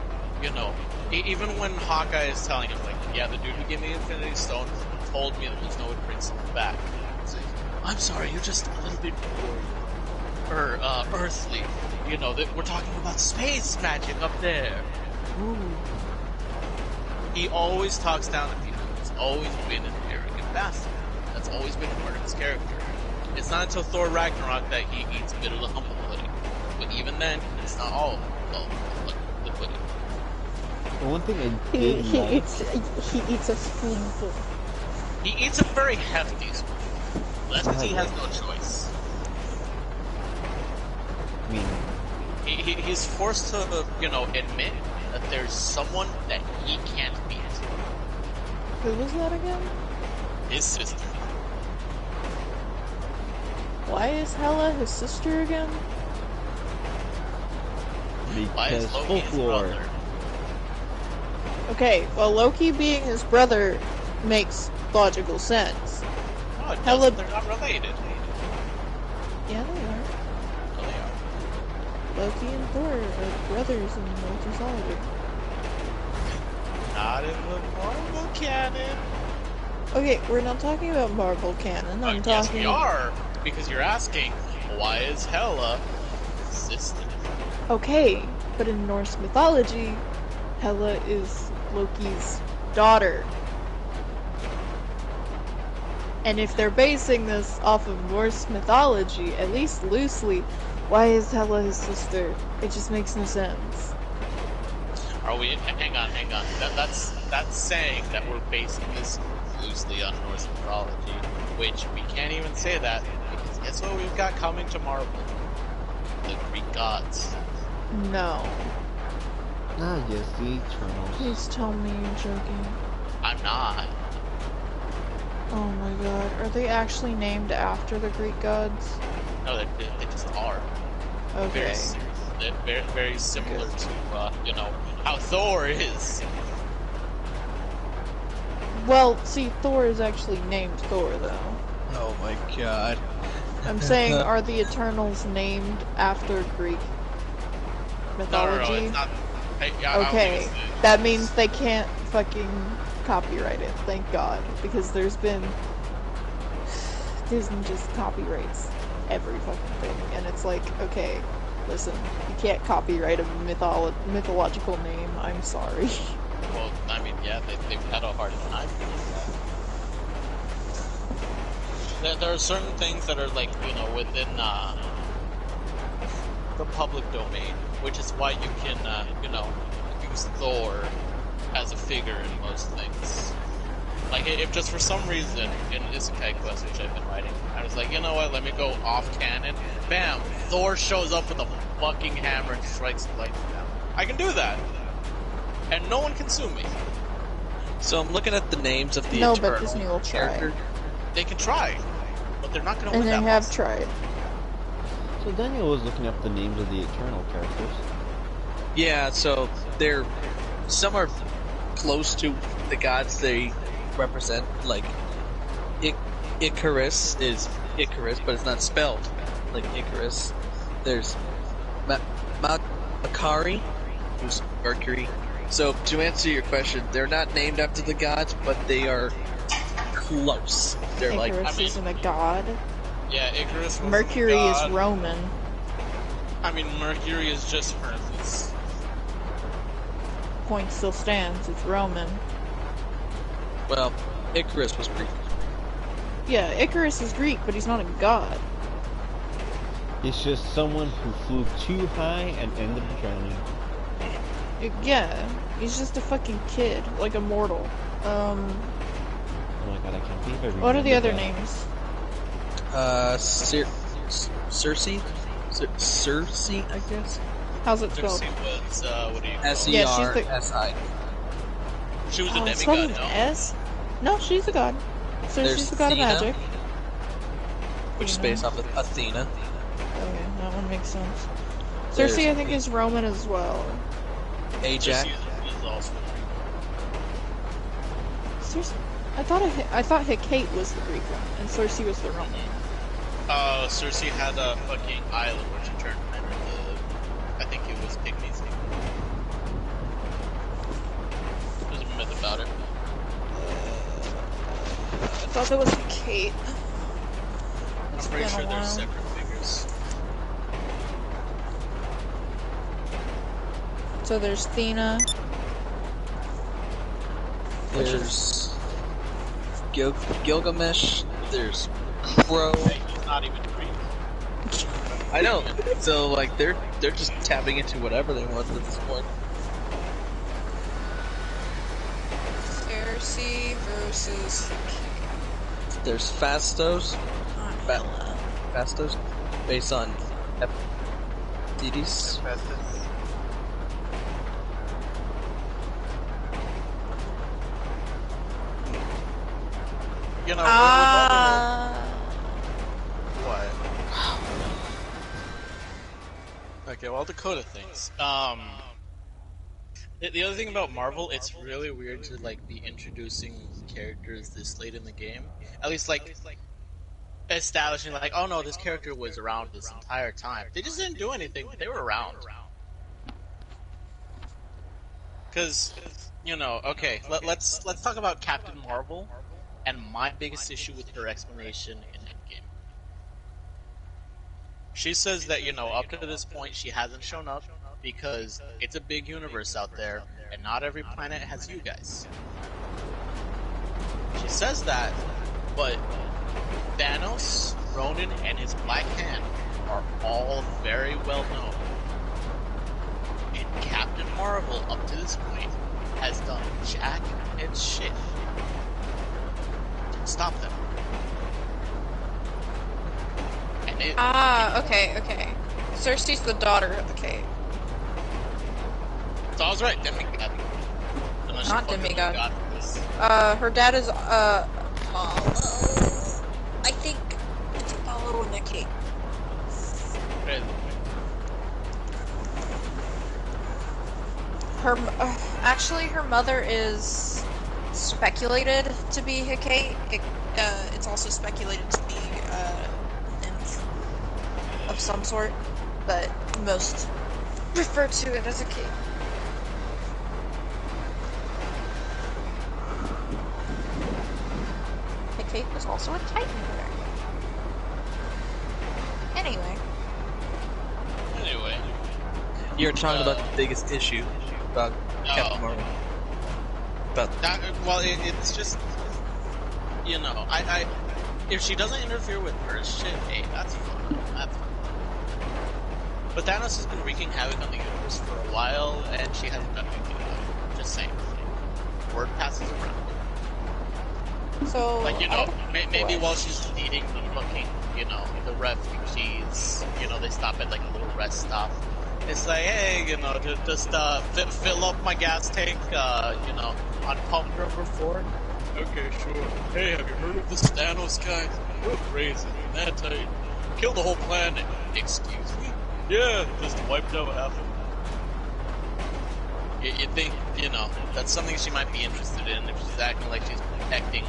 You know, even when Hawkeye is telling him, like, yeah, the dude who gave me the Infinity Stone told me that there's no way to bring someone back. He's like, I'm sorry, you're just a little bit more earthly. You know, that we're talking about space magic up there. Ooh. He always talks down to people. He's always been an arrogant bastard. That's always been a part of his character. It's not until Thor Ragnarok that he eats a bit of the humble pudding. But even then, it's not all the pudding. The one thing I He did like, eats a spoonful. He eats a very hefty spoon. That's because he has no choice. I mean, He's forced to, admit that there's someone that he can't beat. Who was that again? His sister. Why is Hela his sister again? Why is because Loki his folklore. brother? Okay, well, Loki being his brother makes logical sense. No, it Hela- doesn't. They're not related. Yeah, they are. No, they are. Loki and Thor are brothers in multi-mythology. Not in the Marvel canon. Okay, we're not talking about Marvel canon. I'm Yes, talking. we are. Because you're asking, why is Hela his sister? Okay, but in Norse mythology, Hela is Loki's daughter. And if they're basing this off of Norse mythology, at least loosely, why is Hela his sister? It just makes no sense. Are we? Hang on. That's saying that we're basing this loosely on Norse mythology, which we can't even say that because guess what we've got coming to Marvel? The Greek gods. No. Ah, yes, the Eternals. Please tell me you're joking. I'm not. Oh my god. Are they actually named after the Greek gods? No, they just are. Okay. They're very similar to how Thor is. Well, see, Thor is actually named Thor, though. Oh my god. I'm saying, are the Eternals named after Greek mythology? No, it's not. I don't Okay, think it's that means they can't fucking copyright it, thank god. Because Disney just copyrights every fucking thing. And it's like, okay, listen, you can't copyright a mythological name, I'm sorry. Well, I mean, yeah, they've had a hard time doing that. There are certain things that are like, within the public domain, which is why you can, use Thor as a figure in most things. Like, if just for some reason, in Isekai Quest, which I've been writing, I was like, you know what, let me go off canon. Bam! Thor shows up with a fucking hammer and strikes the lightning down. I can do that! And no one can sue me. So I'm looking at the names of the No, Eternal but Disney will try. character. They can try, but they're not gonna And win they that have much. tried. So Daniel was looking up the names of the Eternal characters. Yeah, so some are close to the gods they represent. Like Icarus is Icarus, but it's not spelled like Icarus. There's Makari, who's Mercury. So to answer your question, they're not named after the gods, but they are close. They're Icarus isn't a god. Yeah, Icarus was Mercury the is god. Roman. I mean, Mercury is just Hermes. Point still stands, it's Roman. well, Icarus was Greek. Yeah, Icarus is Greek, but he's not a god. It's just someone who flew too high and ended up drowning. Yeah, he's just a fucking kid, like a mortal. Oh my god, I can't believe I remembered What are the other that. names? Circe? Circe, I guess? How's it spelled? Circe was, what do you call it? S-E-R-S-I. She was Oh, a it's spelled demigod, with no? an S? No, she's a god. Circe's There's the god of Athena. magic. Which is Athena. based off of Athena. Okay, that one makes sense. There's Circe, I think, is Roman as well. Ajax. Circe is also Circe, I thought Hecate was the Greek one, and Circe was the Roman. Circe had a fucking island where she turned men into, I think it was pygmies. There's a myth about it. I thought that was Hecate. I'm pretty been a sure they're while. separate figures. So there's Athena. There's Gilgamesh. There's Crow. Hey, he's not even Greek. I know. So like they're just tapping into whatever they want at this point. Circe versus Hecate. There's Fastos, Hella. Fastos, based on FTDs. You know, what? Okay, well, Dakota things. The other thing about Marvel, it's really weird to like be introducing characters this late in the game. At least like establishing like, oh no, this character was around this entire time. They just didn't do anything, but they were around. Because, you know, okay, let's talk about Captain Marvel and my biggest issue with her explanation in Endgame. She says that, you know, up to this point she hasn't shown up because it's a big universe out there and not every planet has you guys. She says that, but Thanos, Ronan, and his Black Hand are all very well known. And Captain Marvel, up to this point, has done jack and shit to stop them. And it... Okay. Cersei's the daughter of the Cape. So I was right, demigod. Not demigod. Her dad is, Apollo. I think it's Apollo in the Cape. Actually, her mother is speculated to be Hecate. It's also speculated to be nymph of some sort, but most refer to it as Hecate. Hecate was also a Titan there. Anyway. You're talking about the biggest issue about Captain Marvel. Well, it's just, you know, I if she doesn't interfere with her shit, hey, that's fine. That's fine. But Thanos has been wreaking havoc on the universe for a while, and she hasn't done anything about it. Just saying. Word passes around. So, like, you know, maybe while she's leading the fucking, you know, the refugees, you know, they stop at like a little rest stop. It's like, hey, you know, just fill up my gas tank, you know, on pump number 4. Okay, sure. Hey, have you heard of this Thanos guy? We're crazy. That tight. Killed the whole planet. Excuse me? Yeah, just wiped out half of them. You think, you know, that's something she might be interested in if she's acting like she's protecting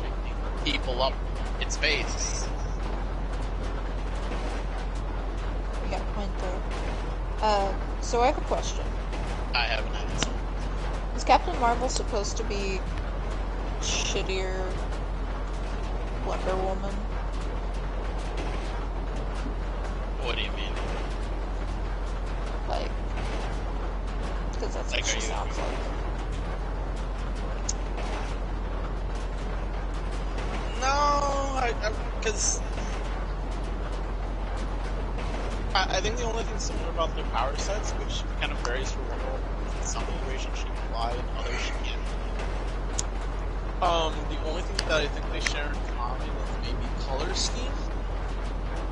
people up in space. We got a point there. So I have a question. I have an answer. Is Captain Marvel supposed to be shittier Wonder Woman? What do you mean? Like, because that's Like, what she are you- sounds like. No, because I think the only thing similar about their power sets, which kind of varies for Wonder Woman, is in some situations she can fly, and others she can't. The only thing that I think they share in common is maybe color scheme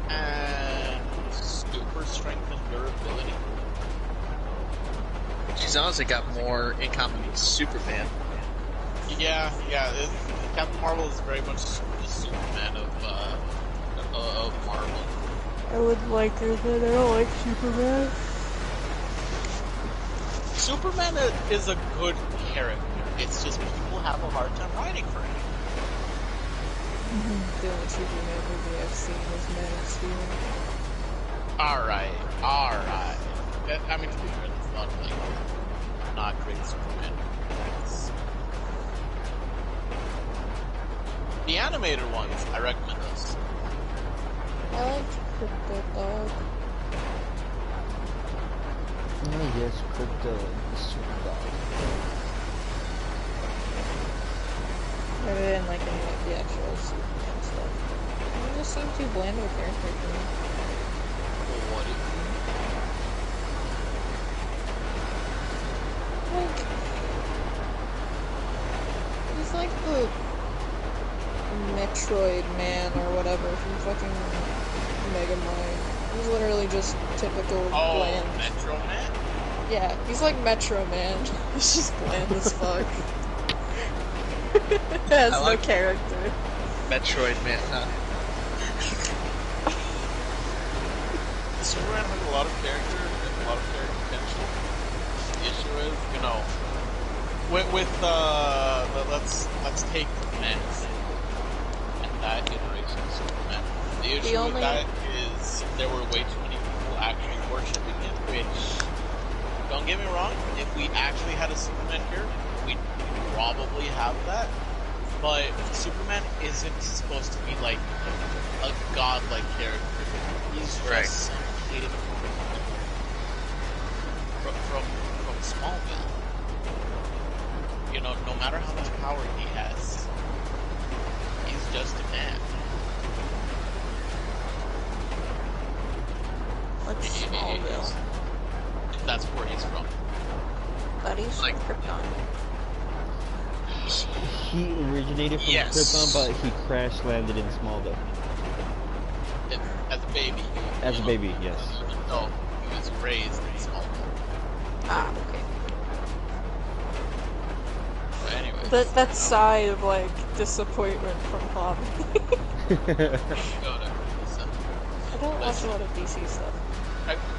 and super strength and durability. She's honestly got more in common with Superman. Yeah. Captain Marvel is very much the Superman of Marvel. I would like her, but I don't like Superman. Superman is a good character. It's just people have a hard time writing for him. The only Superman movie I've seen is Man of Steel. Alright. I mean, to be fair, there's a lot of, like, not great Superman movies. The animated ones, I recommend those. I liked Crypto Dog. Oh yes, Crypto, the super dog. I didn't like any of the actual Superman stuff. It just seemed too bland of a character for me. What do you Like, he's like the Metroid Man or whatever from fucking Omegaman. He's literally just typical bland. Metro Man? Yeah, he's like Metro Man. He's just bland as fuck. Has no character. Metroid Man, huh? Superman has a lot of character and a lot of character potential. The issue is, you know, let's take Man and that iteration of Superman. The issue with that is there were way too many people actually worshipping him, which, don't get me wrong, if we actually had a Superman here, we'd probably have that. But Superman isn't supposed to be like a godlike character. He's just some kid from Smallville. You know, no matter how much power he has, he's just a man. What's Smallville? That's where he's from. But he's from Krypton. He originated from Krypton, but he crash landed in Smallville. As a baby. As a baby, yes. No, he was raised in Smallville. Ah, okay. But anyways. But that sigh of like disappointment from Hobby. I don't watch a lot of DC stuff.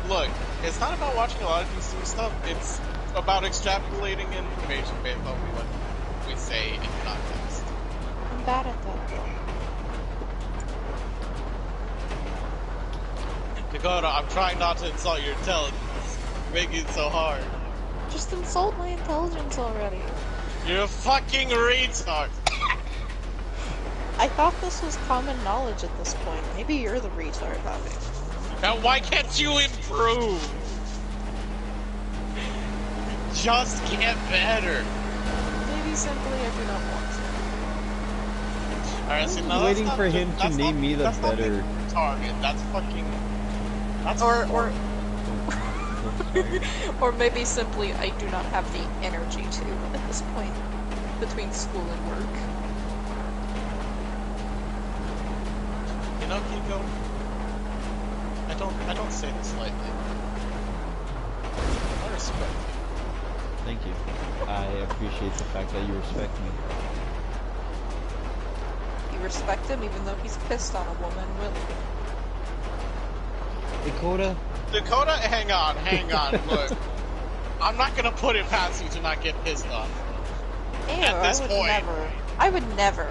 Look, it's not about watching a lot of DC stuff, it's about extrapolating information based on what we say in context. I'm bad at that though. Dakota, I'm trying not to insult your intelligence. You're making it so hard. Just insult my intelligence already. You're a fucking retard! I thought this was common knowledge at this point. Maybe you're the retard, Hobby. Now why can't you improve? Just get better. Maybe simply I do not want to. Alright, so now I'm waiting for him to name me the better target. That's fucking. That's or maybe simply I do not have the energy to at this point between school and work. You know, Kiko, I don't say this lightly. I respect you. Thank you. I appreciate the fact that you respect me. You respect him even though he's pissed on a woman, Willie. Dakota, hang on, look. I'm not gonna put it past you to not get pissed off. Ew, at this point. I would never.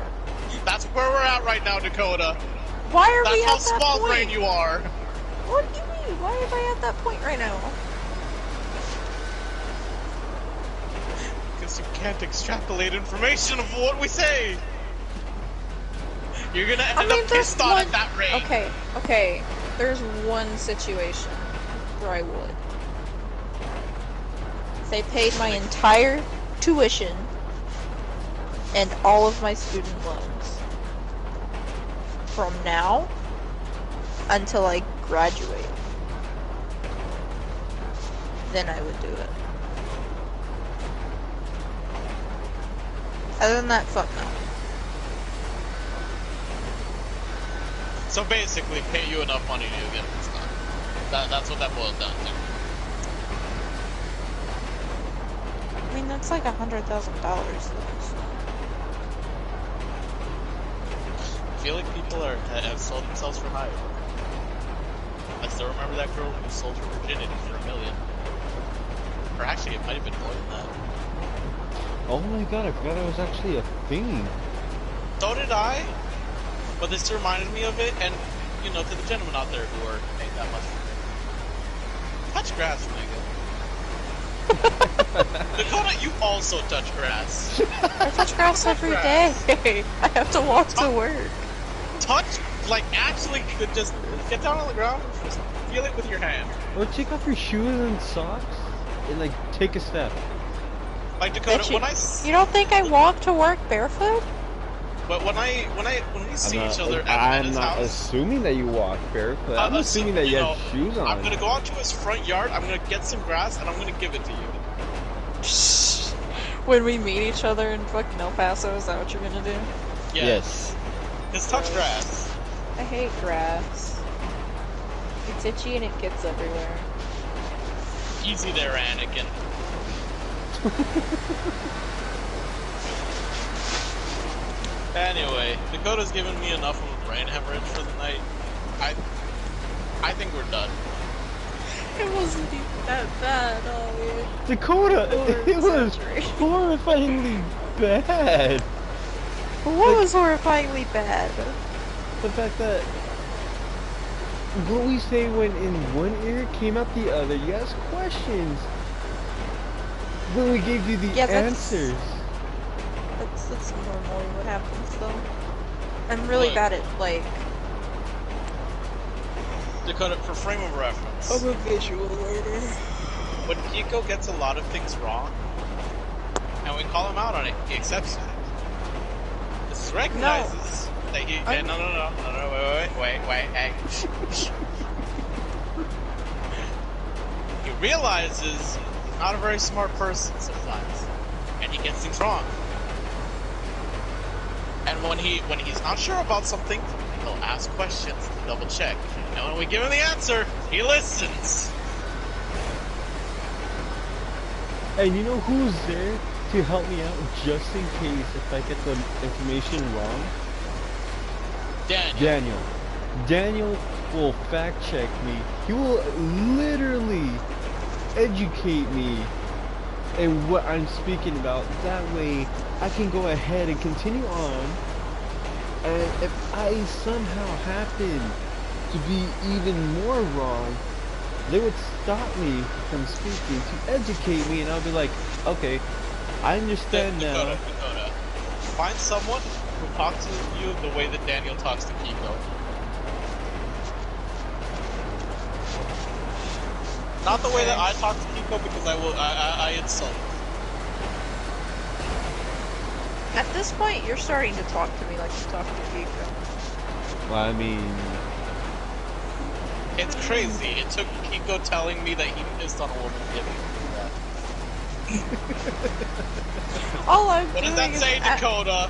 That's where we're at right now, Dakota. Why are we at that point? That's how small brain you are. What do you mean? Why am I at that point right now? Because you can't extrapolate information of what we say. You're gonna end up pissed on at that rate. Okay. There's one situation where I would. They paid my entire tuition and all of my student loans. From now until I graduate. Then I would do it. Other than that, fuck no. So basically, pay you enough money to get this done. That's what that boils down to. I mean, that's like $100,000 though, so. I feel like people have sold themselves for hire. I still remember that girl who sold her virginity for $1 million. Or actually, it might have been more than that. oh my god, I forgot it was actually a thing. So did I. But this reminded me of it, and, you know, to the gentlemen out there who are paying that much for it. Touch grass, nigga. Dakota, you also touch grass. I touch grass every day. I have to walk to work. Touch, like, actually, just get down on the ground and just feel it with your hand. Or take off your shoes and socks and, like, take a step. Like, Dakota, Bitchy. when I... You don't think I walk to work barefoot? But when we see each other at I'm his not house, assuming that you walk barefoot. I'm assuming that you have shoes on. I'm gonna go out to his front yard, I'm gonna get some grass, and I'm gonna give it to you. When we meet each other in fucking El Paso, is that what you're gonna do? Yeah. Yes. Just touch grass. I hate grass. It's itchy and it gets everywhere. Easy there, Anakin. Anyway, Dakota's given me enough of a brain hemorrhage for the night. I think we're done. It wasn't even that bad, oh Dakota, it was horrifyingly bad. What was horrifyingly bad? The fact that what we say when in one ear came out the other. You asked questions when we gave you the answers. That's normally what happens though. I'm really bad at like. Dakota, for frame of reference. I'm a visual learner. When Pico gets a lot of things wrong, and we call him out on it, he accepts it. This is recognizes that he. Yeah, no, wait, hey. He realizes he's not a very smart person sometimes, and he gets things wrong. And when he's not sure about something, he'll ask questions to double check. And when we give him the answer, he listens. And you know who's there to help me out just in case if I get the information wrong? Daniel will fact check me. He will literally educate me in what I'm speaking about. That way I can go ahead and continue on. And if I somehow happen to be even more wrong, they would stop me from speaking to educate me, and I'll be like, okay, I understand now. Dakota. Find someone who talks to you the way that Daniel talks to Pico. Not the way that I talk to Pico, because I insult. At this point, you're starting to talk to me like you talk to Pico. Well, I mean, it's crazy. It took Pico telling me that he pissed on a woman to get me to do that. All I'm What doing does that is say, Dakota?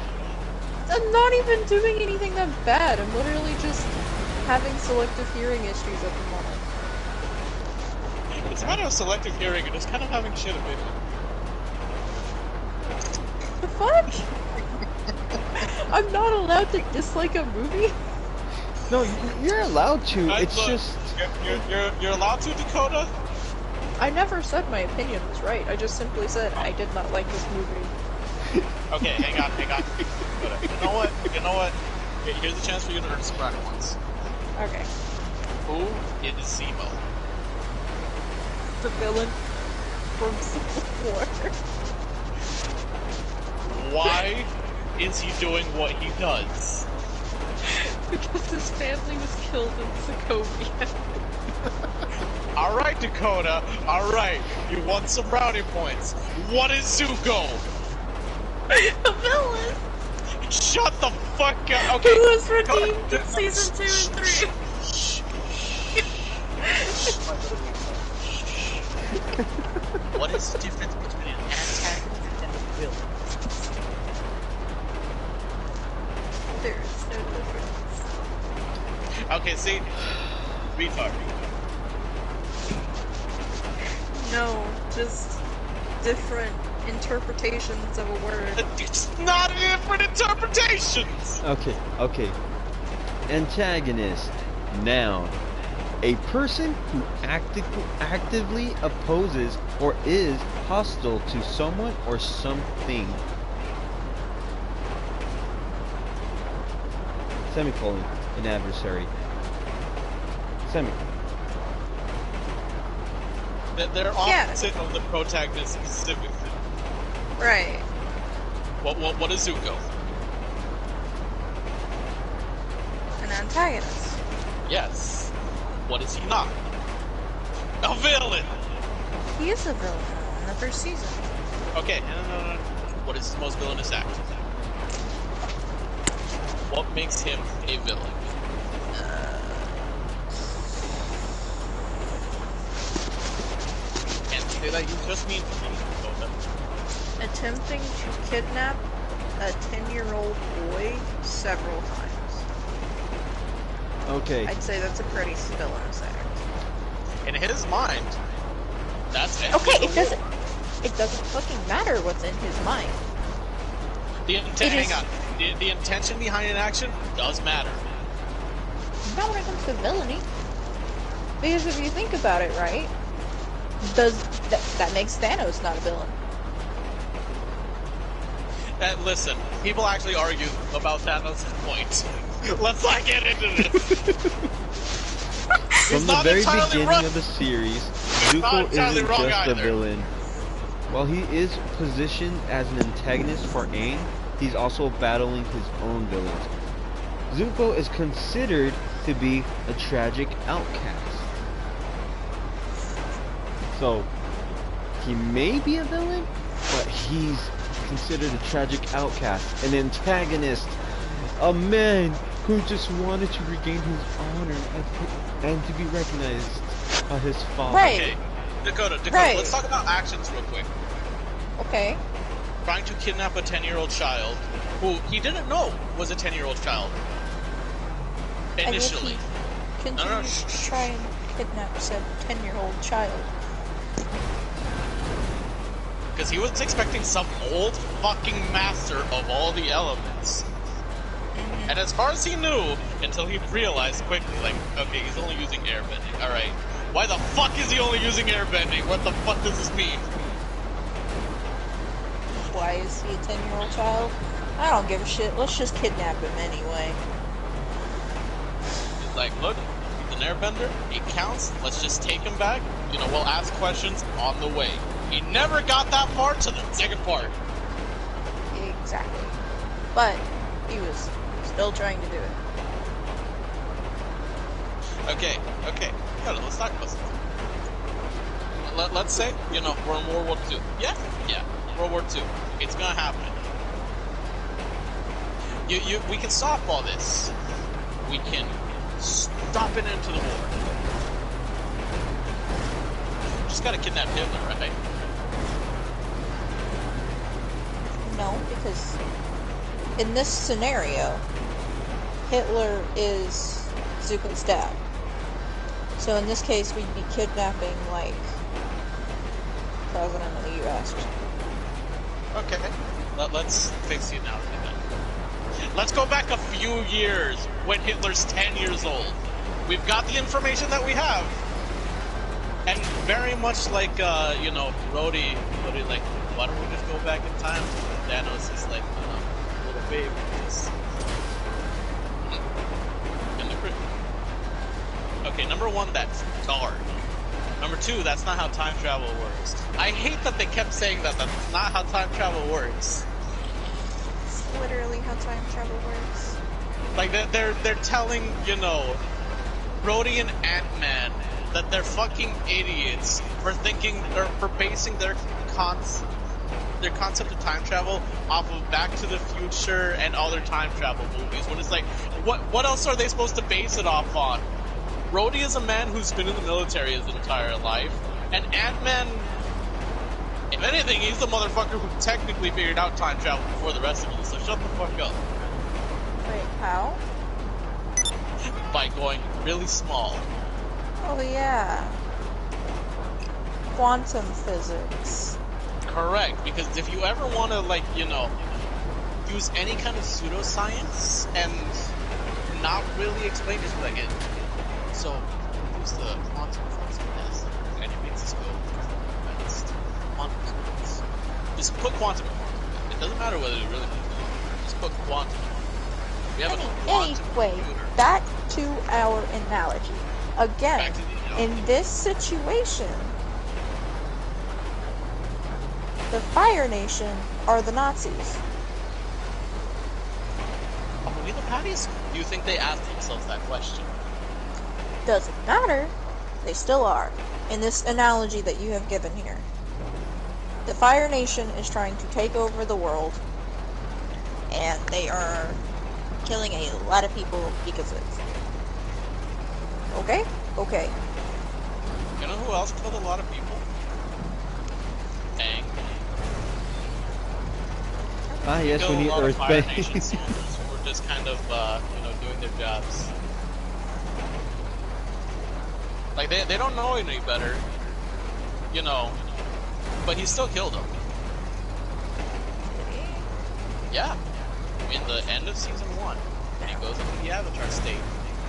I'm not even doing anything that bad. I'm literally just having selective hearing issues at the moment. It's a matter of selective hearing and just kind of having shit opinion. The fuck? I'm not allowed to dislike a movie? no, you're allowed to. It's Look, just you're allowed to, Dakota. I never said my opinion was right. I just simply said I did not like this movie. Okay, hang on. Dakota, You know what? Here's a chance for you to earn some credit once. Okay. Who is Zemo? The villain from Civil War. Why is he doing what he does? Because his family was killed in Sokovia. Alright, Dakota. Alright. You won some brownie points. What is Zuko? A villain! Shut the fuck up. Okay. Who was redeemed in season 2 and 3. What is the difference between an antagonist and a villain? There is no difference. Okay, see? Retard. No, just different interpretations of a word. It's not different interpretations! okay. Antagonist, noun. A person who actively opposes or is hostile to someone or something. Semicolon, an adversary. Semicolon. They're opposite of the protagonist specifically. Right. What is Zuko? An antagonist. Yes. What is he not? A villain! He is a villain in the first season. Okay, no. What is his most villainous act? What makes him a villain? And say that you just mean Attempting to kidnap a 10-year-old boy several times. Okay. I'd say that's a pretty villainous act. In his mind, that's it. Okay, it doesn't fucking matter what's in his mind. Hang on. The intention behind an action does matter. Not when it comes to villainy. Because if you think about it, right, that makes Thanos not a villain. Listen, people actually argue about Thanos' point. Let's not get into this. From the very beginning of the series, Zuko isn't just a villain. While he is positioned as an antagonist for Aang, he's also battling his own villains. Zuko is considered to be a tragic outcast. So, he may be a villain, but he's considered a tragic outcast, an antagonist, a man who just wanted to regain his honor and to be recognized by his father. Right. Okay, Dakota, Right. Let's talk about actions real quick. Okay. Trying to kidnap a 10-year-old child who he didn't know was a 10-year-old child. Initially. Continue to try and kidnap said 10-year-old child. Because he was expecting some old fucking master of all the elements. And as far as he knew, until he realized quickly, like, okay, he's only using airbending. Alright. Why the fuck is he only using airbending? What the fuck does this mean? Why is he a 10-year-old child? I don't give a shit. Let's just kidnap him anyway. He's like, look, he's an airbender. It counts. Let's just take him back. You know, we'll ask questions on the way. He never got that far to the second part. Exactly. But he was still trying to do it. Okay. Let's talk about something. Let's say, you know, we're in World War II. Yeah, World War II. It's gonna happen. We can stop all this. We can stop it into the war. Just gotta kidnap Hitler, right? No, because in this scenario, Hitler is Zuko's dad. So in this case, we'd be kidnapping, like, President of the U.S. Okay. Let's fix the analogy then. Let's go back a few years when Hitler's 10 years old. We've got the information that we have. And very much like, you know, Rhodey, like, why don't we just go back in time? Thanos is like, little baby. Okay, number one, that's dark. Number two, that's not how time travel works. I hate that they kept saying that that's not how time travel works. It's literally how time travel works. Like, they're telling, you know, Rhodey and Ant-Man that they're fucking idiots for thinking, or for basing their concept of time travel off of Back to the Future and other time travel movies. When it's like, what else are they supposed to base it off on? Rhodey is a man who's been in the military his entire life, and Ant-Man, if anything, he's the motherfucker who technically figured out time travel before the rest of you, so shut the fuck up. Wait, how? By going really small. Oh yeah. Quantum physics. Correct, because if you ever want to, like, you know, use any kind of pseudoscience and not really explain, just be like, so use the quantum physics of this, and it makes us go against quantum physics. Just put quantum in quantum. It doesn't matter whether it really means just put quantum. We have a quantum Anyway, computer. back to our analogy. Again, in this situation, the Fire Nation are the Nazis. Are we the patties? Do you think they asked themselves that question? Doesn't matter. They still are. In this analogy that you have given here. The Fire Nation is trying to take over the world, and they are killing a lot of people because of it. Okay? Okay. You know who else killed a lot of people? Aang. Ah, yes, Killed when he a lot of Fire earthbanged. Nation soldiers who were just kind of, you know, doing their jobs. Like, they don't know any better, you know, but he still killed him. Yeah. In the end of season 1, when he goes into the Avatar state,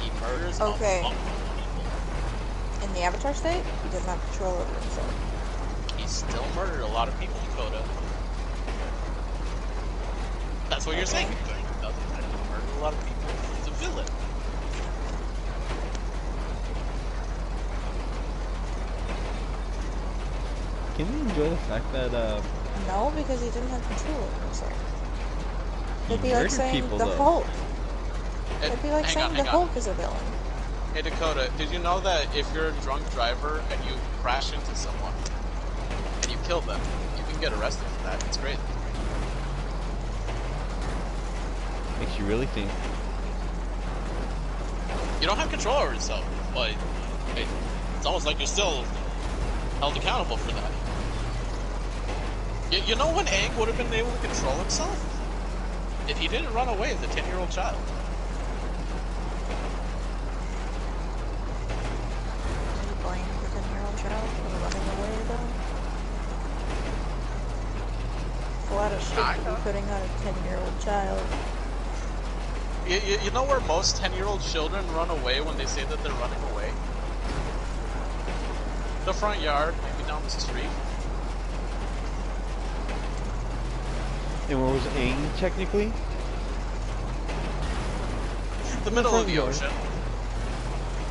he murders a Okay. bunch of people. In the Avatar state, he doesn't have control over himself. He still murdered a lot of people, Dakota. That's what you're saying. He doesn't have to murder a lot of people. He's a villain. Can we enjoy the fact that No, because he didn't have control over himself. he It'd be like murdered saying people the though? Hulk. It'd be like Hang saying on, the hang on. Hulk is a villain. Hey Dakota, did you know that if you're a drunk driver and you crash into someone and you kill them, you can get arrested for that? It's great. Makes you really think. You don't have control over yourself, but it's almost like you're still held accountable for that. You know when Aang would have been able to control himself? If he didn't run away as a 10-year-old child. Did he blame the 10-year-old child for running away though? It's a lot of shit to be putting on a 10-year-old child. You know where most 10-year-old children run away when they say that they're running away? The front yard, maybe down the street. And where was Aang technically? The middle of front the yard. ocean.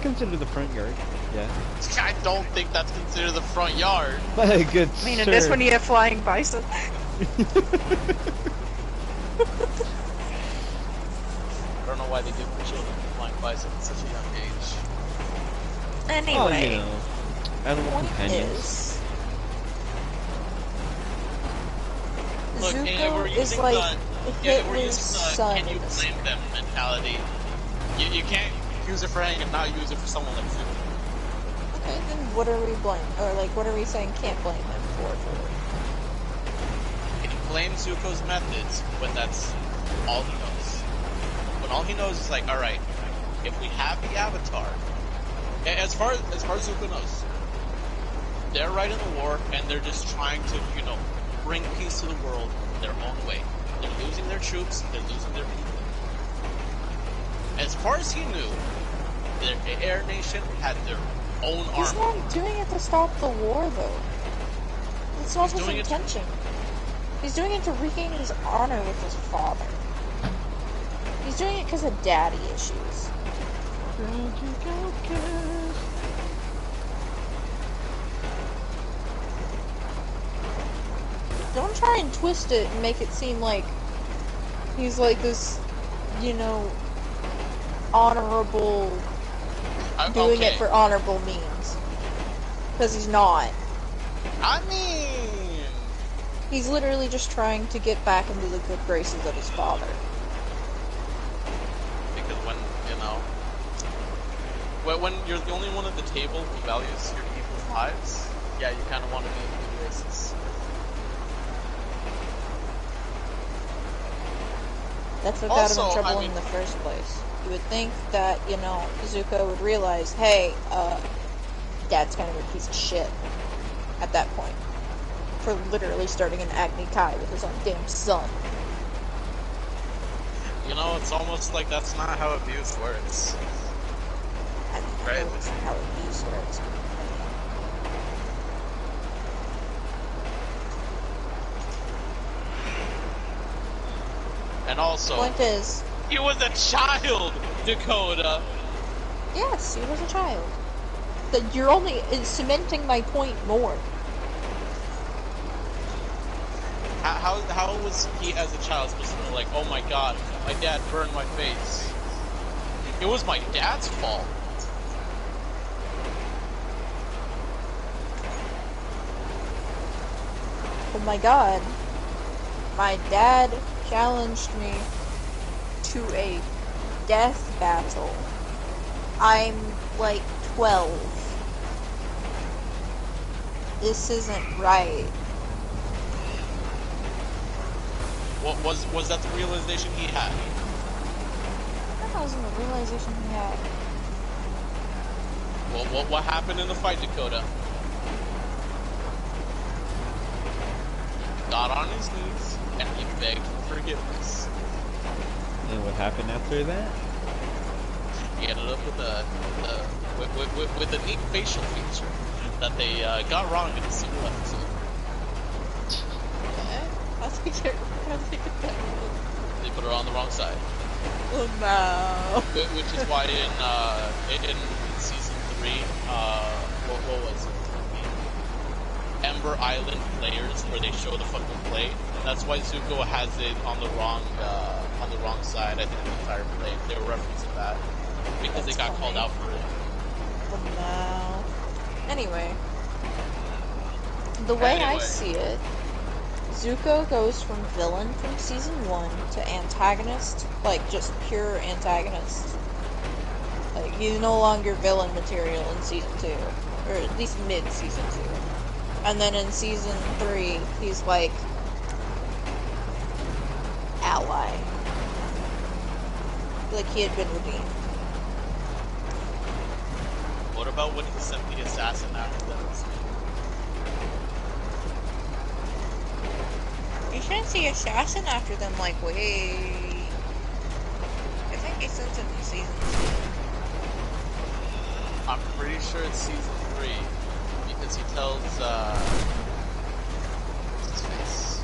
Consider the front yard. Yeah. I don't think that's considered the front yard. Good I mean, sir. in this one you have flying bison. I don't know why they give their children flying bison at such a young age. Anyway, Oh, you know, animal point companions. is, Look, and we're Zuko is using like we're Hitler's using son. can you in this. blame them mentality. You can't use it for Aang and not use it for someone like Zuko. Okay, then what are we blaming? Or like, what are we saying can't blame him for? Can you blame Zuko's methods when that's all he knows? When all he knows is like, alright, if we have the Avatar, as far as Zuko knows, they're right in the war and they're just trying to, you know, bring peace to the world their own way. They're losing their troops, they're losing their people. As far as he knew, the Air Nation had their own He's army. not doing it to stop the war, though. It's not He's his doing it to- intention. He's doing it to regain his honor with his father. He's doing it because of daddy issues. Don't try and twist it and make it seem like he's like this, you know, honorable, doing okay. it for honorable means. Because he's not. I mean, He's literally just trying to get back into the good graces of his father. because when, you know, when you're the only one at the table who values your people's lives, yeah, you kind of want to be in good graces. That's what got him in Also, trouble I mean- in the first place. You would think that, you know, Zuko would realize, hey, Dad's kind of a piece of shit at that point. For literally starting an Agni Kai with his own damn son. You know, it's almost like that's not how abuse works. I mean, Right. I know it's how abuse works. And also, Point is, he was a child, Dakota. yes, he was a child. That you're only cementing my point more. How was he as a child supposed to be like, oh my god, my dad burned my face? It was my dad's fault. Oh my god. My dad challenged me to a death battle. I'm like 12. This isn't right. What was that the realization he had? That wasn't the realization he had. What happened in the fight, Dakota? Got on his knees and he begged for forgiveness. And what happened after that? He ended up with a neat facial feature that they got wrong in the sequel episode. How'd they get that? They put her on the wrong side. Oh no. Which is why in season 3, what was it? Ember Island players, where they show the fucking play. That's why Zuko has it on the wrong side. I think the entire play. They were referencing that because they got called out for it. Oh no. Anyway, the way I see it, Zuko goes from villain from season 1 to antagonist, like just pure antagonist. Like he's no longer villain material in season 2, or at least mid-season 2. And then in season 3, he's like ally. Like he had been redeemed. What about when he sent the assassin after them? You shouldn't see assassin after them, like, wait. I think he sent it in season 2. I'm pretty sure it's season 3. Because he tells, what's his face?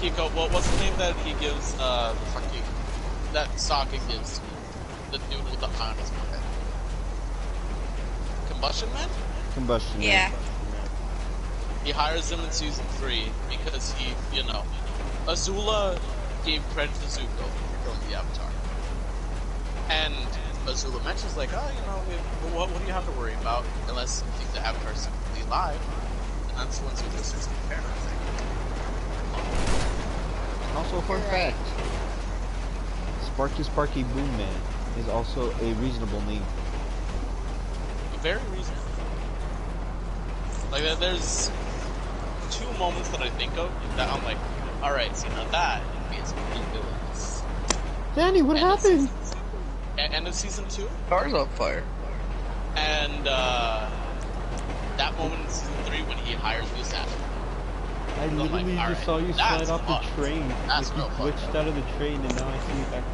Kiko, what's the name that he gives, the fucking, that Sokka gives to the dude with the eye on his forehead? Combustion Man? Combustion. Yeah. He hires him in season 3 because he, Azula gave credit to Zuko for killing the Avatar. And Azula mentions, like, what do you have to worry about unless you think the Avatar is secretly alive? And that's when Zuko starts comparing everything. Also, fun fact: Sparky Boom Man is also a reasonable name. Very reasonable. Like, there's 2 moments that I think of that I'm like, alright, see, now that is pretty villainous. Danny, what happened? End of season 2? Car's on fire. And that moment in season 3 when he hires the assassin. I literally just saw you slide off the train. That's like you glitched out of the train and now I see you back on.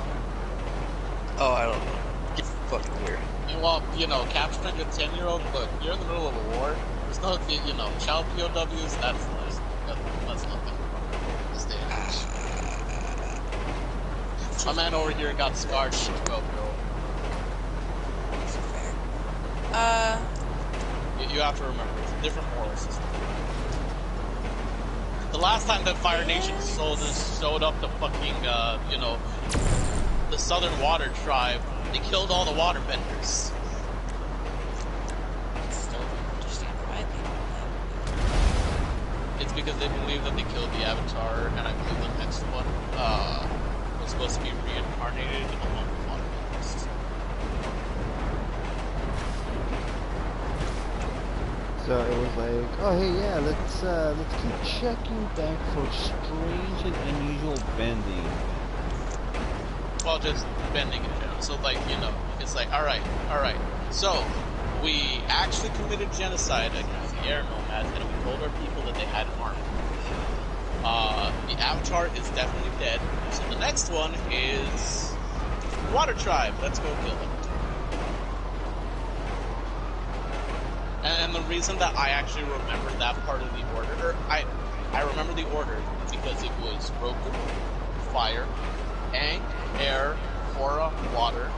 Oh, I don't know. Get fucking weird. And while, capturing a 10-year-old, look, you're in the middle of a war. There's no, child POWs, that's nothing. This day and age. My man over here got scarred shit go, bro. Fair. You have to remember, it's a different moral system. The last time that Fire Nation soldiers showed up to fucking, the Southern Water Tribe, they killed all the waterbenders. Still don't understand why they It's because they believe that they killed the Avatar, and I believe the next one, was supposed to be reincarnated among the waterbenders. So it was like, oh hey yeah, let's keep checking back for strange and unusual bending. Well, just bending in general. So, like, it's like, alright. So, we actually committed genocide against the air nomads, and we told our people that they had an army. The Avatar is definitely dead. So the next one is Water Tribe. Let's go kill them. And the reason that I actually remember that part of the order, I remember the order because it was Roku, Fire, Aang, Air, Korra, Water,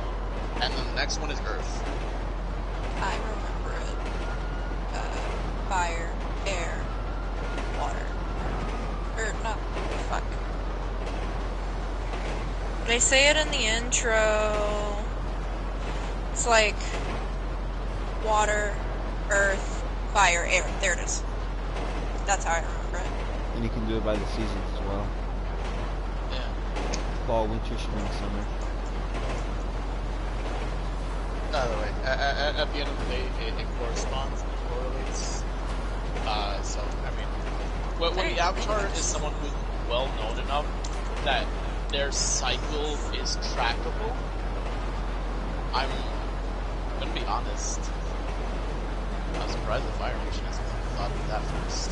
and then the next one is Earth. I remember it. Fire, air, water. Fuck. They say it in the intro. It's like water, earth, fire, air. There it is. That's how I remember it. And you can do it by the seasons as well. Yeah. Fall, winter, spring, summer. By the way, at the end of the day, it corresponds, it correlates. So, I mean, when the Avatar is someone who's well known enough that their cycle is trackable, I'm gonna be honest. I was surprised the fire nation hasn't thought of that first.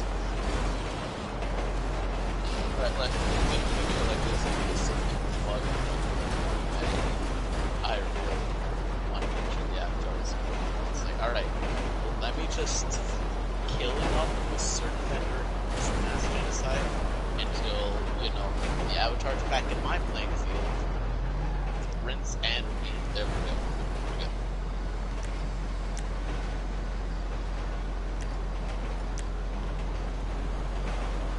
Right, like, think of it like this, if this plug, I really want to make sure the avatars. It's like, alright, well, let me just kill it up with a certain vendor, some mass genocide, until, you know, the avatar's back in my playing field. Rinse and repeat. There we go.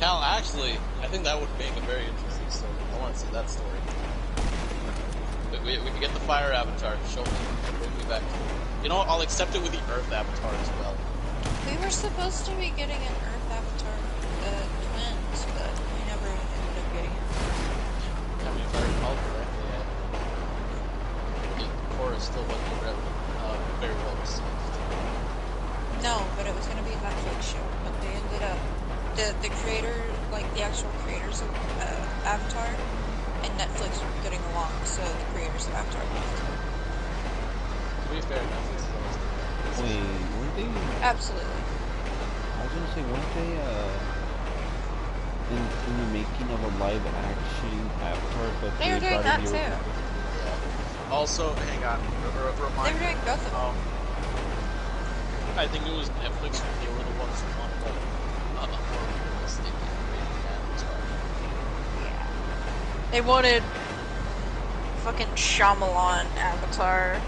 Now, actually, I think that would make a very interesting story. I want to see that story. But we can get the fire avatar. Show me. Bring me back. You know what? I'll accept it with the earth avatar as well. We were supposed to be getting an earth avatar, the twins, but we never ended up getting it. I mean, if I recall correctly, the core is still wasn't very well received. No, but it was going to be a Netflix show, but they ended up, the creator, like the actual creators of Avatar, and Netflix were getting along, so the creators of Avatar left. To be fair, Netflix is always Wait, weren't they? Absolutely. I was gonna say, weren't they in the making of a live action Avatar, but They were doing brought that in the too. Yeah. Also, hang on, They remind were doing both of them. I think it was Netflix, they were the ones who wanted a more realistic animated avatar. Yeah. They wanted fucking Shyamalan Avatar.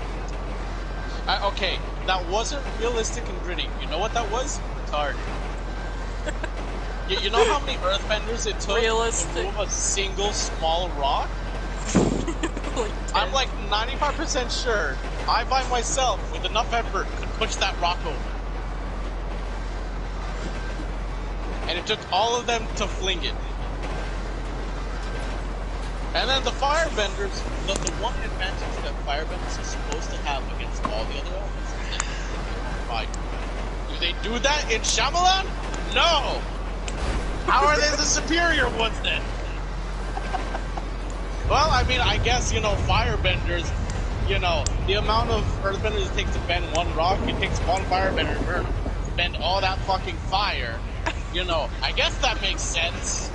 Okay, that wasn't realistic and gritty. You know what that was? Retarded. you know how many earthbenders it took Realistic. to move a single small rock? I'm like 95% sure I by myself, with enough effort, could push that rock over. And it took all of them to fling it. And then the firebenders, the one advantage that firebenders are supposed to have against all the other elements is that they're on fire. Do they do that in Shyamalan? No! How are they the superior ones then? Well, I mean, I guess, you know, firebenders, you know, the amount of earthbenders it takes to bend one rock, it takes one firebender to bend all that fucking fire. You know, I guess that makes sense.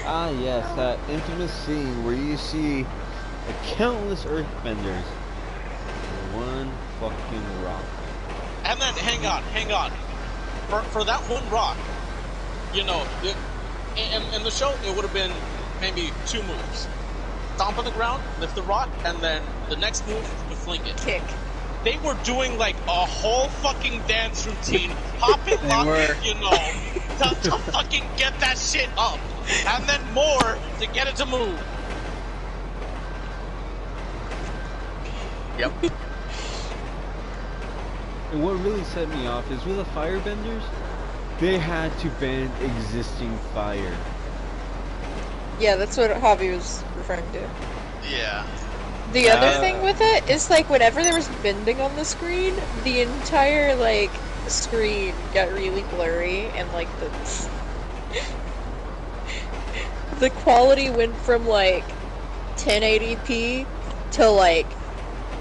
Ah, yes, that infamous scene where you see countless earthbenders in one fucking rock. And then, hang on. For that one rock, you know, in the show, it would have been maybe two moves. Stomp on the ground, lift the rock, and then the next move, to fling it. Kick. They were doing like a whole fucking dance routine, hopping, locking, you know, to fucking get that shit up. And then more to get it to move. Yep. And what really set me off is with the firebenders, they had to bend existing fire. Yeah, that's what Javi was referring to. Yeah. The other thing with it is, like, whenever there was bending on the screen, the entire, like, screen got really blurry, and, like, the quality went from, like, 1080p to, like,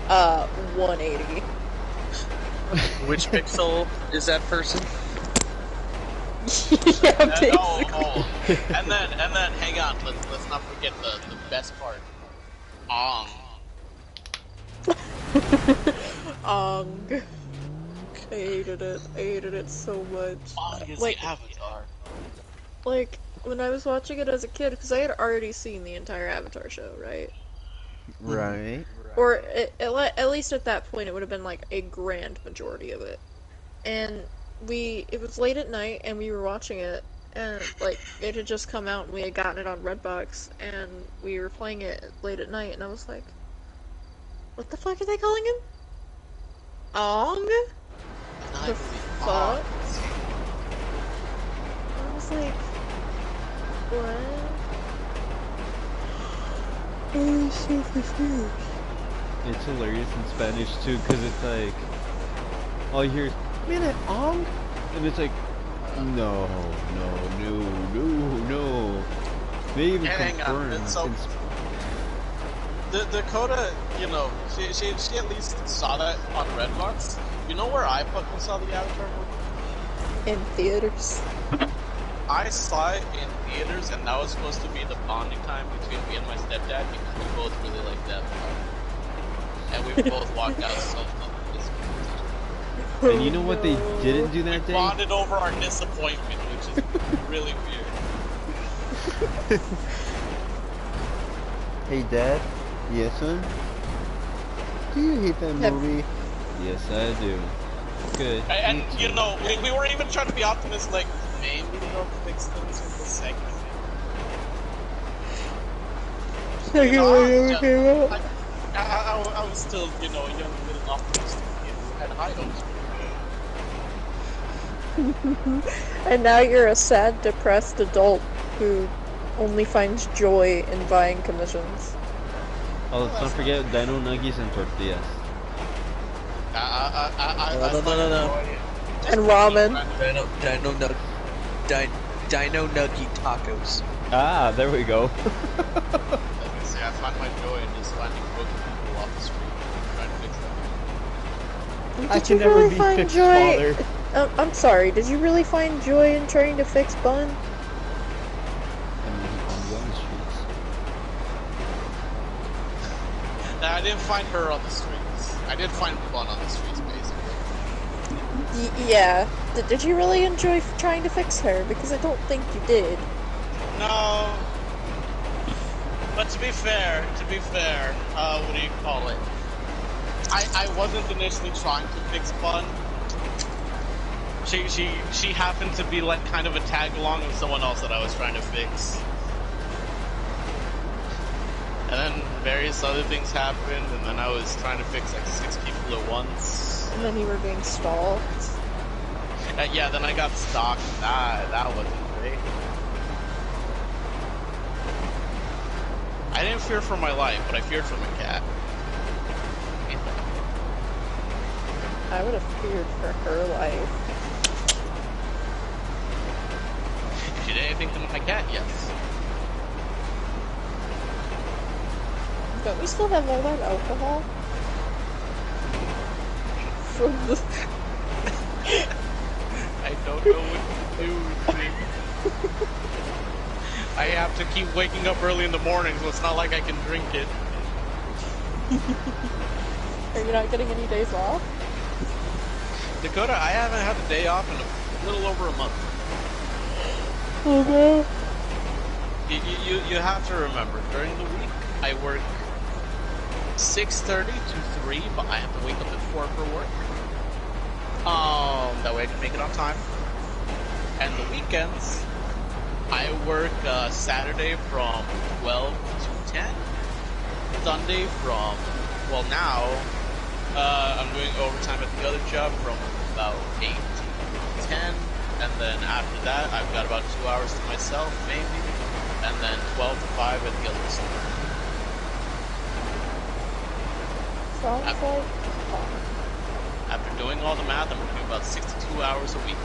180. Which pixel is that person? Yeah, basically. And then, hang on, let's not forget the best part. Hated it so much. Is Like, the Avatar. like, when I was watching it as a kid, because I had already seen the entire Avatar show, right? Right. Or at least at that point, it would have been like a grand majority of it. And it was late at night, and we were watching it, and like it had just come out, and we had gotten it on Redbox, and we were playing it late at night, and I was like, "What the fuck are they calling him? Ong? The fuck?" I was like, "What?" I was so confused. It's hilarious in Spanish too, because it's like, all you hear is, "Mira, Ong?" And it's like, no. They even Hang on, confirm. so Dakota, you know, she at least saw that on Redbox. You know where I fucking saw the Avatar movie? In theaters. I saw it in theaters, and that was supposed to be the bonding time between me and my stepdad because we both really liked Avatar. And we both walked out so And you know what they didn't do that day? bonded over our disappointment, which is really weird. Hey, Dad. Yes, son. Do you hate that movie? Yes, I do. Good. And you know, we were even trying to be optimistic, like maybe they'll fix things with the second. I was still, you know, a young little optimistic kid who had high hopes. And now you're a sad, depressed adult who only finds joy in buying commissions. Oh, let's not forget Dino Nuggies and tortillas. No. And ramen. Dino Nugget tacos. Ah, there we go. See, I find my joy in just finding broken people off the street and trying to fix them. I Did you can never really be find fixed, joy? Father. I'm sorry, did you really find joy in trying to fix Bun? I mean, on the other streets. Nah, I didn't find her on the streets. I did find fun on the streets, basically. Yeah. Did you really enjoy trying to fix her? Because I don't think you did. No. But to be fair, what do you call it? I wasn't initially trying to fix Bun. She happened to be like kind of a tag along with someone else that I was trying to fix. And then various other things happened, and then I was trying to fix like 6 people at once. And then you were being stalked. Yeah, then I got stalked. That wasn't great. I didn't fear for my life, but I feared for my cat. I would have feared for her life. If you did anything to my cat, yes. Don't we still have all that alcohol? From the... I don't know what to do with it. I have to keep waking up early in the morning, so it's not like I can drink it. Are you not getting any days off? Dakota, I haven't had a day off in a little over a month. Oh no. You have to remember, during the week, I work 6:30 to 3, but I have to wake up at 4 for work. That way I can make it on time. And the weekends, I work Saturday from 12 to 10. Sunday from, well now, I'm doing overtime at the other job from about 8 to 10. And then after that, I've got about 2 hours to myself, maybe. And then 12 to 5 at the other store. Sounds like fun. After doing all the math, I'm working about 62 hours a week.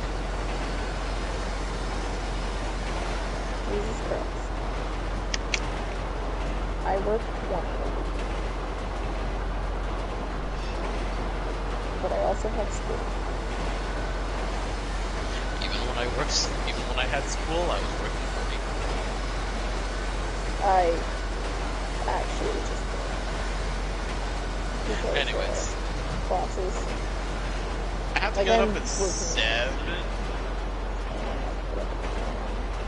Jesus Christ. I work 1 week. But I also have school. Even when I had school, I was working 40. I actually just because, Anyways. Classes. I have to Like, get I'm up at working. 7.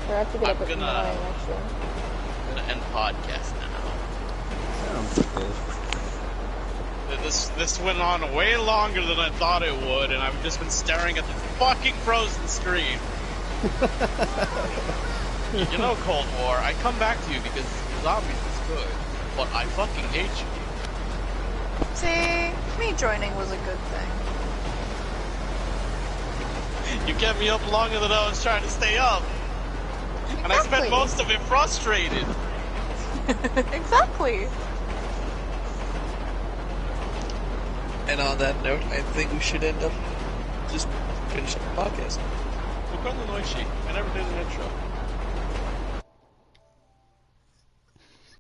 Or I have to get I'm up at gonna- 9 actually. I'm gonna end podcast now. Sounds good. This went on way longer than I thought it would, and I've just been staring at the fucking frozen screen. You know, Cold War, I come back to you because zombies is good, but I fucking hate you. See, me joining was a good thing. You kept me up longer than I was trying to stay up. And I spent Exactly. most of it frustrated. Exactly. And on that note, I think we should end up just finishing the podcast. Look on the noise sheet. I never did an intro.